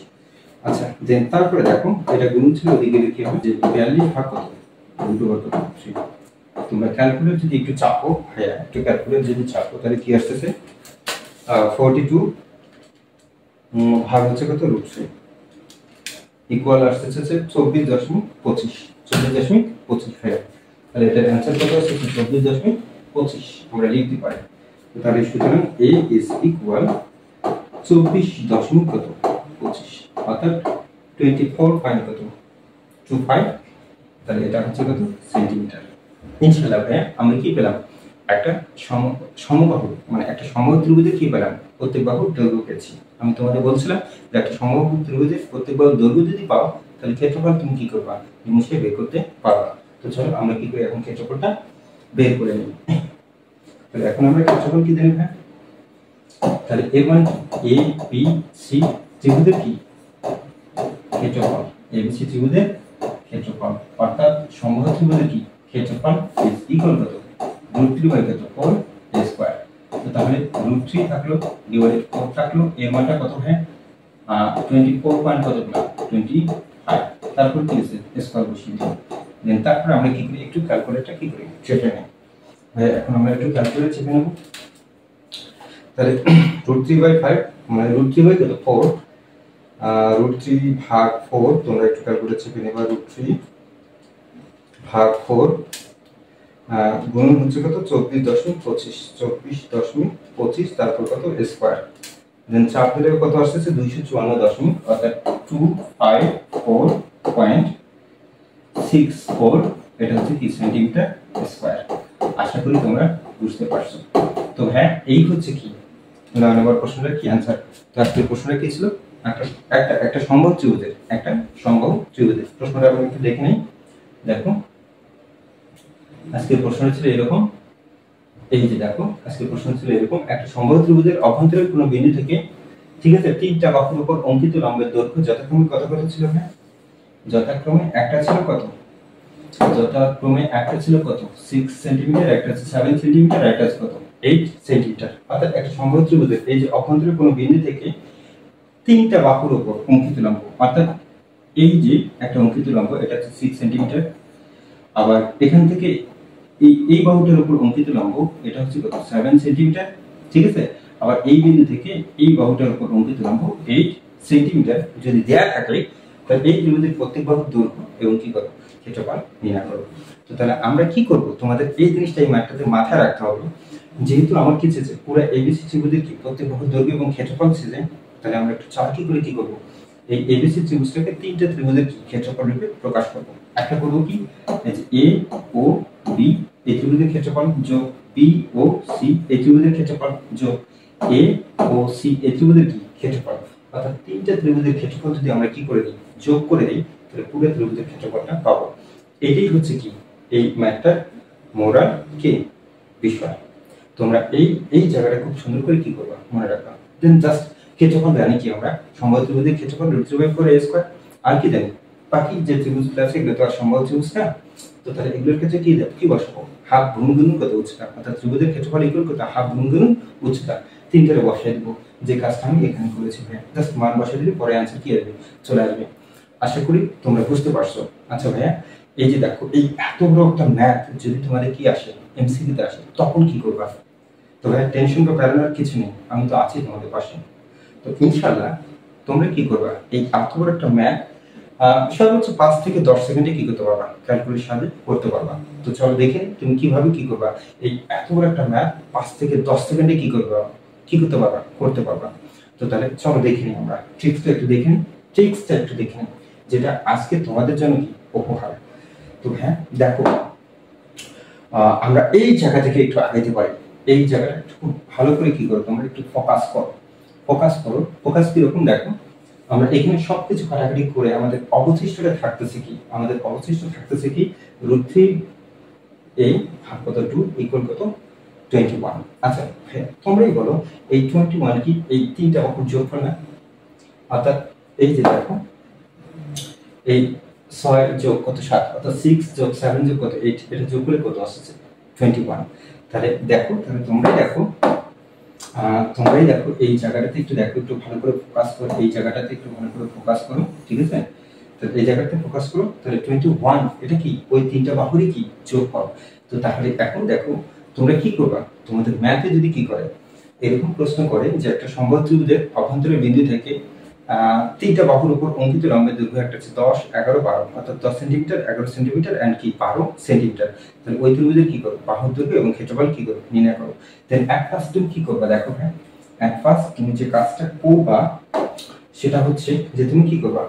আচ্ছা দেন তারপরে দেখো এটা গুণ ছিল ওদিকে দেখি হবে যে 42 ভাগ কত √3, তোমরা ক্যালকুলেটর যদি একটু চাপো, হ্যাঁ একটু ক্যালকুলেটর যদি চাপো তাহলে কি আসছে 42 ভাগ হচ্ছে কত √3 ইকুয়াল আসছে 24.25, 24.25, হ্যাঁ তাহলে এটার অ্যানসার কত আসছে 24.25 আমরা লিখতে পারি। তাহলে সুতরাং a is equal 24.25 অর্থাৎ 24.25, তাহলে এটা হচ্ছে কত সেন্টিমিটার। ইনশাআল্লাহ ভাই আমরা কি পেলাম, একটা সমবাহু মানে একটা সমবাহু ত্রিভুজের কি পেলাম, প্রত্যেক বাহুর দৈর্ঘ্য পেয়েছি। আমি তোমাদের বলছিলাম যে একটা সমবাহু ত্রিভুজের প্রত্যেক বাহুর দৈর্ঘ্য যদি পাও তাহলে ক্ষেত্রফল তুমি কি করবা, নিমিষে বের করতে পারবা। তো চলো আমরা কি করি এখন ক্ষেত্রফলটা বের করে নিই। তাহলে এখন আমরা ক্ষেত্রফল কি জানি ভাই, তাহলে এর মানে এ বি সি ত্রিভুজের কি ক্ষেত্রফল, এ বি সি ত্রিভুজের ক্ষেত্রফল অর্থাৎ সমবাহু ত্রিভুজের কি ক্ষেত্রফল ইজ ইকুয়াল কত √3 বাই কত 4 a স্কয়ার। তো তাহলে √3 থাকলো ডিভাইডেড 4 থাকলো, এর মানটা কত হয় 24 পয়েন্ট কত না 25, তারপর কি আছে স্কয়ার বসিয়ে দিই, দেন তারপর আমরা কি করি একটু ক্যালকুলেটরটা কি করি চেপে নেই। এখন আমরা একটু ক্যালকুলেটর চেপে নেব, তাহলে √3 বাই 5 মানে √3 বাই কত 4, √3 ভাগ 4 তোমরা একটু ক্যালকুলেটর চেপে নেবা, √3 ভাগ 4 গুণ হচ্ছে কত 24.25, তারপর কত স্কয়ার, দেন চাপ দিলে কত আসছে 254 অর্থাৎ 254.64, এটা হচ্ছে কি সেন্টিমিটার স্কয়ার। আশা করি তোমরা বুঝতে পারছো। তো হ্যাঁ এই হচ্ছে কি 9 নম্বর প্রশ্নের কি आंसर। তো আজকের প্রশ্নটা কি ছিল, একটা সমবাহু ত্রিভুজের প্রশ্নটা আমরা একটু দেখে নেই। দেখো আজকের প্রশ্ন ছিল এরকম, এই যে দেখো আজকের প্রশ্ন ছিল এরকম, একটা সমবাহু ত্রিভুজের অভ্যন্তরের কোনো বিন্দু থেকে ঠিক আছে তিনটা বাহুর উপর অঙ্কিত লম্বের দৈর্ঘ্য যথাক্রমে কত কত ছিল, হ্যাঁ যথাক্রমে একটা ছিল কত 6 সেন্টিমিটার, একটা আছে 7 সেন্টিমিটার, একটা আছে কত 8 সেন্টিমিটার। অর্থাৎ একটা সমবাহু ত্রিভুজের এই যে অভ্যন্তরের কোনো বিন্দু থেকে তিনটা বাহুর উপর অঙ্কিত লম্ব, অর্থাৎ এই যে একটা অঙ্কিত লম্ব এটা হচ্ছে 6 সেন্টিমিটার, আবার এখান থেকে এই বাহুটার উপর অঙ্কিত লম্ব এটা হচ্ছে কত 7 সেন্টিমিটার, ঠিক আছে। আবার এই বিন্দু থেকে এই বাহুটার উপর অঙ্কিত লম্ব 8 সেন্টিমিটার যদি দেয়া থাকে তাহলে এই ত্রিভুজের প্রত্যেক বাহুর দৈর্ঘ্য এবং কি করব ক্ষেত্রফল নির্ণয় করব। তো তাহলে আমরা কি করব, তোমাদের এই জিনিসটা এই ম্যাথটাতে মাথায় রাখতে হবে, যেহেতু আমার কি চেয়েছে পুরো এবিসি ত্রিভুজের কি প্রত্যেক বাহুর দৈর্ঘ্য এবং ক্ষেত্রফল চেয়েছে, তাহলে আমরা একটু চার্ট করে কি করব এই এবিসি ত্রিভুজটাকে তিনটা ত্রিভুজের ক্ষেত্রফল রূপে প্রকাশ করব। একটা করবো কি, এ ও বি এই ত্রিভুজের ক্ষেত্রফল যোগ বি ও সি এই ত্রিভুজের ক্ষেত্রফল যোগ এ ও সি এই ত্রিভুজের কি ক্ষেত্রফল, অর্থাৎ তিনটা ত্রিভুজের ক্ষেত্রফল যদি আমরা কি করে দিই, যোগ করে দিই, তাহলে পুরো ত্রিভুজের ক্ষেত্রফলটা পাবো। এটাই হচ্ছে কি এই ম্যাথটার মোরাল কি বিষয়। তোমরা এই জায়গাটা খুব সুন্দর করে কি করবা মনে রাখবা। দেন জাস্ট ক্ষেত্রফল জানি কি আমরা, সমবাহু ত্রিভুজের ক্ষেত্রফল √3/4 আর কি জানি, বাকি যে ত্রিভুজগুলো আছে এগুলো তো আর সমবাহু ত্রিভুজ না, তো তাহলে এগুলোর ক্ষেত্রে কি বসাবো, হাফ গুণ কত উচ্চতা, অর্থাৎ ত্রিভুজের ক্ষেত্রফল ইকুয়াল কত, হাফ গুণ উচ্চতা, তিনটারে বসাই দেবো, যে কাজটা আমি এখানে করেছি ভাইয়া। জাস্ট মান বসাই দিলে পরে অ্যান্সার কি আসবে, চলে আসবে। আশা করি তোমরা বুঝতে পারছো। আচ্ছা ভাইয়া, এই যে দেখো এই এত বড় একটা ম্যাথ যদি তোমাদের কি আসে, এমসিকিউতে আসে, তখন কি করবা? তো ভাইয়া টেনশন বা প্যারানোর কিছু নেই, আমি তো আছি তোমাদের পাশে। তো ইনশাআল্লাহ তোমরা কি করবা, এই এত বড় একটা ম্যাথ সর্বোচ্চ 5 থেকে 10 সেকেন্ডে কি করতে পারবা, ক্যালকুলেশন সাহায্যে করতে পারবা। তো চলো দেখে তুমি কিভাবে কি করবা, এই এত বড় একটা ম্যাথ 5 থেকে 10 সেকেন্ডে কি করবা, কি করতে পারবা, করতে পারবা। তো তাহলে চলো দেখে নিই আমরা, ট্রিক্সটা একটু দেখে নিই, যেটা আজকে তোমাদের জন্য কি উপহার। তো হ্যাঁ দেখো, আমরা এই জায়গা থেকে একটু আগাইতে পারি, এই জায়গাটা একটু খুব ভালো করে কি করো, তোমরা একটু ফোকাস করো। ফোকাস কিরকম দেখো, আমরা এখানে সবকিছু কাটাকাটি করে আমাদের অবশিষ্টটা থাকতেছে কি, √3 এই ভাগ কত 2 ইকুয়াল কত 21। আচ্ছা তোমরাই বলো এই 21 কি এই তিনটা বাহুর যোগফল না, অর্থাৎ এই যে দেখো এই 6 যোগ কত 7, অর্থাৎ 6 যোগ 7 যোগ কত 8, এটা যোগ করলে কত আসছে 21। তাহলে দেখো, তাহলে তোমরাই দেখো এই জায়গাটাতে একটু দেখো, একটু ভালো করে ফোকাস করো, এই জায়গাটাতে একটু ভালো করে ফোকাস করো, ঠিক আছে? তাহলে এই জায়গাটাতে ফোকাস করো, তাহলে 21 এটা কি ওই তিনটা বাহুরই কি যোগফল। তো তাহলে এখন দেখো তোমরা কি করবা, তোমাদের ম্যাথে যদি কি করে এরকম প্রশ্ন করে যে একটা সমবাহু ত্রিভুজের অভ্যন্তরীণ বিন্দু থেকে তিনটা বাহুর উপর অঙ্কিত লম্বের দৈর্ঘ্য একটা হচ্ছে 10, 11, 12, অর্থাৎ 10 সেন্টিমিটার, 11 সেন্টিমিটার এন্ড কি 12 সেন্টিমিটার। তাহলে ওই ত্রিভুজের কি করো, বাহুর দৈর্ঘ্য এবং ক্ষেত্রফল কি করো নির্ণয় করো। দেন এট ফার্স্ট তুমি কি করবা, দেখো হ্যাঁ এট ফার্স্ট তুমি যে কাজটা করবা সেটা হচ্ছে যে তুমি কি করবা,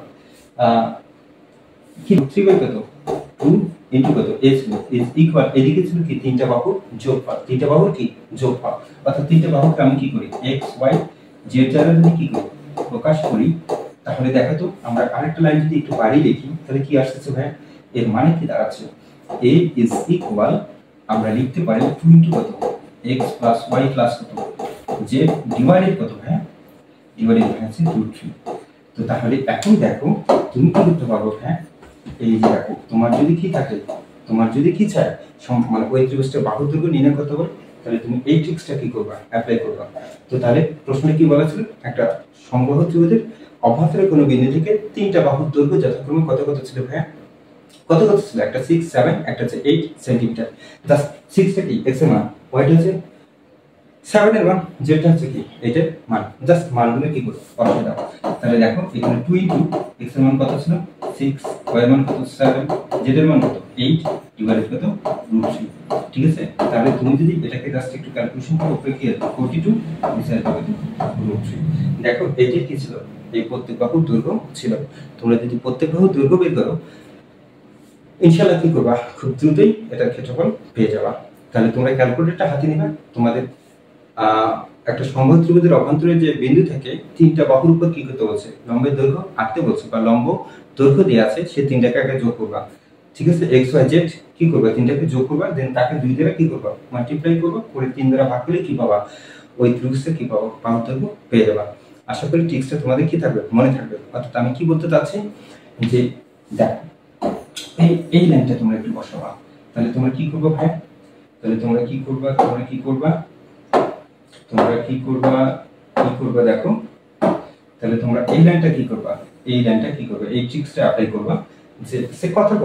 কি 3 বাই কত 2 ইনটু কত h ইজ ইকুয়াল, এদিকে ছিল কি তিনটা বাহুর যোগফল, অর্থাৎ তিনটা বাহুকে আমি কি করি x y z দ্বারা যদি কি করি প্রকাশ করি, তাহলে দেখো তো আমরা আরেকটা লাইন যদি একটু বাড়িয়ে লিখি তাহলে কি আসছে ভাই, এর মানে কি দাঁড়াচ্ছে a ইজ ইকুয়াল, আমরা লিখতে পারি 2 ইনটু কত x প্লাস y প্লাস কত z ডিভাইডেড কত ভাই, ডিভাইডেড হচ্ছে √3। তো তাহলে এখন দেখো তুমি কি করতে পারো, হ্যাঁ এই যে দেখো তোমার যদি কি থাকে, তোমার যদি কি চায় মানে ওই ত্রিভুজটার বাহুর দৈর্ঘ্য নির্ণয় করতে হবে, তাহলে তুমি এই ট্রিক্সটা কি করবা, অ্যাপ্লাই করবা। তো তাহলে প্রশ্নে কি বলা ছিল, একটা সমবাহু ত্রিভুজের অভ্যন্তরে কোনো বিন্দু থেকে তিনটা বাহুর দৈর্ঘ্য যথাক্রমে কত ছিল ভাইয়া, কত ছিল, একটা 6, 7, একটা হচ্ছে 8 সেন্টিমিটার। জাস্ট 6 টা কি x এর মান, y টা হচ্ছে 7 এর মান, যেটা হচ্ছে কি এটার মান, জাস্ট মানগুলো কি করব বসাই দাও। তাহলে দেখো এখানে 2 ইনটু x এর মান কত ছিল 6, y এর মান কত 7, z এর মান কত 8 ডিভাইডেড কত √3, ঠিক আছে? তাহলে তুমি যদি এটাকে জাস্ট একটু ক্যালকুলেশন করো, উপরে কি আছে 42 নিচে আছে কত √3। দেখো এইটা কি ছিল, এই প্রত্যেক বাহুর দৈর্ঘ্য ছিল। তোমরা যদি প্রত্যেক বাহুর দৈর্ঘ্য বের করো ইনশাআল্লাহ কি করবা, খুব দ্রুতই এটার ক্ষেত্রফল পেয়ে যাবা। তাহলে তোমরা ক্যালকুলেটরটা হাতে নিবা, তোমাদের একটা সমবাহু ত্রিভুজের অভ্যন্তরে যে বিন্দু থেকে তিনটা বাহুর উপর কি করতে বলছে, লম্বের দৈর্ঘ্য আঁকতে বলছে বা লম্ব দৈর্ঘ্য দেওয়া আছে, সেই তিনটাকে আগে যোগ করবা, ঠিক আছে? x y z কি করবা, তিনটাকে যোগ করবা, দেন তাকে 2 দ্বারা কি করবা মাল্টিপ্লাই করবা, করে 3 দ্বারা ভাগ করলে কি পাবা, ওই ত্রিভুজটা কি পাবো, বাহুর দৈর্ঘ্য পেয়ে যাবা। আশা করি ট্রিক্সটা তোমাদের কি থাকবে, মনে থাকবে। অর্থাৎ আমি কি বলতে চাচ্ছি যে দেখো এই লাইনটা তোমরা একটু বসাবা, তাহলে তোমরা কি করবে ভাই, তাহলে তোমরা কি করবা দেখো, তাহলে তোমরা এই লাইনটা কি করবা, এই ট্রিক্সটা অ্যাপ্লাই করবা। যে সে কথার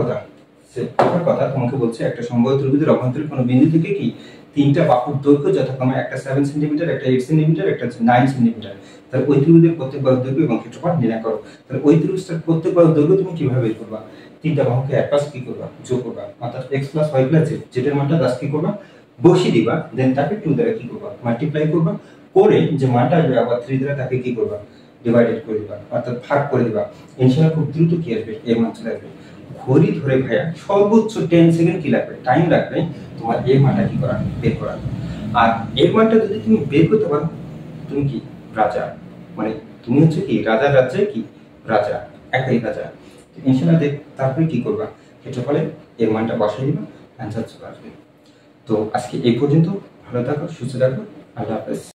কথা তোমাকে বলছে একটা সমবাহু ত্রিভুজের অভ্যন্তরে কোনো বিন্দু থেকে কি তিনটা বাহুর দৈর্ঘ্য যথাক্রমে একটা 7 সেন্টিমিটার, একটা 8 সেন্টিমিটার, একটা 9 সেন্টিমিটার। তাহলে ওই ত্রিভুজের প্রত্যেক বাহুর দৈর্ঘ্য এবং ক্ষেত্রফল নির্ণয় করো। তাহলে ওই ত্রিভুজটার প্রত্যেক বাহুর দৈর্ঘ্য তুমি কিভাবে বের করবা, তিনটা বাহুকে এক পাশে কি করবা যোগ করবা, অর্থাৎ x plus y plus z, যেটার মানটা জাস্ট কি করবা বসিয়ে দিবা, দেন তাকে 2 দ্বারা কি করবা মাল্টিপ্লাই করবা, করে যে মানটা আসবে আবার 3 দ্বারা তাকে কি করবা ডিভাইডেড করে দিবা, অর্থাৎ ভাগ করে দিবা। ইনশাআল্লাহ খুব দ্রুত কি আসবে এর মান চলে আসবে। ঘড়ি ধরে ভাইয়া সর্বোচ্চ 10 সেকেন্ড কি লাগবে, টাইম লাগবে তোমার এর মানটা কি করা, বের করা। আর এর মানটা যদি তুমি বের করতে পারো, তুমি কি রাজা, মানে তুমি হচ্ছে কি রাজার রাজ্যে কি রাজা, একাই রাজা। ইনশাআল্লাহ তারপরে কি করবা, ক্ষেত্রফলে এর মানটা বসাই দিবা, অ্যান্সার চলে আসবে। তো আজকে এই পর্যন্ত, ভালো থাকো, সুস্থ থাকো, আল্লাহ হাফেজ।